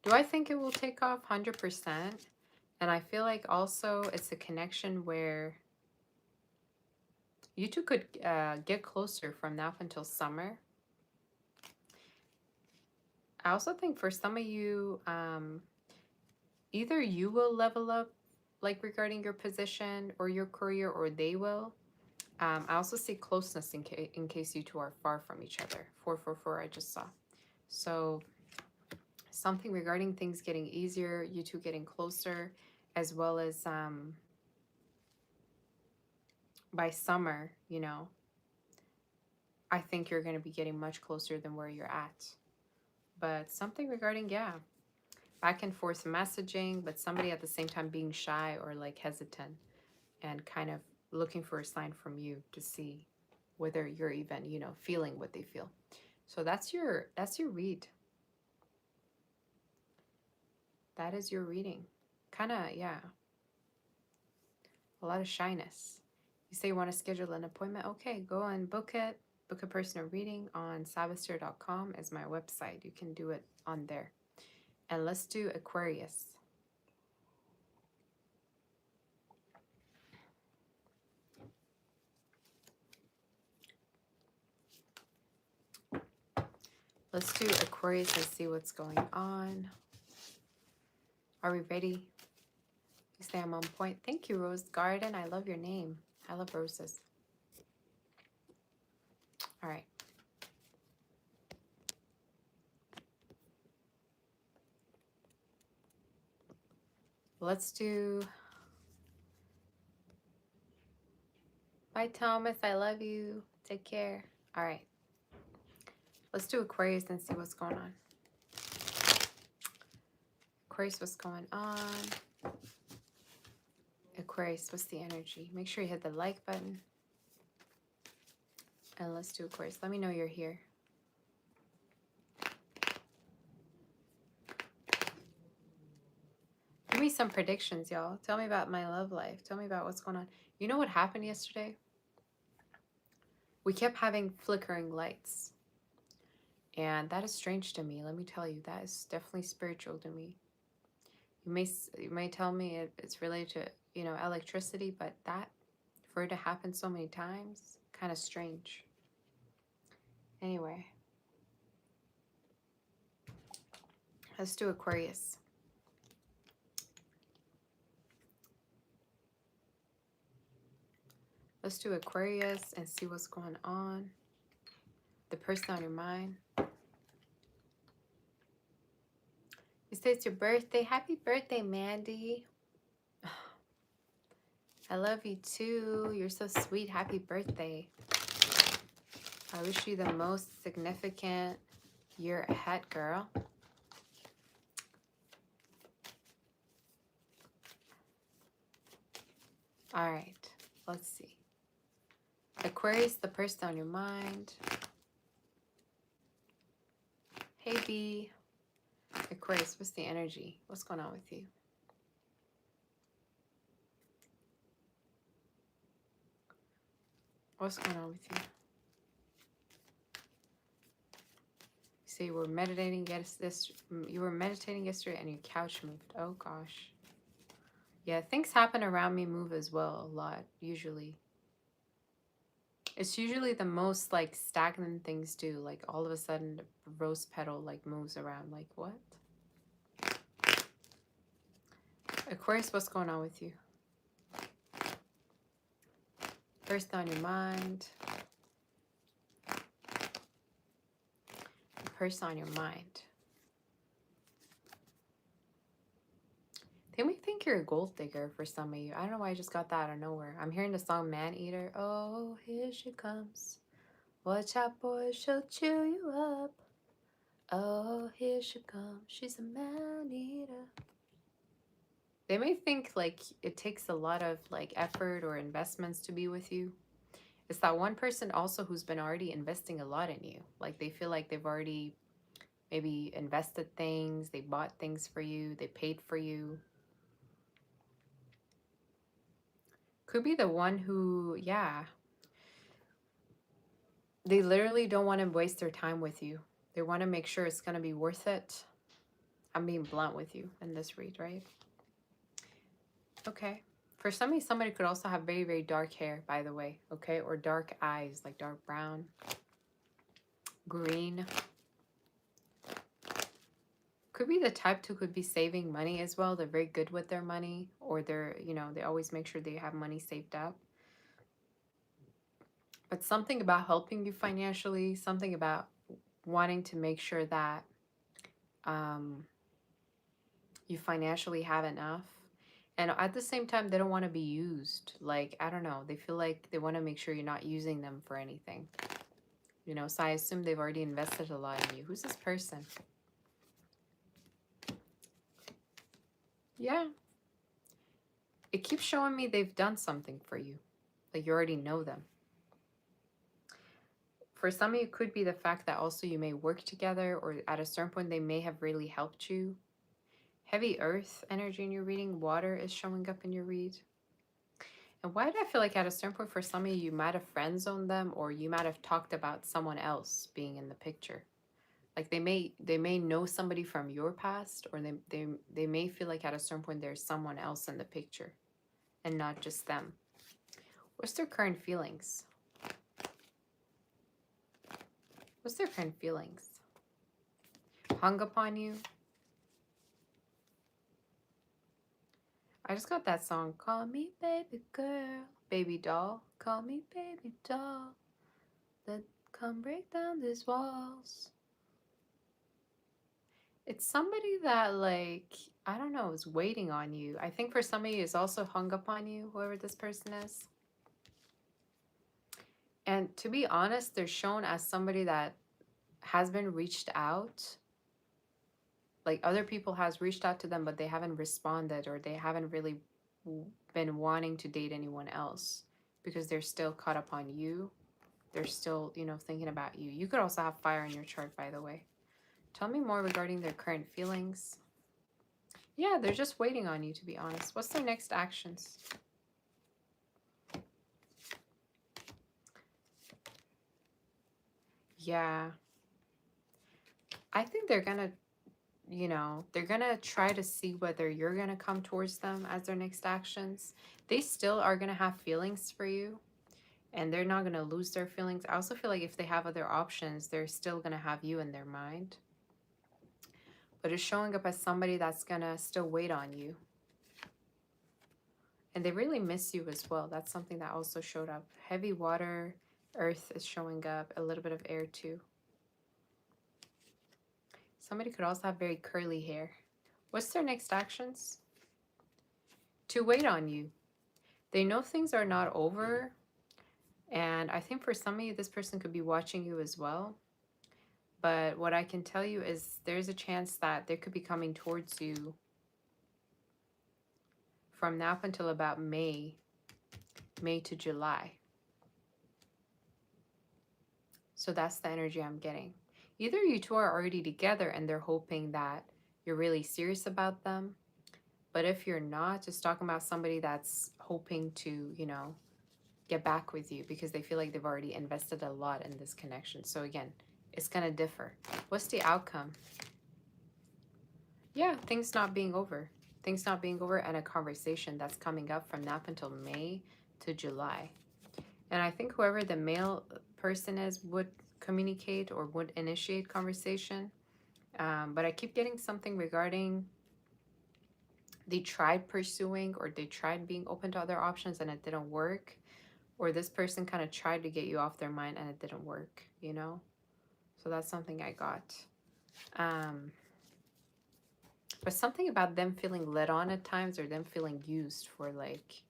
Do I think it will take off? 100%. And I feel like also it's a connection where you two could get closer from now until summer. I also think for some of you, either you will level up, like regarding your position or your career, or they will. I also see closeness in case you two are far from each other. 444, I just saw. So something regarding things getting easier, you two getting closer, as well as by summer, you know, I think you're going to be getting much closer than where you're at. But something regarding, yeah, back and forth messaging, but somebody at the same time being shy or like hesitant and kind of looking for a sign from you to see whether you're even, you know, feeling what they feel. So that's your read. That is your reading. Kind of, yeah, a lot of shyness. You say you want to schedule an appointment? Okay, go and book it. Book a personal reading on sabaster.com as my website. You can do it on there. And let's do Aquarius. Let's do Aquarius and see what's going on. Are we ready? You say I'm on point. Thank you, Rose Garden. I love your name. I love roses. All right. Let's do... Bye, Thomas. I love you. Take care. All right. Let's do Aquarius and see what's going on. Aquarius, what's going on? Aquarius, what's the energy? Make sure you hit the like button. And let's do Aquarius. Let me know you're here. Give me some predictions, y'all. Tell me about my love life. Tell me about what's going on. You know what happened yesterday? We kept having flickering lights. And that is strange to me. Let me tell you, that is definitely spiritual to me. You may tell me it's related to, you know, electricity, but that, for it to happen so many times, kind of strange. Anyway, let's do Aquarius. Let's do Aquarius and see what's going on. The person on your mind. You say it's your birthday. Happy birthday, Mandy. I love you too. You're so sweet. Happy birthday. I wish you the most significant year ahead, girl. All right, let's see. Aquarius, the person on your mind. Hey, B. Aquarius, what's the energy? What's going on with you? What's going on with you? You say you were meditating yesterday and your couch moved. Oh gosh. Yeah, things happen around me move as well a lot, usually. It's usually the most like stagnant things do. Like all of a sudden the rose petal like moves around. Like what? Aquarius, what's going on with you? First on your mind. The person on your mind. They may think you're a gold digger for some of you. I don't know why I just got that out of nowhere. I'm hearing the song Man Eater. Oh, here she comes. Watch out, boys, she'll chew you up. Oh, here she comes. She's a man eater. They may think like it takes a lot of like effort or investments to be with you. It's that one person also who's been already investing a lot in you. Like they feel like they've already maybe invested things, they bought things for you, they paid for you. Could be the one who, yeah, they literally don't want to waste their time with you. They want to make sure it's going to be worth it. I'm being blunt with you in this read, right? Okay. For somebody could also have very, very dark hair, by the way, okay? Or dark eyes, like dark brown, green. could be the type who could be saving money as well. They're very good with their money, or they're, you know, they always make sure they have money saved up. But something about helping you financially, something about wanting to make sure that you financially have enough. And at the same time, they don't want to be used. Like, I don't know. They feel like they want to make sure you're not using them for anything. You know, so I assume they've already invested a lot in you. Who's this person? Yeah. It keeps showing me they've done something for you. Like, you already know them. For some of you, it could be the fact that also you may work together, or at a certain point, they may have really helped you. Heavy earth energy in your reading. Water is showing up in your read. And why do I feel like at a certain point for some of you, you might have friend zoned them, or you might have talked about someone else being in the picture. Like they may know somebody from your past, or they may feel like at a certain point there's someone else in the picture and not just them. What's their current feelings? What's their current feelings? Hung upon you? I just got that song, Call Me Baby Girl, Baby Doll, Call Me Baby Doll, come break down these walls. It's somebody that, like, I don't know, is waiting on you. I think for some of you, is also hung up on you, whoever this person is. And to be honest, they're shown as somebody that has been reached out. Like, other people has reached out to them, but they haven't responded, or they haven't really been wanting to date anyone else because they're still caught up on you. They're still, you know, thinking about you. You could also have fire in your chart, by the way. Tell me more regarding their current feelings. Yeah, they're just waiting on you, to be honest. What's their next actions? Yeah. I think they're gonna, you know, they're gonna try to see whether you're gonna come towards them as their next actions. They still are gonna have feelings for you, and they're not gonna lose their feelings. I also feel like if they have other options, they're still gonna have you in their mind. But it's showing up as somebody that's gonna still wait on you. And they really miss you as well. That's something that also showed up. Heavy water, earth is showing up, a little bit of air too. Somebody could also have very curly hair. What's their next actions? To wait on you. They know things are not over. And I think for some of you, this person could be watching you as well. But what I can tell you is there's a chance that they could be coming towards you from now up until about May to July. So that's the energy I'm getting. Either you two are already together and they're hoping that you're really serious about them. But if you're not, just talking about somebody that's hoping to, you know, get back with you because they feel like they've already invested a lot in this connection. So again, it's going to differ. What's the outcome? Yeah, things not being over. Things not being over, and a conversation that's coming up from now up until May to July. And I think whoever the male person is would communicate or would initiate conversation. But I keep getting something regarding they tried pursuing, or they tried being open to other options and it didn't work. Or this person kind of tried to get you off their mind and it didn't work, you know? So that's something I got. But something about them feeling led on at times, or them feeling used for, like,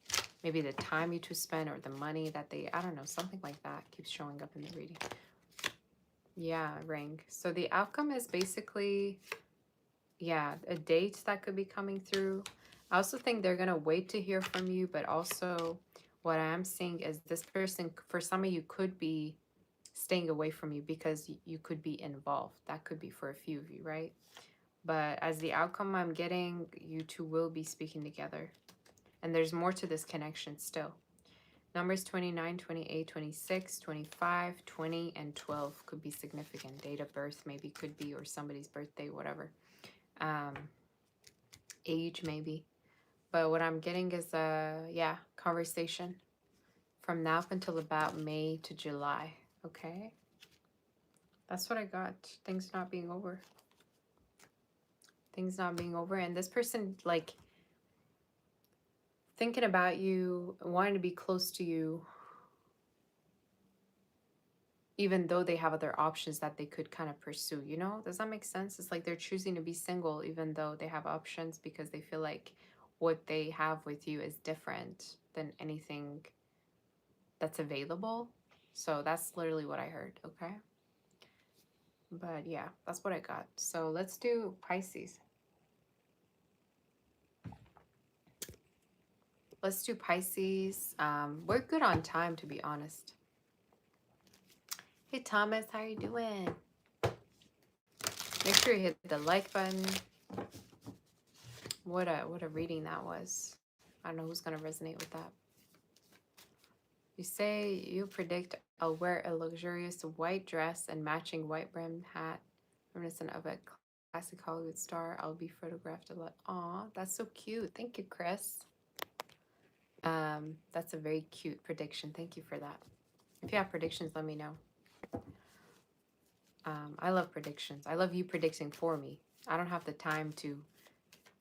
maybe the time you two spend or the money that they, I don't know, something like that keeps showing up in the reading. Yeah, ring. So the outcome is basically, yeah, a date that could be coming through. I also think they're going to wait to hear from you, but also what I am seeing is this person, for some of you, could be staying away from you because you could be involved. That could be for a few of you, right? But as the outcome I'm getting, you two will be speaking together. And there's more to this connection still. Numbers 29, 28, 26, 25, 20, and 12 could be significant. Date of birth maybe could be, or somebody's birthday, whatever. Age maybe. But what I'm getting is yeah, conversation from now up until about May to July. Okay? That's what I got. Things not being over. Things not being over. And this person, like, thinking about you, wanting to be close to you, even though they have other options that they could kind of pursue, you know? Does that make sense? It's like they're choosing to be single even though they have options because they feel like what they have with you is different than anything that's available. So that's literally what I heard, okay? But yeah, that's what I got. So let's do Pisces. Let's do Pisces. We're good on time, to be honest. Hey Thomas, how are you doing? Make sure you hit the like button. What a reading that was. I don't know who's gonna resonate with that. You say you predict I'll wear a luxurious white dress and matching white brimmed hat, reminiscent of a classic Hollywood star. I'll be photographed a lot. Aw, that's so cute. Thank you, Chris. That's a very cute prediction. Thank you for that. If you have predictions, let me know. I love predictions. I love you predicting for me. I don't have the time to,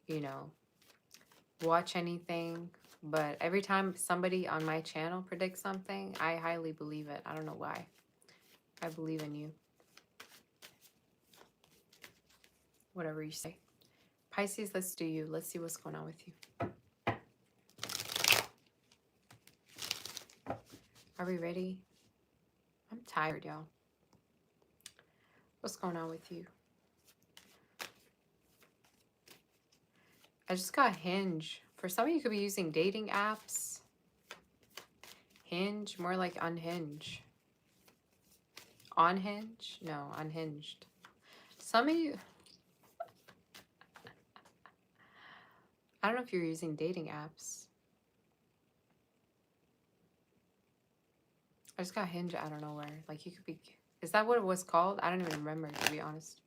you know, watch anything, but every time somebody on my channel predicts something, I highly believe it. I don't know why. I believe in you. Whatever you say. Pisces, let's do you. Let's see what's going on with you. Are we ready? I'm tired, y'all. What's going on with you? I just got Hinge. For some of you, could be using dating apps. Hinge, more like unhinge. On Hinge? No, unhinged. Some of you... I don't know if you're using dating apps. I just got Hinge out of nowhere. Like, you could be... Is that what it was called? I don't even remember, to be honest.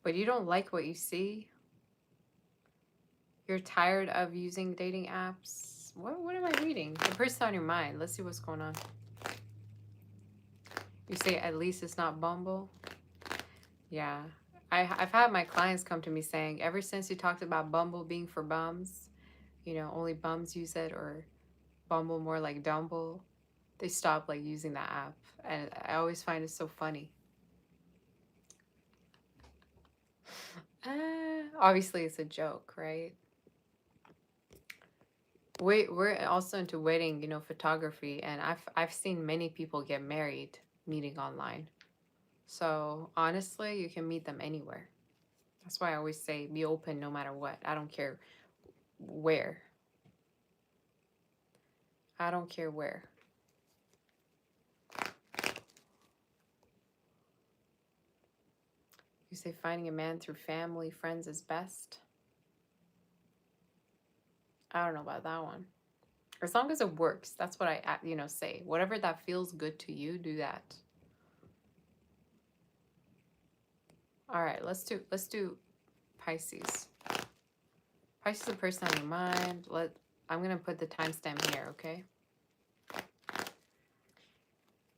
But you don't like what you see? You're tired of using dating apps? What am I reading? The person on your mind. Let's see what's going on. You say, at least it's not Bumble? Yeah. I've had my clients come to me saying, ever since you talked about Bumble being for bums, you know, only bums use it, or Bumble more like Dumble, they stopped, like, using that app. And I always find it so funny. Obviously, it's a joke, right? We're also into wedding, you know, photography, and I've seen many people get married meeting online. So honestly, you can meet them anywhere. That's why I always say be open no matter what. I don't care where. I don't care where. You say finding a man through family, friends is best. I don't know about that one. As long as it works, that's what I, you know, say. Whatever that feels good to you, do that. All right, let's do Pisces. Pisces is the person on your mind. I'm gonna put the timestamp here, okay?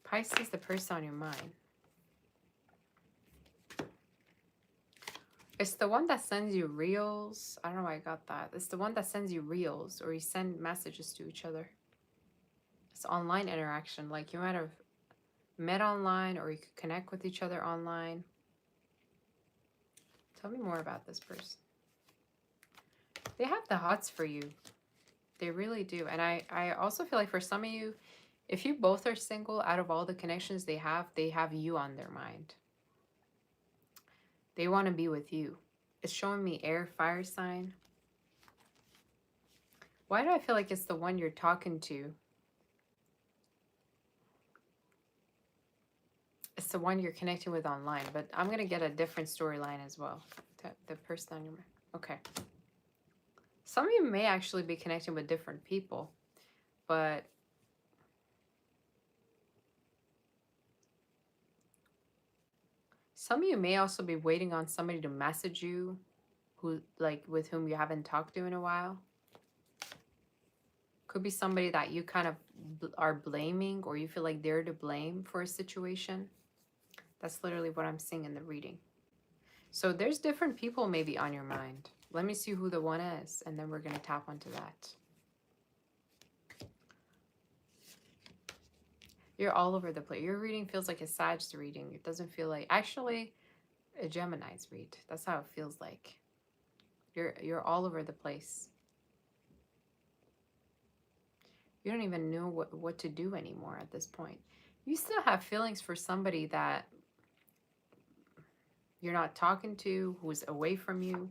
Pisces, the person on your mind. It's the one that sends you reels. I don't know why I got that. It's the one that sends you reels, or you send messages to each other. It's online interaction. Like, you might have met online, or you could connect with each other online. Tell me more about this person. They have the hots for you. They really do. And I also feel like for some of you, if you both are single, out of all the connections they have you on their mind. They want to be with you. It's showing me air, fire sign. Why do I feel like it's the one you're talking to? It's the one you're connecting with online, but I'm going to get a different storyline as well. The person on your mind. Okay. Some of you may actually be connecting with different people, but some of you may also be waiting on somebody to message you with whom you haven't talked to in a while. Could be somebody that you kind of are blaming, or you feel like they're to blame for a situation. That's literally what I'm seeing in the reading. So there's different people maybe on your mind. Let me see who the one is, and then we're going to tap onto that. You're all over the place. Your reading feels like a Sag's reading. It doesn't feel like, actually, a Gemini's read. That's how it feels like. You're all over the place. You don't even know what to do anymore at this point. You still have feelings for somebody that you're not talking to, who's away from you.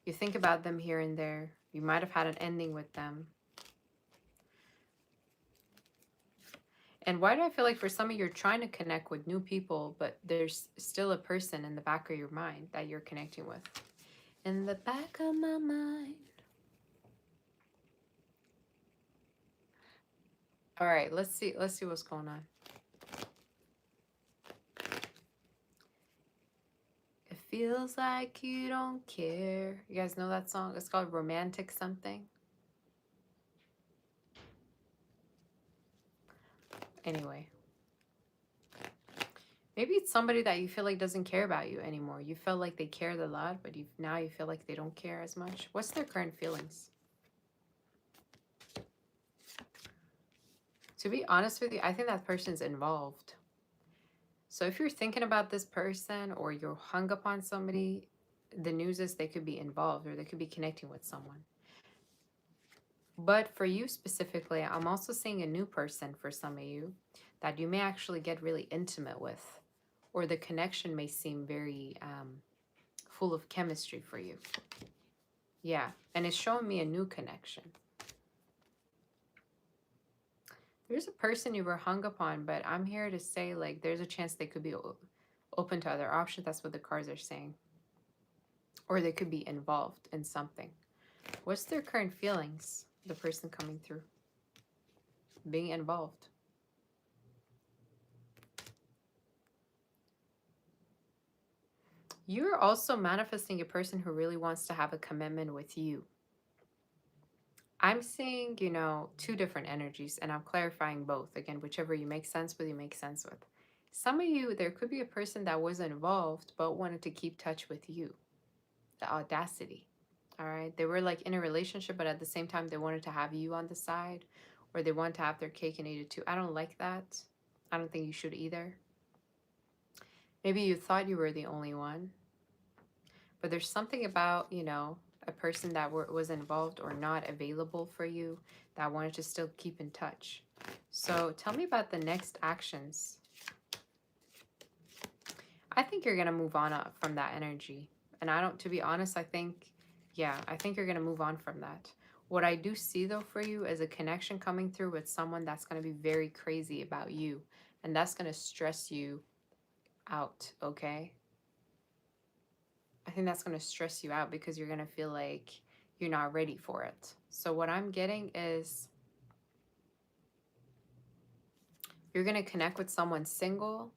You think about them here and there. You might have had an ending with them. And why do I feel like for some of you, you're trying to connect with new people, but there's still a person in the back of your mind that you're connecting with? In the back of my mind. All right, let's see what's going on. It feels like you don't care. You guys know that song? It's called Romantic Something. Anyway. Maybe it's somebody that you feel like doesn't care about you anymore. You felt like they cared a lot, but now you feel like they don't care as much. What's their current feelings? To be honest with you, I think that person's involved. So if you're thinking about this person or you're hung up on somebody, the news is they could be involved or they could be connecting with someone. But for you specifically, I'm also seeing a new person for some of you that you may actually get really intimate with, or the connection may seem very full of chemistry for you. Yeah, and it's showing me a new connection. There's a person you were hung up on, but I'm here to say, like, there's a chance they could be open to other options. That's what the cards are saying. Or they could be involved in something. What's their current feelings, the person coming through? Being involved. You're also manifesting a person who really wants to have a commitment with you. I'm seeing, you know, two different energies, and I'm clarifying both. Again, whichever you make sense with, you make sense with. Some of you, there could be a person that was involved but wanted to keep touch with you. The audacity. All right. They were like in a relationship, but at the same time, they wanted to have you on the side, or they want to have their cake and eat it too. I don't like that. I don't think you should either. Maybe you thought you were the only one, but there's something about, you know, a person that was involved or not available for you that wanted to still keep in touch. So tell me about the next actions. I think you're going to move on from that energy. And to be honest, I think you're going to move on from that. What I do see though for you is a connection coming through with someone that's going to be very crazy about you. And that's going to stress you out, okay? I think that's going to stress you out because you're going to feel like you're not ready for it. So what I'm getting is you're going to connect with someone single,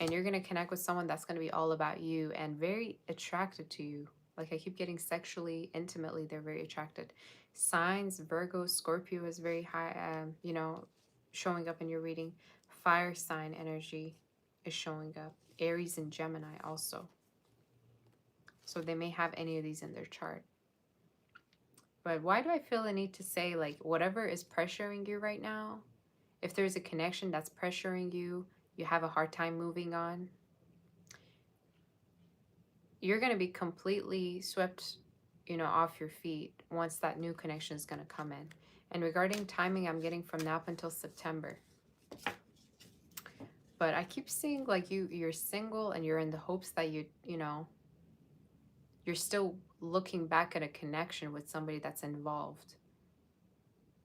and you're going to connect with someone that's going to be all about you and very attracted to you. Like I keep getting sexually, intimately, they're very attracted. Signs, Virgo, Scorpio is very high, you know, showing up in your reading. Fire sign energy is showing up. Aries and Gemini also. So they may have any of these in their chart. But why do I feel the need to say, like, whatever is pressuring you right now, if there's a connection that's pressuring you, you have a hard time moving on, you're going to be completely swept, you know, off your feet once that new connection is going to come in. And regarding timing, I'm getting from now up until September. But I keep seeing like you're single and you're in the hopes that you know, you're still looking back at a connection with somebody that's involved.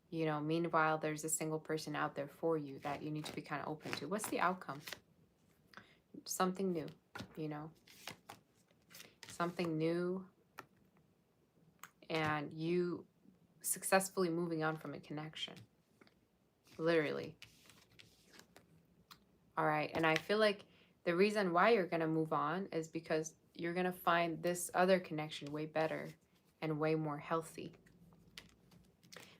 You know, meanwhile, there's a single person out there for you that you need to be kind of open to. What's the outcome? Something new, you know, something new, and you successfully moving on from a connection. Literally. All right. And I feel like the reason why you're going to move on is because you're going to find this other connection way better and way more healthy.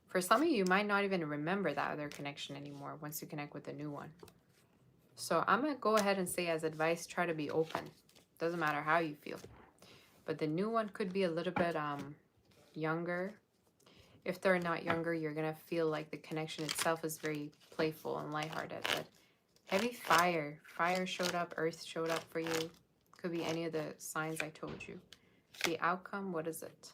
For some of you, you might not even remember that other connection anymore once you connect with a new one. So I'm going to go ahead and say as advice, try to be open. Doesn't matter how you feel. But the new one could be a little bit younger. If they're not younger, you're going to feel like the connection itself is very playful and lighthearted. But heavy fire. Fire showed up. Earth showed up for you. Could be any of the signs I told you. The outcome, what is it?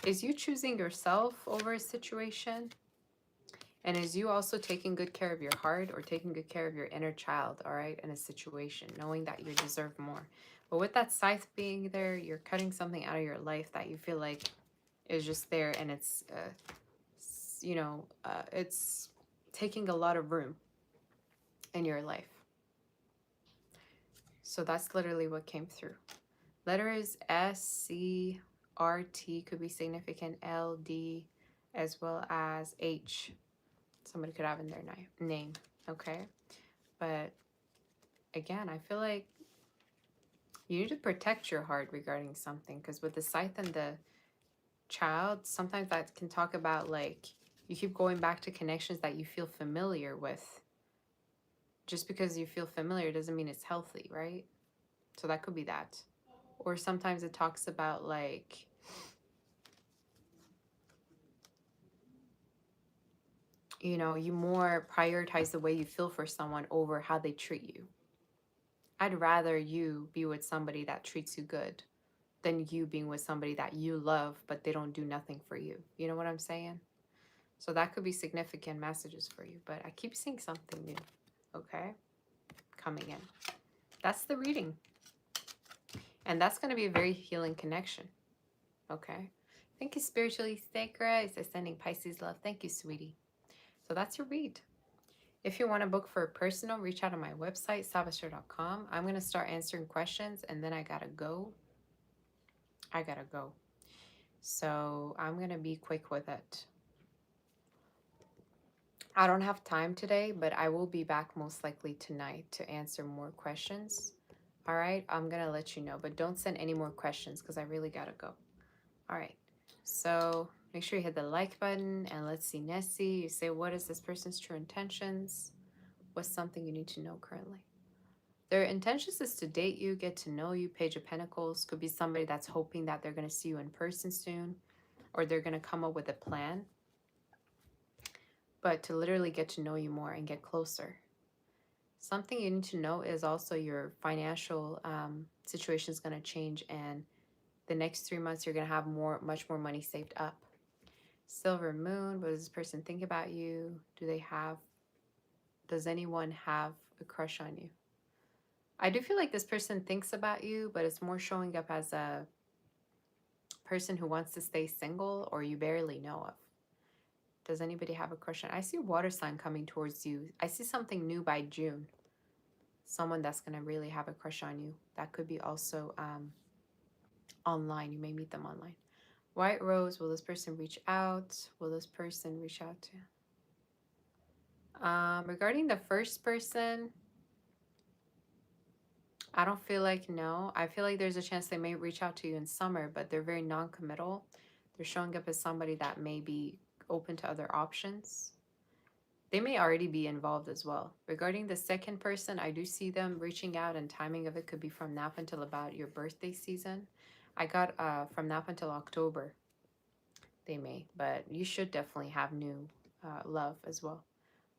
Is you choosing yourself over a situation? And is you also taking good care of your heart or taking good care of your inner child, all right, in a situation, knowing that you deserve more. But with that scythe being there, you're cutting something out of your life that you feel like is just there, and it's, it's taking a lot of room in your life. So that's literally what came through. Letters S, C, R, T could be significant, L, D, as well as H. Somebody could have in their name, okay? But again, I feel like you need to protect your heart regarding something, because with the scythe and the child, sometimes that can talk about like you keep going back to connections that you feel familiar with. Just because you feel familiar doesn't mean it's healthy, right? So that could be that. Or sometimes it talks about like you more prioritize the way you feel for someone over how they treat you. I'd rather you be with somebody that treats you good than you being with somebody that you love but they don't do nothing for you. You know what I'm saying? So that could be significant messages for you. But I keep seeing something new, okay, coming in. That's the reading. And that's going to be a very healing connection, okay? Thank you, Spiritually Sacred. It's sending Pisces love. Thank you, sweetie. So that's your read. If you want to book for a personal, reach out on my website, savasher.com. I'm going to start answering questions, and then I got to go. So I'm going to be quick with it. I don't have time today, but I will be back most likely tonight to answer more questions. All right, I'm going to let you know, but don't send any more questions because I really got to go. All right, so make sure you hit the like button, and let's see, Nessie, you say, what is this person's true intentions? What's something you need to know currently? Their intentions is to date you, get to know you. Page of Pentacles could be somebody that's hoping that they're going to see you in person soon, or they're going to come up with a plan, but to literally get to know you more and get closer. Something you need to know is also your financial situation is going to change, and the next 3 months you're going to have much more money saved up. Silver Moon, what does this person think about you? Does anyone have a crush on you? I do feel like this person thinks about you, but it's more showing up as a person who wants to stay single or you barely know of. Does anybody have a crush on? I see water sign coming towards you. I see something new by June. Someone that's going to really have a crush on you. That could be also online. You may meet them online. White Rose, will this person reach out? Will this person reach out to? Regarding the first person, I don't feel like no. I feel like there's a chance they may reach out to you in summer, but they're very non-committal. They're showing up as somebody that may be open to other options. They may already be involved as well. Regarding the second person, I do see them reaching out, and timing of it could be from now until about your birthday season. I got from now until October. They may, but you should definitely have new love as well.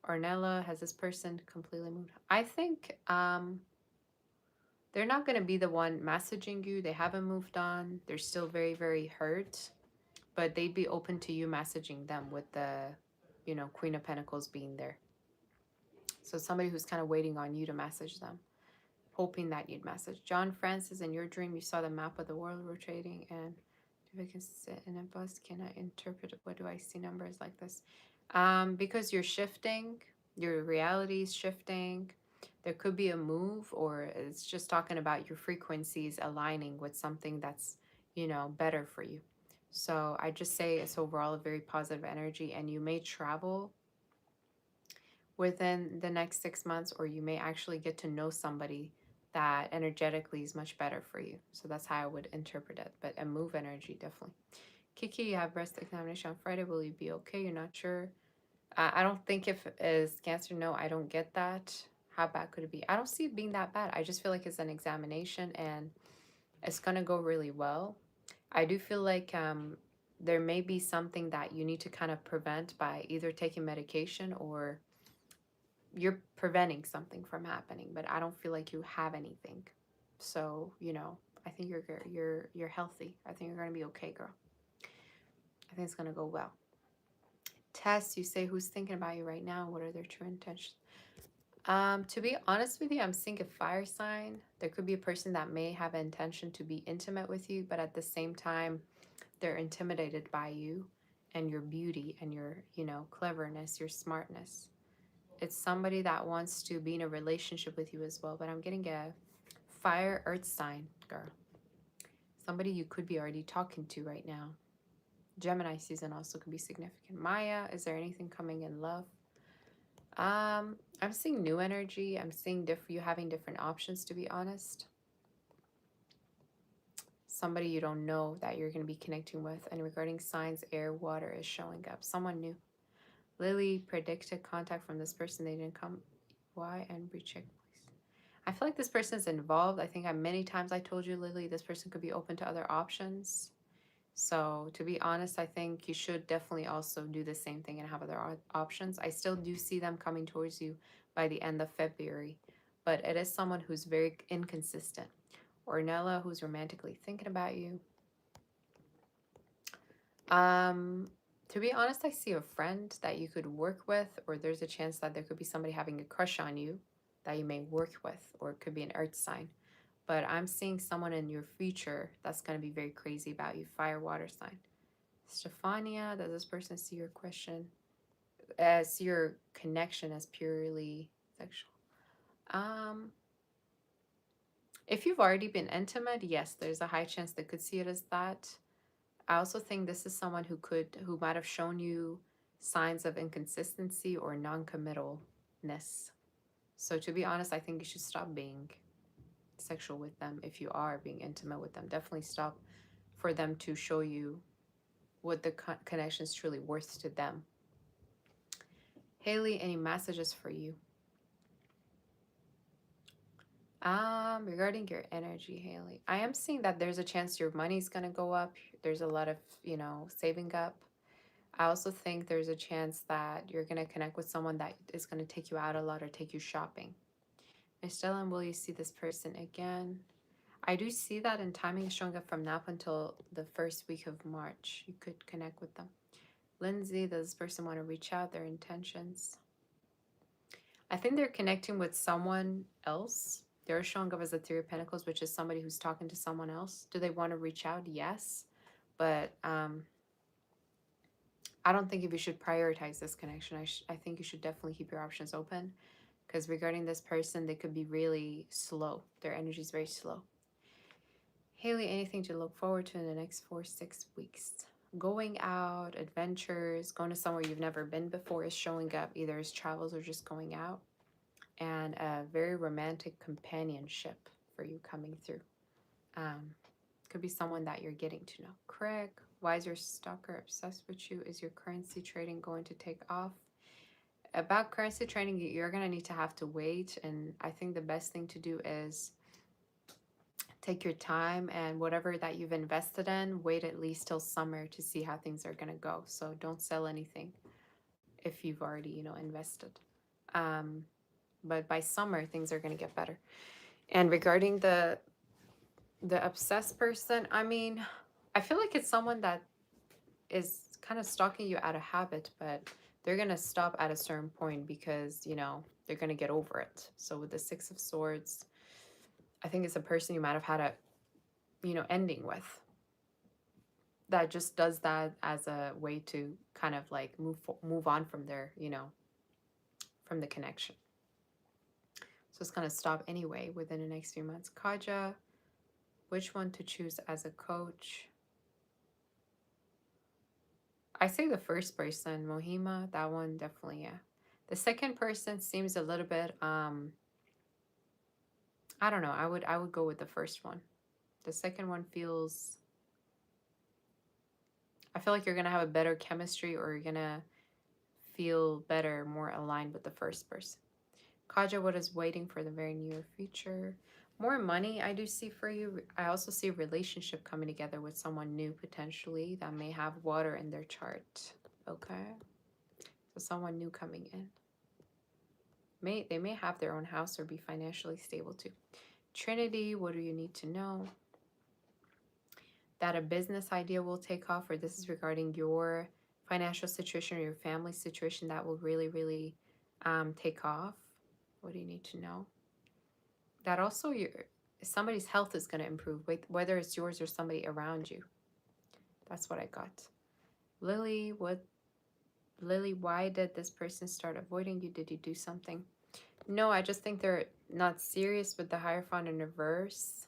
Ornella, has this person completely moved? I think they're not going to be the one messaging you. They haven't moved on. They're still very, very hurt. But they'd be open to you messaging them with the, Queen of Pentacles being there. So somebody who's kind of waiting on you to message them, hoping that you'd message. John Francis, in your dream, you saw the map of the world rotating, and if I can sit in a bus, can I interpret what do I see numbers like this? Because you're shifting, your reality is shifting. There could be a move, or it's just talking about your frequencies aligning with something that's, better for you. So I just say it's overall a very positive energy, and you may travel within the next 6 months, or you may actually get to know somebody that energetically is much better for you. So that's how I would interpret it. But a move energy, definitely. Kiki, you have breast examination on Friday. Will you be okay? You're not sure? I don't think if is Cancer. No, I don't get that. How bad could it be? I don't see it being that bad. I just feel like it's an examination and it's going to go really well. I do feel like there may be something that you need to kind of prevent by either taking medication or you're preventing something from happening, but I don't feel like you have anything. So, you know, I think you're healthy. I think you're going to be okay, girl. I think it's going to go well. Tess, you say who's thinking about you right now? What are their true intentions? To be honest with you, I'm seeing a fire sign. There could be a person that may have an intention to be intimate with you, but at the same time, they're intimidated by you and your beauty and your, you know, cleverness, your smartness. It's somebody that wants to be in a relationship with you as well, but I'm getting a fire earth sign, girl. Somebody you could be already talking to right now. Gemini season also could be significant. Maya, is there anything coming in love? I'm seeing new energy. I'm seeing you having different options, to be honest. Somebody you don't know that you're going to be connecting with. And regarding signs, air, water is showing up. Someone new. Lily, predicted contact from this person. They didn't come. Why? And recheck, please. I feel like this person is involved. I think many times I told you, Lily, this person could be open to other options. So to be honest, I think you should definitely also do the same thing and have other options. I still do see them coming towards you by the end of February, but it is someone who's very inconsistent. Ornella, who's romantically thinking about you. To be honest, I see a friend that you could work with, or there's a chance that there could be somebody having a crush on you that you may work with, or it could be an earth sign. But I'm seeing someone in your future that's going to be very crazy about you. Fire, water sign. Stefania, does this person see your question? See your connection as purely sexual? If you've already been intimate, yes, there's a high chance they could see it as that. I also think this is someone who might have shown you signs of inconsistency or non-committalness. So to be honest, I think you should stop being sexual with them. If you are being intimate with them, definitely stop for them to show you what the connection is truly worth to them. Haley, any messages for you? Regarding your energy, Haley, I am seeing that there's a chance your money's gonna go up. There's a lot of, you know, saving up. I also think there's a chance that you're gonna connect with someone that is gonna take you out a lot or take you shopping. Miss Dylan, will you see this person again? I do see that in timing is showing up from now up until the first week of March. You could connect with them. Lindsay, does this person want to reach out? Their intentions? I think they're connecting with someone else. They're showing up as the Three of Pentacles, which is somebody who's talking to someone else. Do they want to reach out? Yes. But I don't think if you should prioritize this connection. I think you should definitely keep your options open. Because regarding this person, they could be really slow. Their energy is very slow. Haley, anything to look forward to in the next 4-6 weeks? Going out, adventures, going to somewhere you've never been before is showing up, either as travels or just going out. And a very romantic companionship for you coming through. Could be someone that you're getting to know. Craig, why is your stalker obsessed with you? Is your currency trading going to take off? About currency trading, you're going to need to have to wait. And I think the best thing to do is take your time, and whatever that you've invested in, wait at least till summer to see how things are going to go. So don't sell anything if you've already, you know, invested. But by summer, things are going to get better. And regarding the obsessed person, I mean, I feel like it's someone that is kind of stalking you out of habit, but they're going to stop at a certain point because, you know, they're going to get over it. So with the Six of Swords, I think it's a person you might have had a, you know, ending with that just does that as a way to kind of like move on from their, you know, from the connection. So it's going to stop anyway within the next few months. Kaja, which one to choose as a coach? I say the first person, Mohima, that one definitely, yeah. The second person seems a little bit, I don't know. I would go with the first one. The second one feels, I feel like you're going to have a better chemistry, or you're going to feel better, more aligned with the first person. Kaja, what is waiting for the very near future? More money I do see for you. I also see a relationship coming together with someone new potentially that may have water in their chart. Okay. So someone new coming in. They may have their own house or be financially stable too. Trinity, what do you need to know? That a business idea will take off, or this is regarding your financial situation or your family situation that will really, really take off. What do you need to know? That also somebody's health is going to improve, whether it's yours or somebody around you. That's what I got. Lily, why did this person start avoiding you? Did you do something? No, I just think they're not serious with the Hierophant in reverse.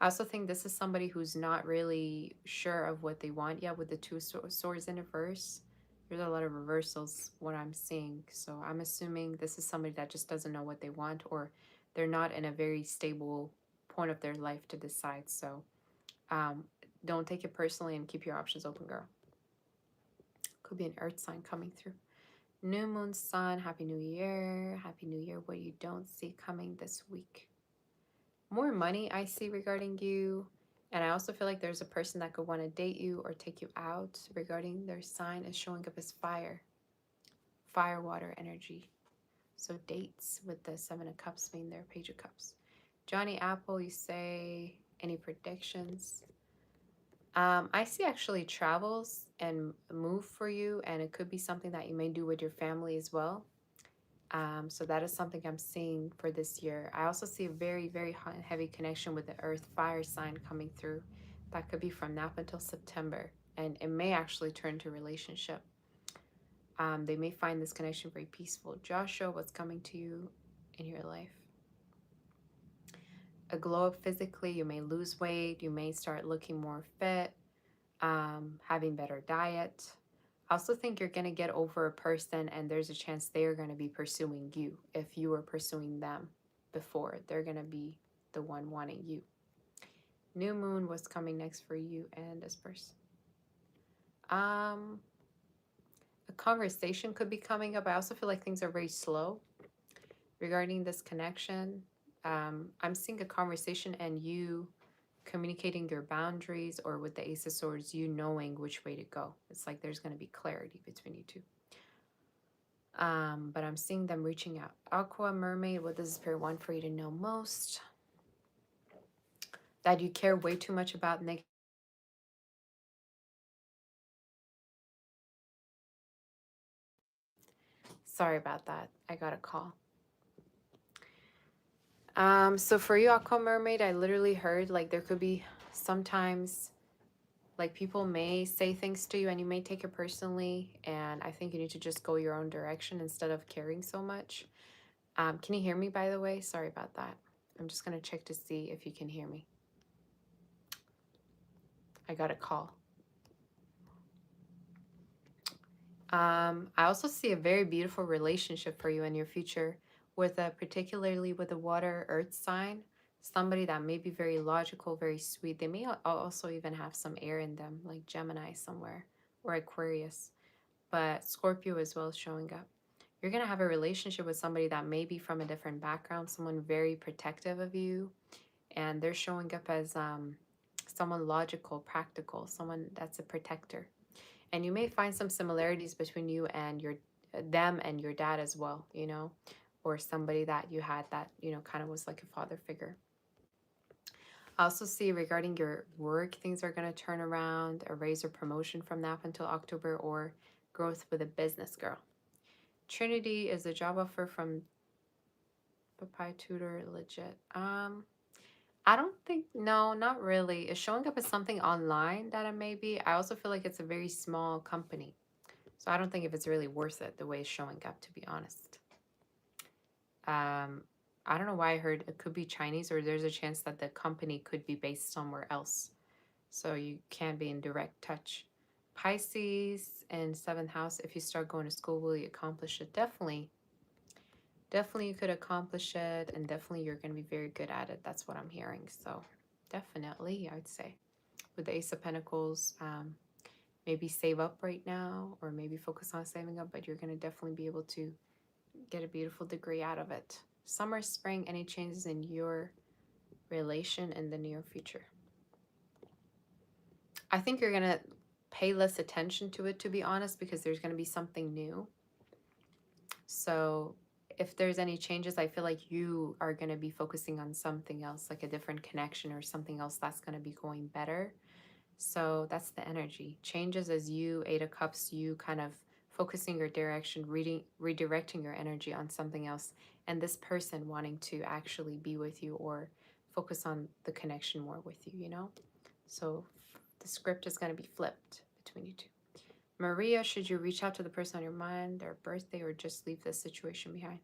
I also think this is somebody who's not really sure of what they want yet with the two swords in reverse. There's a lot of reversals, what I'm seeing. So I'm assuming this is somebody that just doesn't know what they want, or they're not in a very stable point of their life to decide. So don't take it personally and keep your options open, girl. Could be an earth sign coming through. New moon, sun, happy new year. Happy new year. What you don't see coming this week. More money I see regarding you. And I also feel like there's a person that could want to date you or take you out. Regarding their sign is showing up as fire. Fire, water, energy. So dates with the Seven of Cups mean their Page of Cups. Johnny Apple, you say any predictions? I see actually travels and move for you, and it could be something that you may do with your family as well. So that is something I'm seeing for this year. I also see a very, very heavy connection with the earth fire sign coming through. That could be from now up until September, and it may actually turn to a relationship. They may find this connection very peaceful. Joshua, what's coming to you in your life? A glow up physically. You may lose weight. You may start looking more fit, having better diet. I also think you're going to get over a person, and there's a chance they're going to be pursuing you. If you were pursuing them before, they're going to be the one wanting you. New moon, what's coming next for you and this person? A conversation could be coming up. I also feel like things are very slow regarding this connection. I'm seeing a conversation and you communicating your boundaries, or with the Ace of Swords, you knowing which way to go. It's like there's going to be clarity between you two. But I'm seeing them reaching out. Aqua, Mermaid, what does Spirit want for you to know most? That you care way too much about negative. Sorry about that. I got a call. So for you, Aqua Mermaid, I literally heard like there could be sometimes like people may say things to you and you may take it personally, and I think you need to just go your own direction instead of caring so much. Can you hear me, by the way? Sorry about that. I'm just going to check to see if you can hear me. I got a call. I also see a very beautiful relationship for you in your future with particularly with a water earth sign. Somebody that may be very logical, very sweet. They may also even have some air in them, like Gemini somewhere, or Aquarius. But Scorpio as well is showing up. You're going to have a relationship with somebody that may be from a different background, someone very protective of you. And they're showing up as someone logical, practical, someone that's a protector. And you may find some similarities between you and them and your dad as well, you know, or somebody that you had that, you know, kind of was like a father figure. I also see regarding your work, things are going to turn around, a raise or promotion from now until October, or growth with a business, girl. Trinity, is a job offer from Papaya Tutor legit? I don't think, no, not really. It's showing up as something online that it may be. I also feel like it's a very small company. So I don't think if it's really worth it the way it's showing up, to be honest. I don't know why I heard it could be Chinese, or there's a chance that the company could be based somewhere else. So you can be in direct touch. Pisces and 7th house, if you start going to school, will you accomplish it? Definitely. Definitely you could accomplish it, and definitely you're going to be very good at it. That's what I'm hearing. So definitely, I would say. With the Ace of Pentacles, maybe save up right now, or maybe focus on saving up, but you're going to definitely be able to Get a beautiful degree out of it. Summer, spring, any changes in your relation in the near future? I think you're going to pay less attention to it, to be honest, because there's going to be something new. So if there's any changes, I feel like you are going to be focusing on something else, like a different connection or something else that's going to be going better. So that's the energy. Changes as you, Eight of Cups, you kind of focusing your direction, redirecting your energy on something else, and this person wanting to actually be with you or focus on the connection more with you, you know? So the script is going to be flipped between you two. Maria, should you reach out to the person on your mind, their birthday, or just leave this situation behind?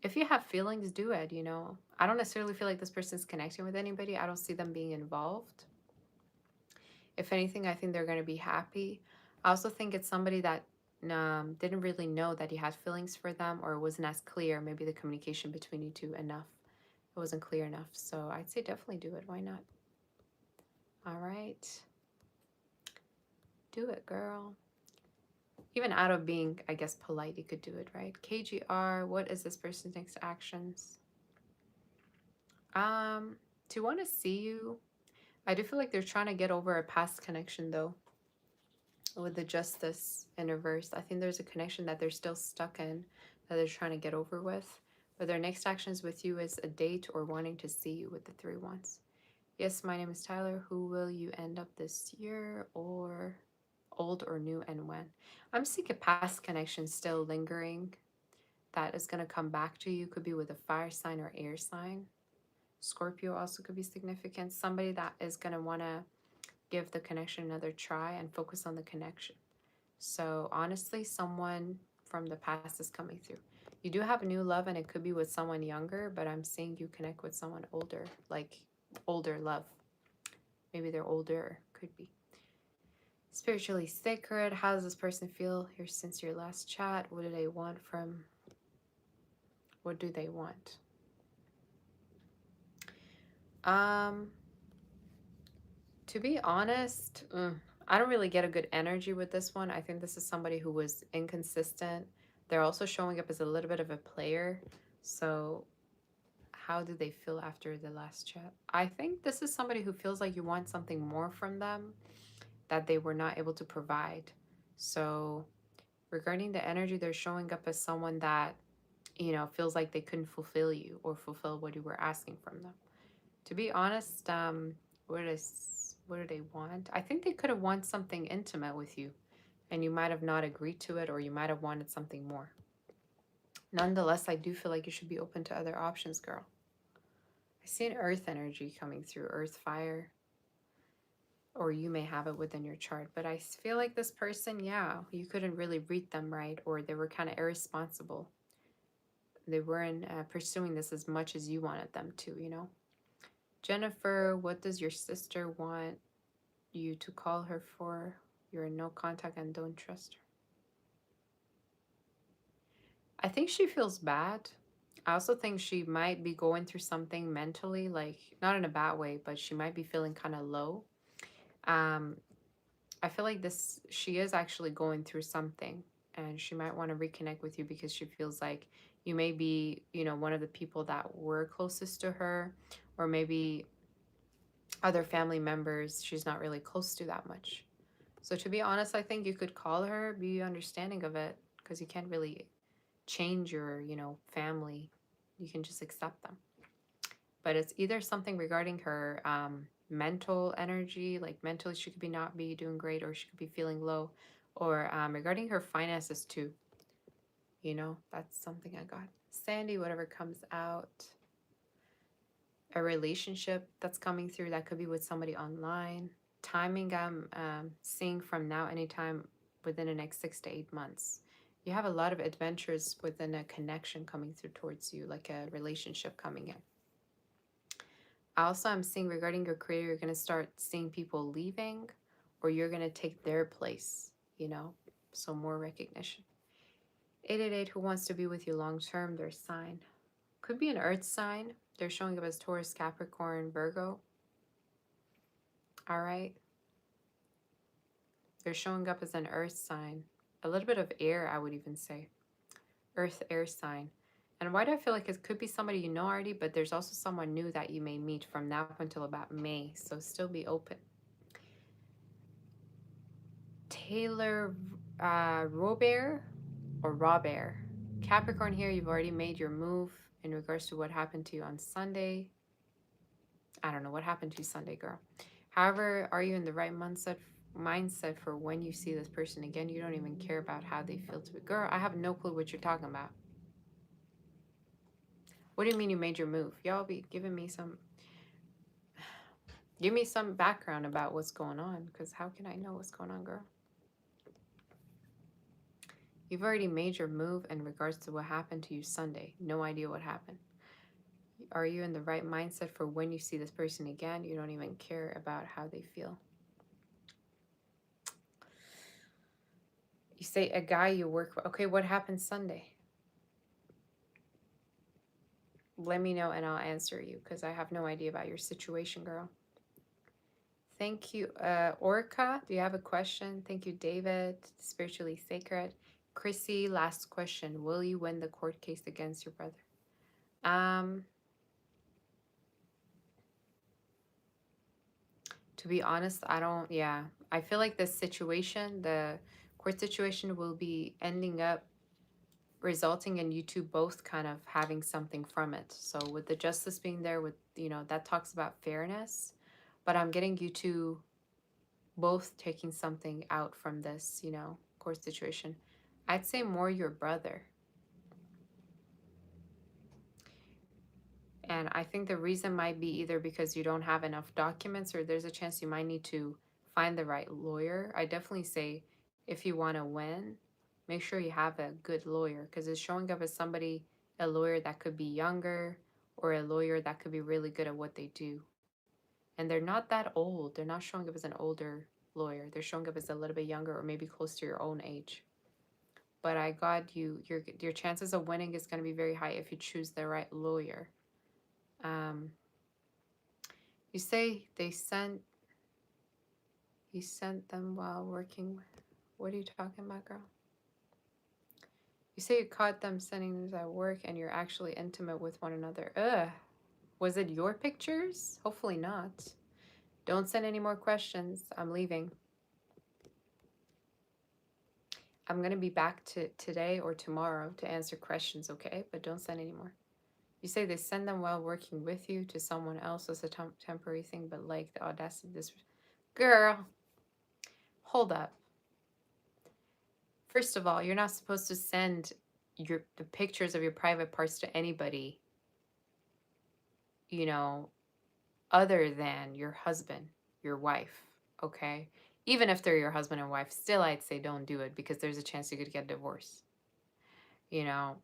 If you have feelings, do it, you know? I don't necessarily feel like this person's connecting with anybody. I don't see them being involved. If anything, I think they're going to be happy. I also think it's somebody that didn't really know that you had feelings for them, or it wasn't as clear. Maybe the communication between you two enough. It wasn't clear enough. So I'd say definitely do it. Why not? All right. Do it, girl. Even out of being, I guess, polite, you could do it, right? KGR, what is this person's next actions? To want to see you. I do feel like they're trying to get over a past connection, though. With the Justice in reverse, I think there's a connection that they're still stuck in, that they're trying to get over with. But their next actions with you is a date or wanting to see you with the 3 wands. Yes, my name is Tyler. Who will you end up this year, or old or new, and when? I'm seeing a past connection still lingering that is going to come back to you. Could be with a fire sign or air sign. Scorpio also could be significant. Somebody that is going to want to give the connection another try and focus on the connection. So honestly, someone from the past is coming through. You do have a new love, and it could be with someone younger, but I'm seeing you connect with someone older, like older love. Maybe they're older, could be. Spiritually sacred, how does this person feel here since your last chat? What do they want from, what do they want? To be honest, I don't really get a good energy with this one. I think this is somebody who was inconsistent. They're also showing up as a little bit of a player. So how do they feel after the last chat? I think this is somebody who feels like you want something more from them that they were not able to provide. So regarding the energy, they're showing up as someone that, you know, feels like they couldn't fulfill you or fulfill what you were asking from them. To be honest, what do they want? I think they could have wanted something intimate with you, and you might have not agreed to it, or you might have wanted something more. Nonetheless, I do feel like you should be open to other options, girl. I see an earth energy coming through, earth fire, or you may have it within your chart, but I feel like this person, yeah, you couldn't really read them right, or they were kind of irresponsible. They weren't pursuing this as much as you wanted them to, you know? Jennifer, what does your sister want you to call her for? You're in no contact and don't trust her. I think she feels bad. I also think she might be going through something mentally, like not in a bad way, but she might be feeling kind of low. I feel like she is actually going through something, and she might want to reconnect with you because she feels like you may be, you know, one of the people that were closest to her, or maybe other family members she's not really close to that much. So to be honest, I think you could call her, be understanding of it, because you can't really change your, you know, family. You can just accept them. But it's either something regarding her mental energy, like mentally she could be not be doing great, or she could be feeling low, or regarding her finances too. You know, that's something I got. Sandy, whatever comes out. A relationship that's coming through that could be with somebody online. Timing, I'm seeing from now anytime within the next 6 to 8 months. You have a lot of adventures within a connection coming through towards you, like a relationship coming in. Also, I'm seeing regarding your career, you're going to start seeing people leaving, or you're going to take their place, you know, so more recognition. 888, who wants to be with you long term, their sign. Could be an earth sign. They're showing up as Taurus, Capricorn, Virgo. All right. They're showing up as an earth sign. A little bit of air, I would even say. Earth, air sign. And why do I feel like it could be somebody you know already, but there's also someone new that you may meet from now up until about May. So still be open. Taylor Robert or Robert. Capricorn here, you've already made your move in regards to what happened to you on Sunday. I don't know what happened to you Sunday, girl. However, are you in the right mindset for when you see this person again? You don't even care about how they feel to be. Girl, I have no clue what you're talking about. What do you mean you made your move? Y'all be giving me some... Give me some background about what's going on, because how can I know what's going on, girl? You've already made your move in regards to what happened to you Sunday. No idea what happened. Are you in the right mindset for when you see this person again? You don't even care about how they feel. You say a guy you work with. Okay, what happened Sunday? Let me know and I'll answer you, because I have no idea about your situation, girl. Thank you, Orca. Do you have a question? Thank you, David. Spiritually Sacred. Chrissy, last question. Will you win the court case against your brother? To be honest, I don't, yeah. I feel like the situation, the court situation will be ending up resulting in you two both kind of having something from it. So with the justice being there, with, you know, that talks about fairness, but I'm getting you two both taking something out from this, you know, court situation. I'd say more your brother. And I think the reason might be either because you don't have enough documents, or there's a chance you might need to find the right lawyer. I definitely say if you want to win, make sure you have a good lawyer, because it's showing up as somebody, a lawyer that could be younger, or a lawyer that could be really good at what they do. And they're not that old. They're not showing up as an older lawyer. They're showing up as a little bit younger, or maybe close to your own age. But I got you, your chances of winning is going to be very high if you choose the right lawyer. You say he sent them while working. What are you talking about, girl? You say you caught them sending this at work and you're actually intimate with one another. Ugh. Was it your pictures? Hopefully not. Don't send any more questions. I'm leaving. I'm going to be back today or tomorrow to answer questions, okay? But don't send any more. You say they send them while working with you to someone else as a temporary thing, but like the audacity of this... Girl, hold up. First of all, you're not supposed to send the pictures of your private parts to anybody, you know, other than your husband, your wife, okay? Even if they're your husband and wife, still I'd say don't do it, because there's a chance you could get divorced. You know,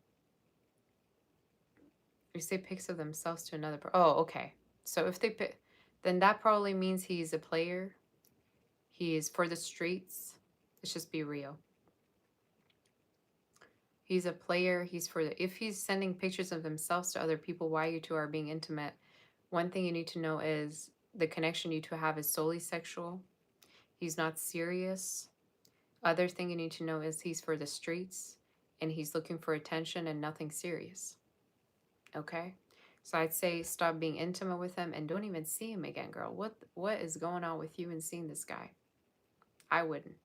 you say pics of themselves to another oh, okay. So if they pick, then that probably means he's a player. He is for the streets. Let's just be real. He's a player. He's for the... If he's sending pictures of themselves to other people while you two are being intimate, one thing you need to know is the connection you two have is solely sexual. He's not serious. Other thing you need to know is he's for the streets and he's looking for attention and nothing serious. Okay? So I'd say stop being intimate with him and don't even see him again, girl. What is going on with you and seeing this guy? I wouldn't.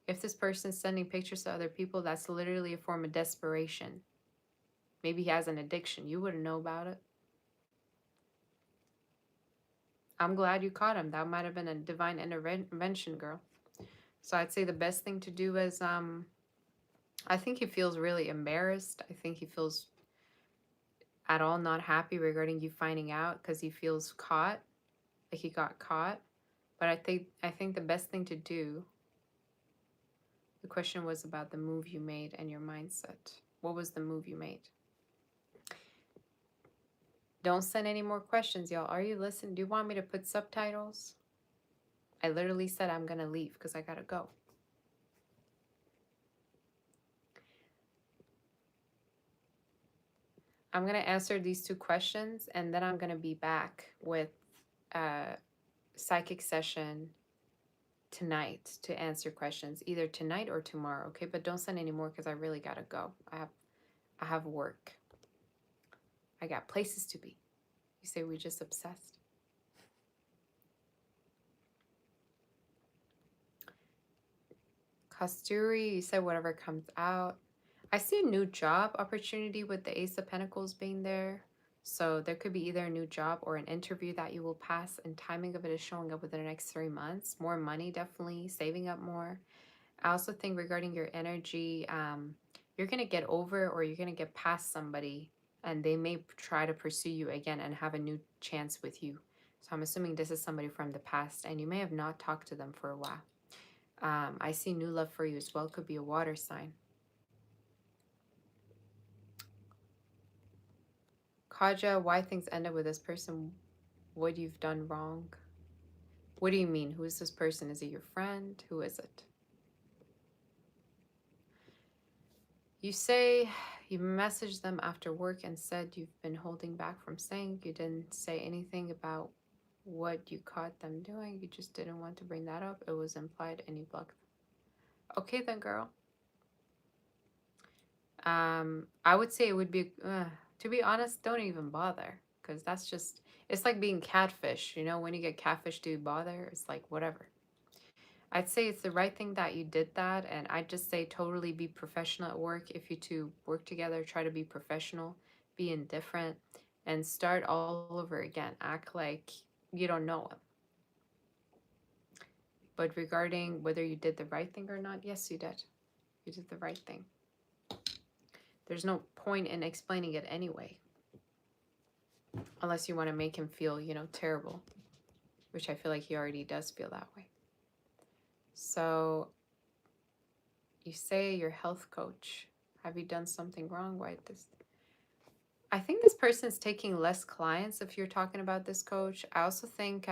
If this person's sending pictures to other people, that's literally a form of desperation. Maybe he has an addiction. You wouldn't know about it. I'm glad you caught him. That might have been a divine intervention, girl. So I'd say the best thing to do is, I think he feels really embarrassed. I think he feels at all not happy regarding you finding out, because he feels caught, like he got caught. But I think the best thing to do, the question was about the move you made and your mindset. What was the move you made? Don't send any more questions, y'all. Are you listening? Do you want me to put subtitles? I literally said I'm going to leave because I got to go. I'm going to answer these two questions, and then I'm going to be back with a psychic session tonight to answer questions, either tonight or tomorrow, okay? But don't send any more because I really gotta go. I have work. I got places to be. You say we're just obsessed. Kasturi, you said whatever comes out. I see a new job opportunity with the Ace of Pentacles being there. So there could be either a new job or an interview that you will pass, and timing of it is showing up within the next 3 months. More money, definitely. Saving up more. I also think regarding your energy, you're going to get over or you're going to get past somebody, and they may try to pursue you again and have a new chance with you. So I'm assuming this is somebody from the past, and you may have not talked to them for a while. I see new love for you as well. Could be a water sign. Kaja, why things ended with this person? What you've done wrong? What do you mean? Who is this person? Is it your friend? Who is it? You say you messaged them after work and said you've been holding back from saying. You didn't say anything about what you caught them doing. You just didn't want to bring that up. It was implied and you blocked them. Okay then, girl. I would say it would be, to be honest, don't even bother. Because that's just, it's like being catfish. You know, when you get catfish, do you bother? It's like, whatever. I'd say it's the right thing that you did that, and I'd just say totally be professional at work. If you two work together, try to be professional, be indifferent, and start all over again. Act like you don't know him. But regarding whether you did the right thing or not, yes, you did. You did the right thing. There's no point in explaining it anyway. Unless you want to make him feel, you know, terrible. Which I feel like he already does feel that way. So, you say you're health coach. Have you done something wrong? Why this? I think this person's taking less clients if you're talking about this coach. I also think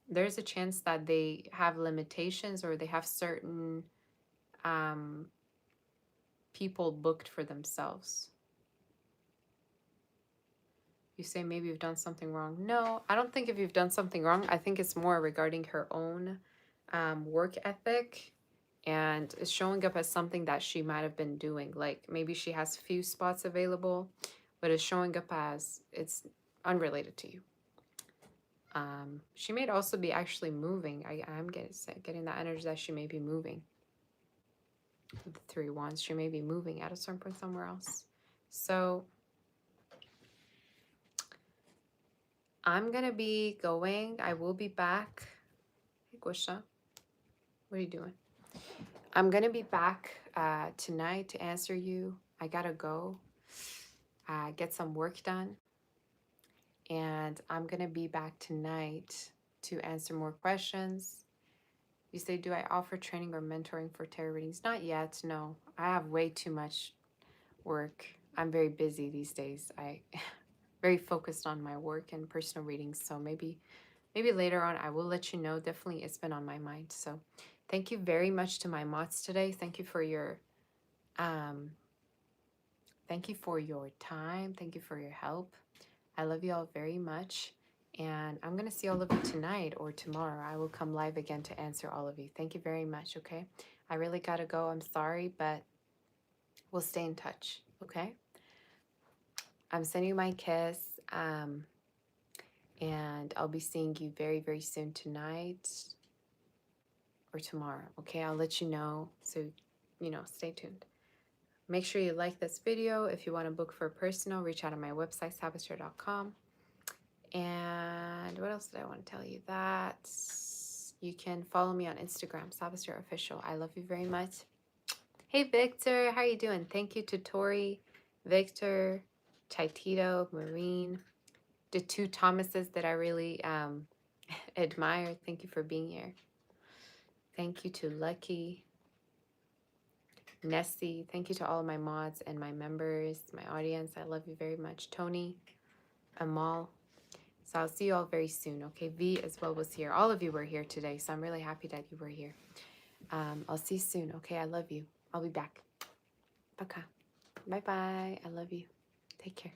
there's a chance that they have limitations or they have certain people booked for themselves. You say maybe you've done something wrong. No, I don't think if you've done something wrong. I think it's more regarding her own work ethic, and it's showing up as something that she might have been doing. Like maybe she has few spots available, but it's showing up as it's unrelated to you. She may also be actually moving. I'm getting that energy that she may be moving. With the 3 wands, she may be moving at a certain point somewhere else. So I'm gonna be going. I will be back. Hey, Gusha, what are you doing? I'm gonna be back tonight to answer you. I gotta go get some work done. And I'm gonna be back tonight to answer more questions. You say, do I offer training or mentoring for tarot readings? Not yet, no. I have way too much work. I'm very busy these days. I very focused on my work and personal readings. So maybe later on I will let you know. Definitely it's been on my mind. So thank you very much to my mods today. Thank you for your time. Thank you for your help. I love you all very much. And I'm going to see all of you tonight or tomorrow. I will come live again to answer all of you. Thank you very much, okay? I really got to go. I'm sorry, but we'll stay in touch, okay? I'm sending you my kiss. And I'll be seeing you very, very soon tonight or tomorrow, okay? I'll let you know. So, you know, stay tuned. Make sure you like this video. If you want to book for a personal, reach out on my website, sabastir.com. And what else did I want to tell you? That you can follow me on Instagram, Sabastir Official. I love you very much. Hey, Victor. How are you doing? Thank you to Tori, Victor, Chaitito, Marine, the 2 Thomases that I really admire. Thank you for being here. Thank you to Lucky, Nessie. Thank you to all of my mods and my members, my audience. I love you very much. Tony, Amal. So I'll see you all very soon, okay? V as well was here. All of you were here today, so I'm really happy that you were here. I'll see you soon, okay? I love you. I'll be back. Bye-bye. I love you. Take care.